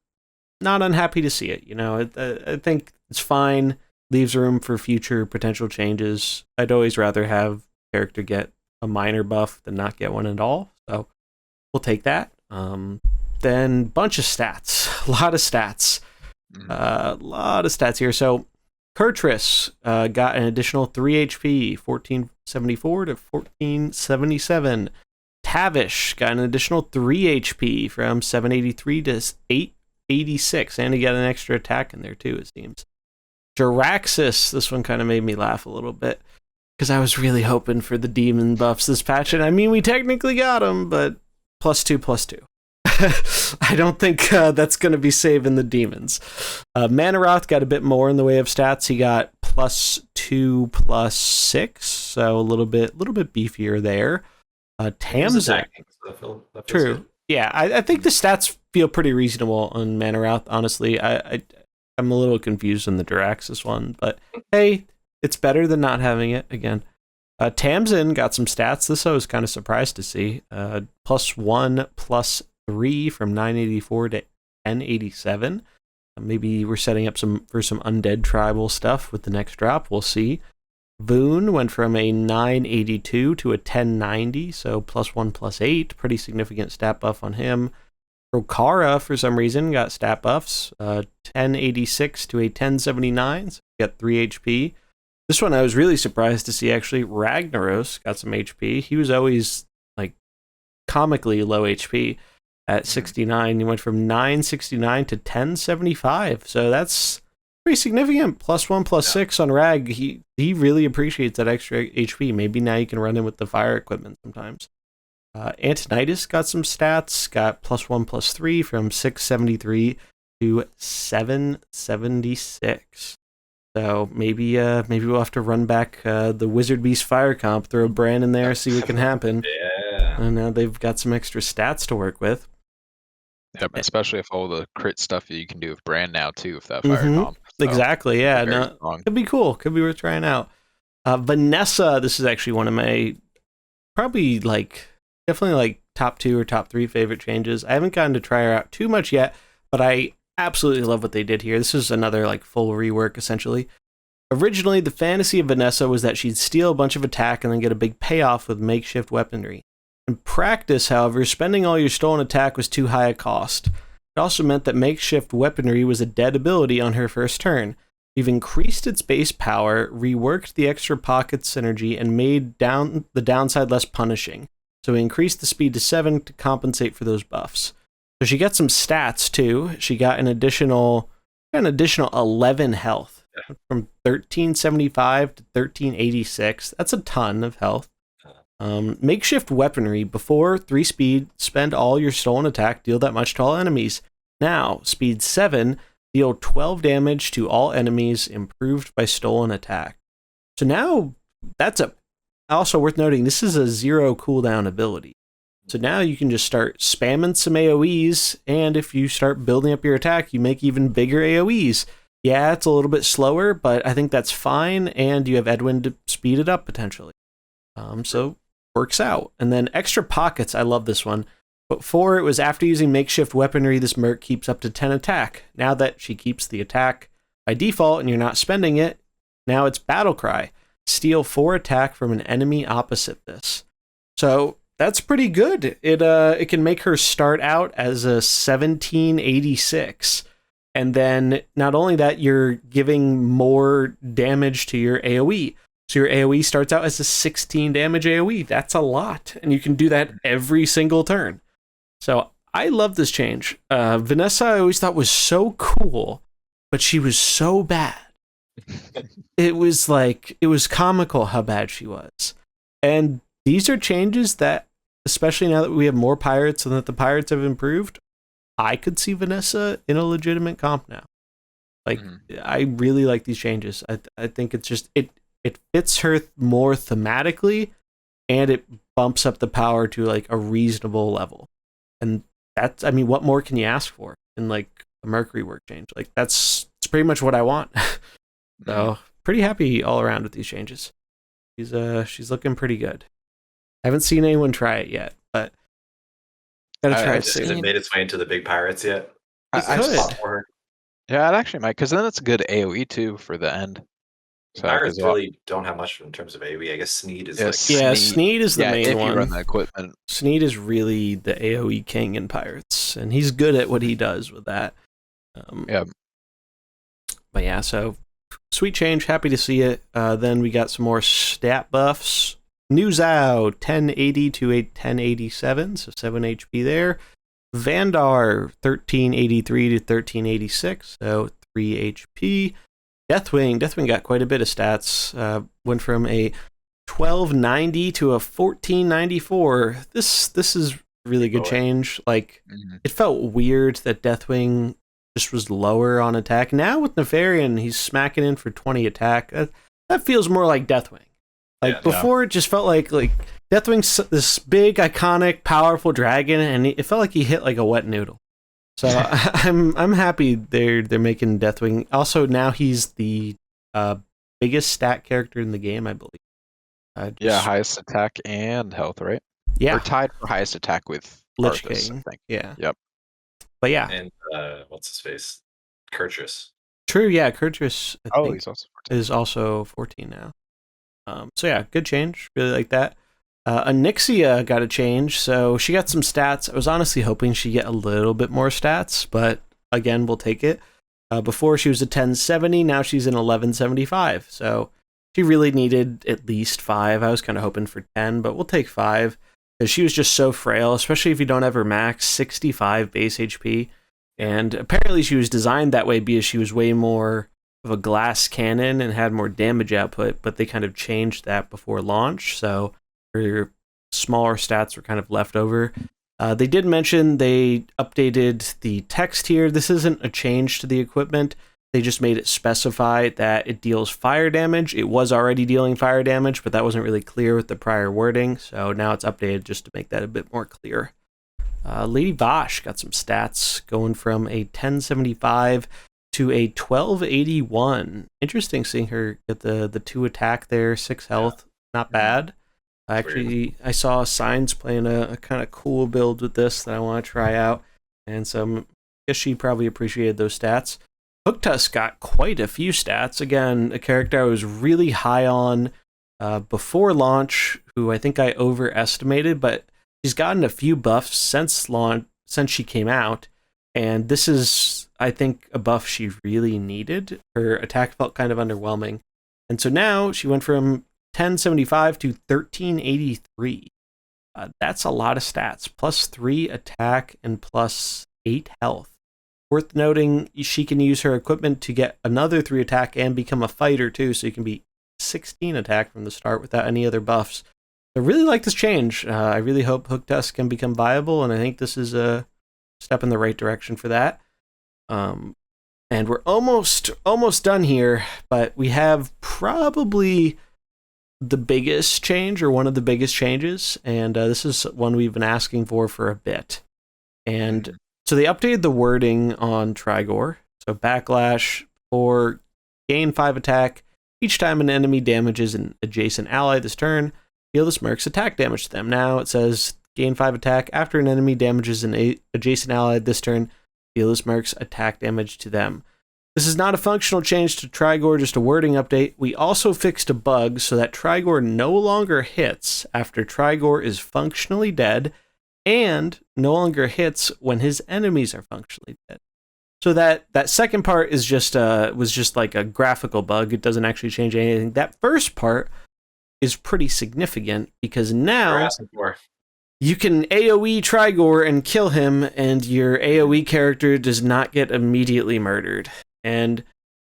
not unhappy to see it. I think it's fine. Leaves room for future potential changes. I'd always rather have character get a minor buff than not get one at all, so we'll take that. Then bunch of stats, a lot of stats. A lot of stats here. So Kurtrus got an additional 3 HP, 1474 to 1477. Tavish got an additional 3 HP from 783 to 886, and he got an extra attack in there too, it seems. Jaraxxus, this one kind of made me laugh a little bit because I was really hoping for the demon buffs this patch, and I mean we technically got them, but +2/+2. I don't think that's going to be saving the demons. Manaroth got a bit more in the way of stats. He got +2/+6, so a little bit beefier there. Tamsin, true. Good. Yeah, I think the stats feel pretty reasonable on Manaroth. Honestly, I'm a little confused on the Jaraxxus one, but hey, it's better than not having it again. Tamsin got some stats. This I was kind of surprised to see. +1/+3 from 984 to 1087. Maybe we're setting up for some undead tribal stuff with the next drop. We'll see. Voon went from a 982 to a 1090, so +1/+8. Pretty significant stat buff on him. Rokara, for some reason, got stat buffs. 1086 to a 1079, so got 3 HP. This one I was really surprised to see, actually. Ragnaros got some HP. He was always like comically low HP at 69. He went from 969 to 1075, so that's pretty significant. +1/+6 on Rag. He really appreciates that extra HP. Maybe now you can run him with the fire equipment sometimes. Antonidas got some stats. Got +1/+3 from 673 to 776. So maybe we'll have to run back the WizardBeast fire comp, throw Bran in there, see what can happen. Yeah. And now they've got some extra stats to work with. Yep, especially if all the crit stuff that you can do with Bran now too, if that fire comp. So, exactly, yeah. No, could be cool. Could be worth trying out. Vanessa, this is actually one of my probably definitely top 2 or top 3 favorite changes. I haven't gotten to try her out too much yet, but I absolutely love what they did here. This is another full rework essentially. Originally, the fantasy of Vanessa was that she'd steal a bunch of attack and then get a big payoff with makeshift weaponry. In practice, however, spending all your stolen attack was too high a cost. It also meant that makeshift weaponry was a dead ability on her first turn. We've increased its base power, reworked the extra pocket synergy, and made the downside less punishing. So we increased the speed to 7 to compensate for those buffs. So she got some stats too. She got an additional 11 health from 1375 to 1386. That's a ton of health. Makeshift weaponry. Before 3 speed, spend all your stolen attack, deal that much to all enemies. Now, speed 7, deal 12 damage to all enemies, improved by stolen attack. So now, that's also worth noting, this is a 0 cooldown ability. So now you can just start spamming some AoEs, and if you start building up your attack, you make even bigger AoEs. Yeah, it's a little bit slower, but I think that's fine, and you have Edwin to speed it up potentially. So works out. And then extra pockets, I love this one. Before, it was after using makeshift weaponry, this merc keeps up to 10 attack. Now that she keeps the attack by default and you're not spending it, now it's Battle Cry. Steal 4 attack from an enemy opposite this. So that's pretty good. It can make her start out as a 1786. And then not only that, you're giving more damage to your AoE. So your AoE starts out as a 16 damage AoE. That's a lot. And you can do that every single turn. So I love this change. Vanessa I always thought was so cool, but she was so bad. it was comical how bad she was. And these are changes that, especially now that we have more pirates and that the pirates have improved, I could see Vanessa in a legitimate comp now. Like, I really like these changes. I think it's just it fits her more thematically, and it bumps up the power to like a reasonable level. And that's, I mean, what more can you ask for in like a Mercury work change? Like it's pretty much what I want. So pretty happy all around with these changes. She's looking pretty good. I haven't seen anyone try it yet, but gotta try it soon. Has it made its way into the big pirates yet? I could. Yeah, it actually might, because then it's a good AoE too for the end. So, pirates really don't have much in terms of AoE. I guess Sneed is Sneed is the main one. If you run the equipment. Sneed is really the AoE king in pirates, and he's good at what he does with that. Yeah. But yeah, so sweet change. Happy to see it. Then we got some more stat buffs. Nuzao, 1080 to a 1087, so 7 HP there. Vandar, 1383 to 1386, so 3 HP. Deathwing got quite a bit of stats. Went from a 1290 to a 1494. This is really good change. Like, it felt weird that Deathwing just was lower on attack. Now with Nefarian, he's smacking in for 20 attack. That feels more like Deathwing. Like before, it just felt like Deathwing's this big, iconic, powerful dragon, and it felt like he hit like a wet noodle. So I'm happy they're making Deathwing. Also, now he's the biggest stat character in the game, I believe. Highest attack and health, right? Yeah, or tied for highest attack with Lich Arthas, King. I think. Yeah. Yep. But yeah, and what's his face? Kurtrus. True. Yeah, Kurtrus. He's also 14 now. So yeah, good change. Really like that. Onyxia got a change, so she got some stats. I was honestly hoping she'd get a little bit more stats, but again, we'll take it. Before she was a 1070, now she's an 1175. So she really needed at least 5. I was kind of hoping for 10, but we'll take 5 because she was just so frail, especially if you don't have her max 65 base HP. And apparently she was designed that way because she was way more of a glass cannon and had more damage output, but they kind of changed that before launch, so her smaller stats were kind of left over. They did mention they updated the text here. This isn't a change to the equipment. They just made it specify that it deals fire damage. It was already dealing fire damage, but that wasn't really clear with the prior wording, so now it's updated just to make that a bit more clear. Lady Vosh got some stats going from a 1075 to a 1281. Interesting seeing her get the 2 attack there, 6 health. Not bad. I saw Signs playing a kind of cool build with this that I want to try out, and so I guess she probably appreciated those stats. Hooktusk got quite a few stats. Again, a character I was really high on before launch, who I think I overestimated, but she's gotten a few buffs since she came out, and this is, I think, a buff she really needed. Her attack felt kind of underwhelming, and so now she went from 1075 to 1383. That's a lot of stats. Plus 3 attack and plus 8 health. Worth noting, she can use her equipment to get another 3 attack and become a fighter too, so you can be 16 attack from the start without any other buffs. I really like this change. I really hope Hooktusk can become viable, and I think this is a step in the right direction for that. And we're almost done here, but we have probably the biggest change, or one of the biggest changes, and this is one we've been asking for a bit. And so they updated the wording on Trigor. So backlash for gain 5 attack each time an enemy damages an adjacent ally this turn. Deal this merc's attack damage to them. Now it says gain 5 attack after an enemy damages an adjacent ally this turn. Deal this merc's attack damage to them. This is not a functional change to Trigor, just a wording update. We also fixed a bug so that Trigor no longer hits after Trigor is functionally dead, and no longer hits when his enemies are functionally dead. So that second part is was just like a graphical bug. It doesn't actually change anything. That first part is pretty significant because now you can AoE Trigor and kill him, and your AoE character does not get immediately murdered. And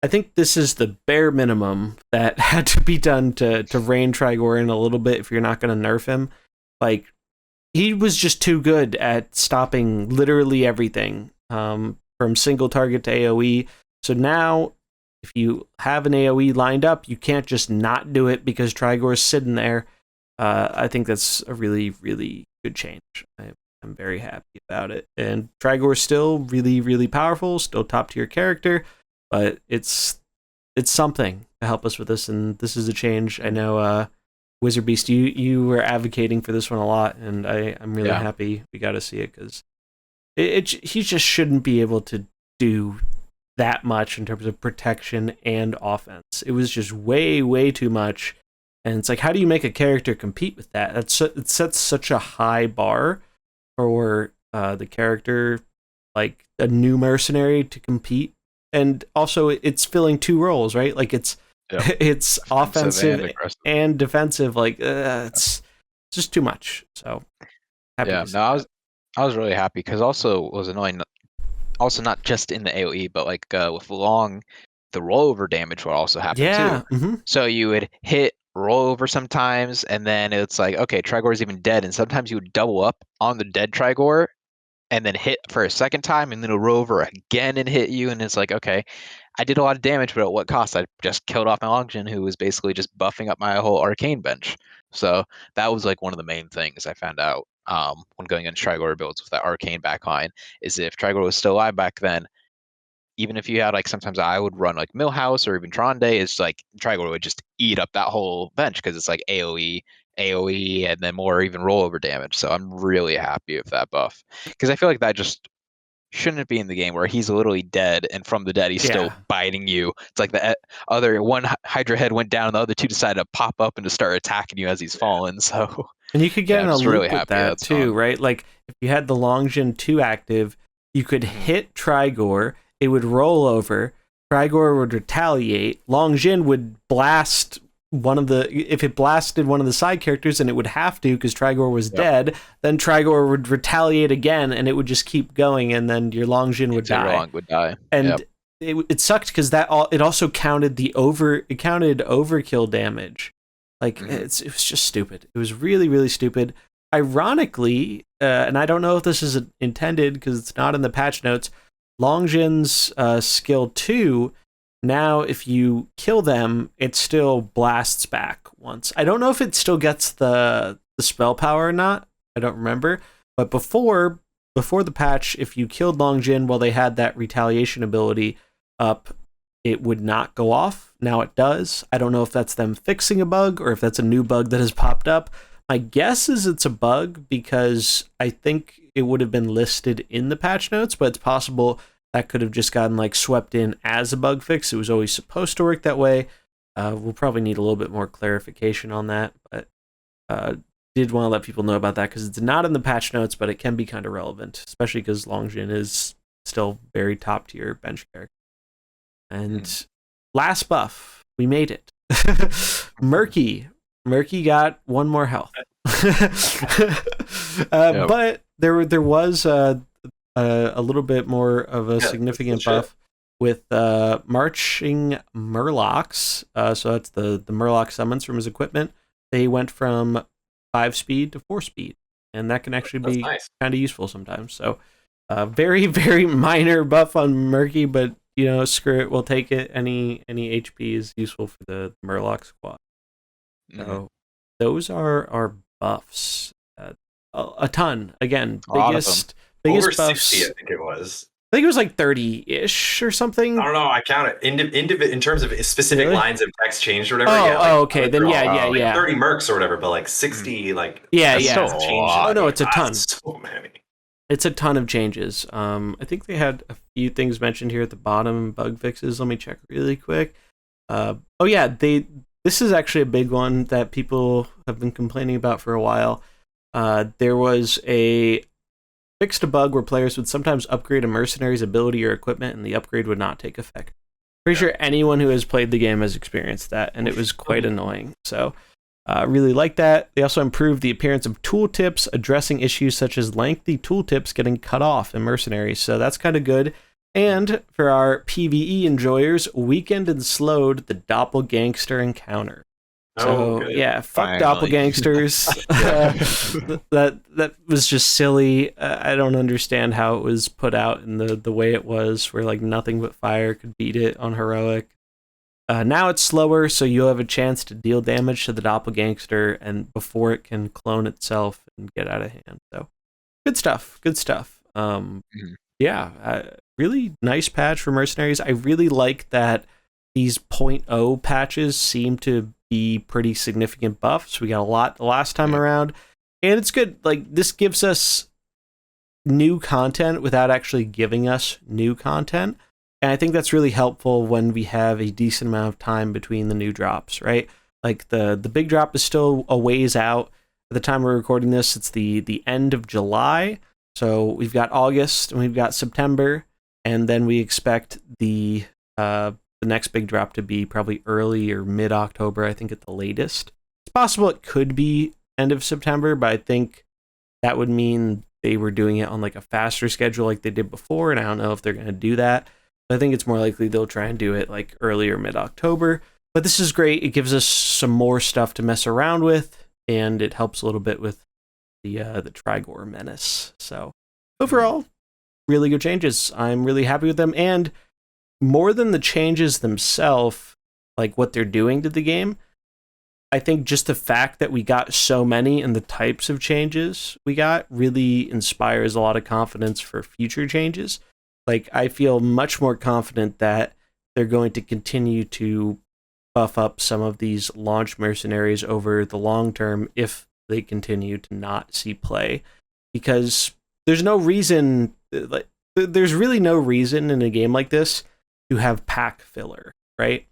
I think this is the bare minimum that had to be done to rein Trigor in a little bit if you're not going to nerf him. Like, he was just too good at stopping literally everything, from single target to AoE. So now, if you have an AoE lined up, you can't just not do it because Trigor's sitting there. I think that's a really, really good change. I'm very happy about it. And Trigor's still really, really powerful, still top tier character, but it's something to help us with this, and this is a change. I know WizardBeast, you were advocating for this one a lot, and I'm really happy we got to see it, because he just shouldn't be able to do that much in terms of protection and offense. It was just way, way too much. And it's like, how do you make a character compete with that? It sets such a high bar for the character, like a new mercenary, to compete. And also, it's filling two roles, right? Like, it's offensive and defensive. Like, it's just too much. So happy. Yeah, no, I was really happy, because also it was annoying. Also, not just in the AoE, but like with Long, the rollover damage would also happen too. Mm-hmm. So you would hit rollover sometimes, and then it's like, okay, Trigor's even dead, and sometimes you would double up on the dead Trigor and then hit for a second time, and then it'll roll over again and hit you, and it's like, okay, I did a lot of damage, but at what cost? I just killed off my Longjin, who was basically just buffing up my whole arcane bench. So that was like one of the main things I found out when going into Trigor builds with that arcane backline, is if Trigor was still alive back then, even if you had, like, sometimes I would run like Millhouse or even Tronde, it's like Trigor would just eat up that whole bench, because it's like AoE, and then more even rollover damage. So I'm really happy with that buff, because I feel like that just shouldn't be in the game, where he's literally dead, and from the dead he's still biting you. It's like the other one Hydra head went down, and the other two decided to pop up and to start attacking you as he's fallen. So, and you could get in a loop really with that too, fun. right? Like, if you had the Longjin 2 active, you could hit Trigor, it would roll over, Trigor would retaliate, Longjin would blast if it blasted one of the side characters, and it would have to because Trigor was dead, then Trigor would retaliate again, and it would just keep going, and then your Longjin would die. And it sucked because it also counted overkill damage. Like, it was just stupid. It was really, really stupid. Ironically, and I don't know if this is intended because it's not in the patch notes, Longjin's skill 2, now if you kill them, it still blasts back once. I don't know if it still gets the spell power or not. I don't remember. But before the patch, if you killed Longjin while they had that retaliation ability up, it would not go off. Now it does. I don't know if that's them fixing a bug or if that's a new bug that has popped up. My guess is it's a bug, because I think it would have been listed in the patch notes, but it's possible that could have just gotten like swept in as a bug fix. It was always supposed to work that way. We'll probably need a little bit more clarification on that, but did want to let people know about that because it's not in the patch notes, but it can be kind of relevant, especially because Longjin is still very top tier bench character. And last buff, we made it. Murky got one more health. But there was a little bit more of a significant buff with Marching Murlocs. So that's the Murloc summons from his equipment. They went from 5 speed to 4 speed, and that can actually be kind of useful sometimes. So very, very minor buff on Murky, but screw it, we'll take it. Any HP is useful for the Murloc squad. So those are our buffs. A ton. Again, biggest over buffs. 60, I think it was. I think it was like 30-ish or something. I don't know. I count it in terms of specific lines of text changed or whatever. Okay. Then yeah. 30 mercs or whatever, but like 60, like changes. Oh no, it's a ton. So many. It's a ton of changes. I think they had a few things mentioned here at the bottom, bug fixes. Let me check really quick. This is actually a big one that people have been complaining about for a while. There was fixed a bug where players would sometimes upgrade a mercenary's ability or equipment, and the upgrade would not take effect. Pretty sure anyone who has played the game has experienced that, and it was quite annoying. So, really like that. They also improved the appearance of tooltips, addressing issues such as lengthy tooltips getting cut off in mercenaries. So that's kind of good. And for our PvE enjoyers, Weekend and Slowed, the Doppelgangster encounter. So good. yeah, fuck Finally. doppelgangsters. That was just silly. I don't understand how it was put out in the way it was, where like nothing but fire could beat it on heroic. Now it's slower, so you'll have a chance to deal damage to the doppelgangster, and before it can clone itself and get out of hand. So good stuff. Good stuff. Yeah, really nice patch for mercenaries. I really like that these 0.0 patches seem to be pretty significant buffs. We got a lot the last time around, and it's good. Like, this gives us new content without actually giving us new content, and I think that's really helpful when we have a decent amount of time between the new drops, right? Like, the big drop is still a ways out. At the time we're recording this, it's the end of July, so we've got August and we've got September, and then we expect the next big drop to be probably early or mid-October, I think, at the latest. It's possible it could be end of September, but I think that would mean they were doing it on like a faster schedule like they did before, and I don't know if they're going to do that. But I think it's more likely they'll try and do it like early or mid-October. But this is great. It gives us some more stuff to mess around with, and it helps a little bit with the Trigor Menace. So overall, really good changes. I'm really happy with them, and more than the changes themselves, like what they're doing to the game, I think just the fact that we got so many and the types of changes we got really inspires a lot of confidence for future changes. Like, I feel much more confident that they're going to continue to buff up some of these launch mercenaries over the long term if they continue to not see play, because there's no reason, like, there's really no reason in a game like this to have pack filler, right?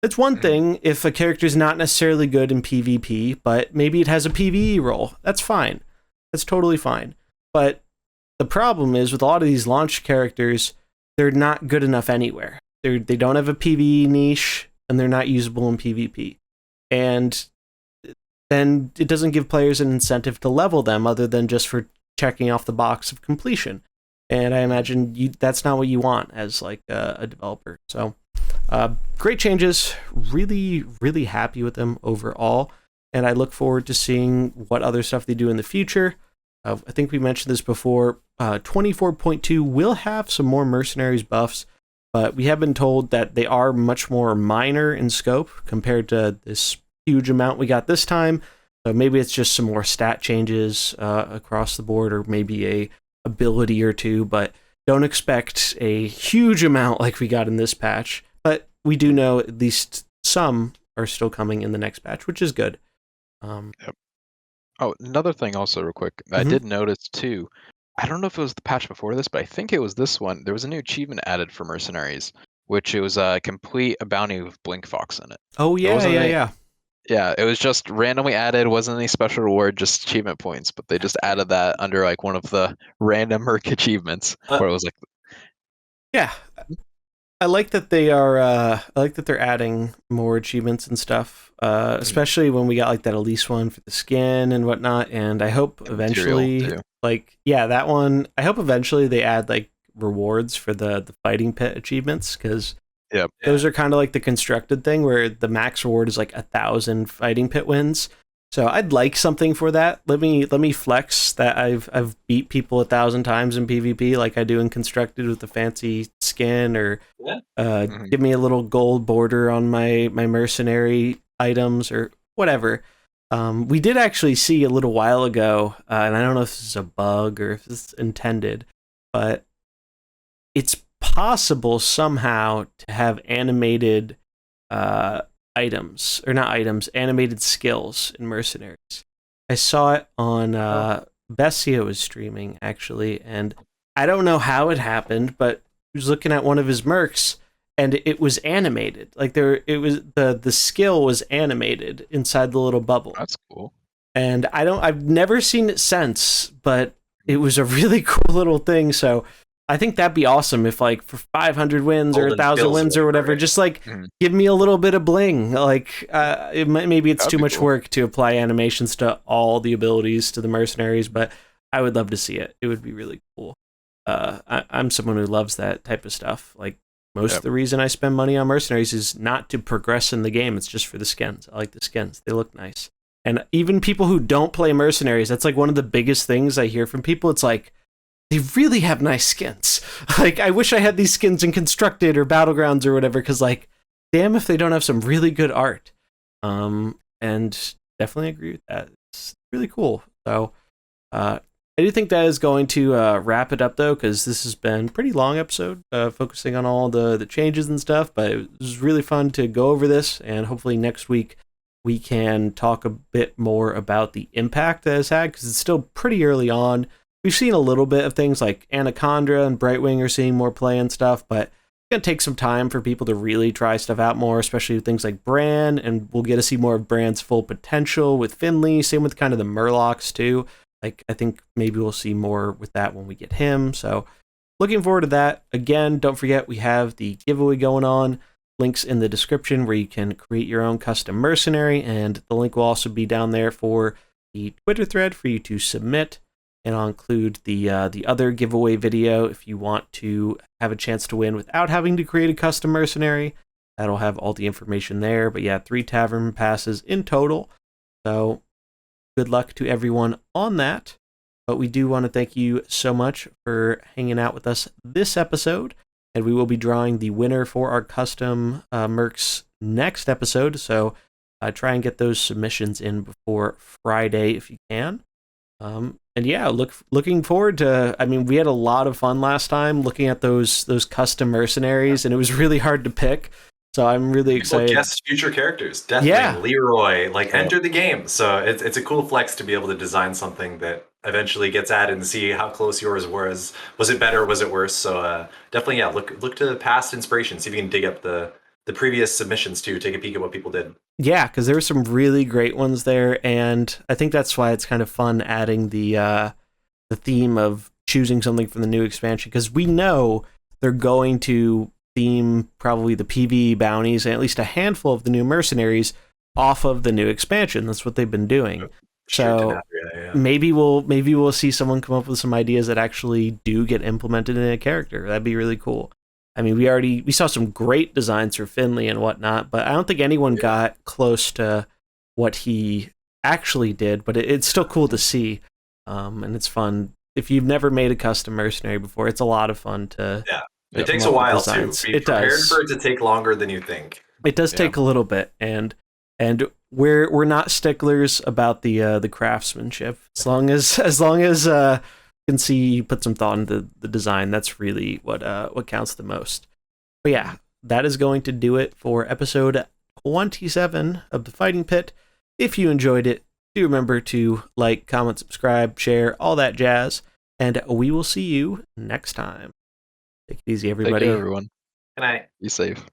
It's one thing if a character is not necessarily good in PvP, but maybe it has a PvE role. That's fine. That's totally fine. But the problem is with a lot of these launch characters, they're not good enough anywhere. They don't have a PvE niche, and they're not usable in PvP. And then it doesn't give players an incentive to level them other than just for checking off the box of completion. And I imagine that's not what you want as like a developer. So great changes. Really, really happy with them overall. And I look forward to seeing what other stuff they do in the future. I think we mentioned this before. 24.2 will have some more mercenaries buffs, but we have been told that they are much more minor in scope compared to this huge amount we got this time. So maybe it's just some more stat changes across the board, or maybe a ability or two, but don't expect a huge amount like we got in this patch. But we do know at least some are still coming in the next patch, which is good. Yep. Oh, another thing also real quick. I did notice too, I don't know if it was the patch before this, but I think it was this one. There was a new achievement added for mercenaries, which it was complete a bounty with Blink Fox in it. Oh yeah. Yeah, it was just randomly added, wasn't any special reward, just achievement points, but they just added that under like one of the random Merc achievements where it was like, yeah, I like that they are. I like that they're adding more achievements and stuff, especially when we got like that Elise one for the skin and whatnot. And I hope eventually, that one. I hope eventually they add like rewards for the fighting pit achievements, because those are kind of like the constructed thing where the max reward is like 1,000 fighting pit wins. So I'd like something for that. Let me flex that I've beat people 1,000 times in PvP like I do in constructed with the fancy skin, or give me a little gold border on my mercenary items or whatever. We did actually see a little while ago, and I don't know if this is a bug or if it's intended, but it's possible somehow to have animated animated skills in mercenaries. I saw it on Bessia was streaming actually, and I don't know how it happened, but he was looking at one of his mercs and it was animated. Like it was the skill was animated inside the little bubble. That's cool. And I've never seen it since, but it was a really cool little thing. So I think that'd be awesome if, like, for 500 wins or 1,000 wins or whatever, just like give me a little bit of bling. Like, maybe it's too much work to apply animations to all the abilities to the mercenaries, but I would love to see it. It would be really cool. I'm someone who loves that type of stuff. Like most of the reason I spend money on mercenaries is not to progress in the game. It's just for the skins. I like the skins. They look nice. And even people who don't play mercenaries, that's like one of the biggest things I hear from people. It's like, they really have nice skins. Like, I wish I had these skins in Constructed or Battlegrounds or whatever, because, like, damn if they don't have some really good art. And definitely agree with that. It's really cool. So, I do think that is going to wrap it up, though, because this has been a pretty long episode, focusing on all the changes and stuff, but it was really fun to go over this, and hopefully next week we can talk a bit more about the impact that it's had, because it's still pretty early on. We've seen a little bit of things like Anaconda and Brightwing are seeing more play and stuff, but it's going to take some time for people to really try stuff out more, especially with things like Bran, and we'll get to see more of Bran's full potential with Finley, same with kind of the Murlocs too. Like, I think maybe we'll see more with that when we get him, so looking forward to that. Again, don't forget we have the giveaway going on. Links in the description where you can create your own custom mercenary, and the link will also be down there for the Twitter thread for you to submit. And I'll include the other giveaway video if you want to have a chance to win without having to create a custom mercenary. That'll have all the information there. But yeah, 3 Tavern passes in total. So good luck to everyone on that. But we do want to thank you so much for hanging out with us this episode. And we will be drawing the winner for our custom mercs next episode. So try and get those submissions in before Friday if you can. And yeah, looking forward to. I mean, we had a lot of fun last time looking at those custom mercenaries, and it was really hard to pick. So I'm really excited. Guess future characters, Deathwing, Leroy, like enter the game. So it's a cool flex to be able to design something that eventually gets added and see how close yours was. Was it better? Was it worse? So definitely, yeah. Look to past inspiration. See if you can dig up the previous submissions too. Take a peek at what people did. Yeah, because there were some really great ones there, and I think that's why it's kind of fun adding the theme of choosing something from the new expansion, because we know they're going to theme probably the PvE bounties and at least a handful of the new mercenaries off of the new expansion. That's what they've been doing. So maybe we'll see someone come up with some ideas that actually do get implemented in a character. That'd be really cool. I mean, we saw some great designs for Finley and whatnot, but I don't think anyone got close to what he actually did, but it's still cool to see. And it's fun. If you've never made a custom mercenary before, it's a lot of fun to... Yeah, it takes a while too. It does. For it to take longer than you think. It does take a little bit, and we're not sticklers about the craftsmanship. As long as can see you put some thought into the design, that's really what counts the most. But yeah, that is going to do it for episode 27 of The Fighting Pit. If you enjoyed it, do remember to like, comment, subscribe, share, all that jazz, and we will see you next time. Take it easy, everybody. Take care, everyone. Good night. Be safe.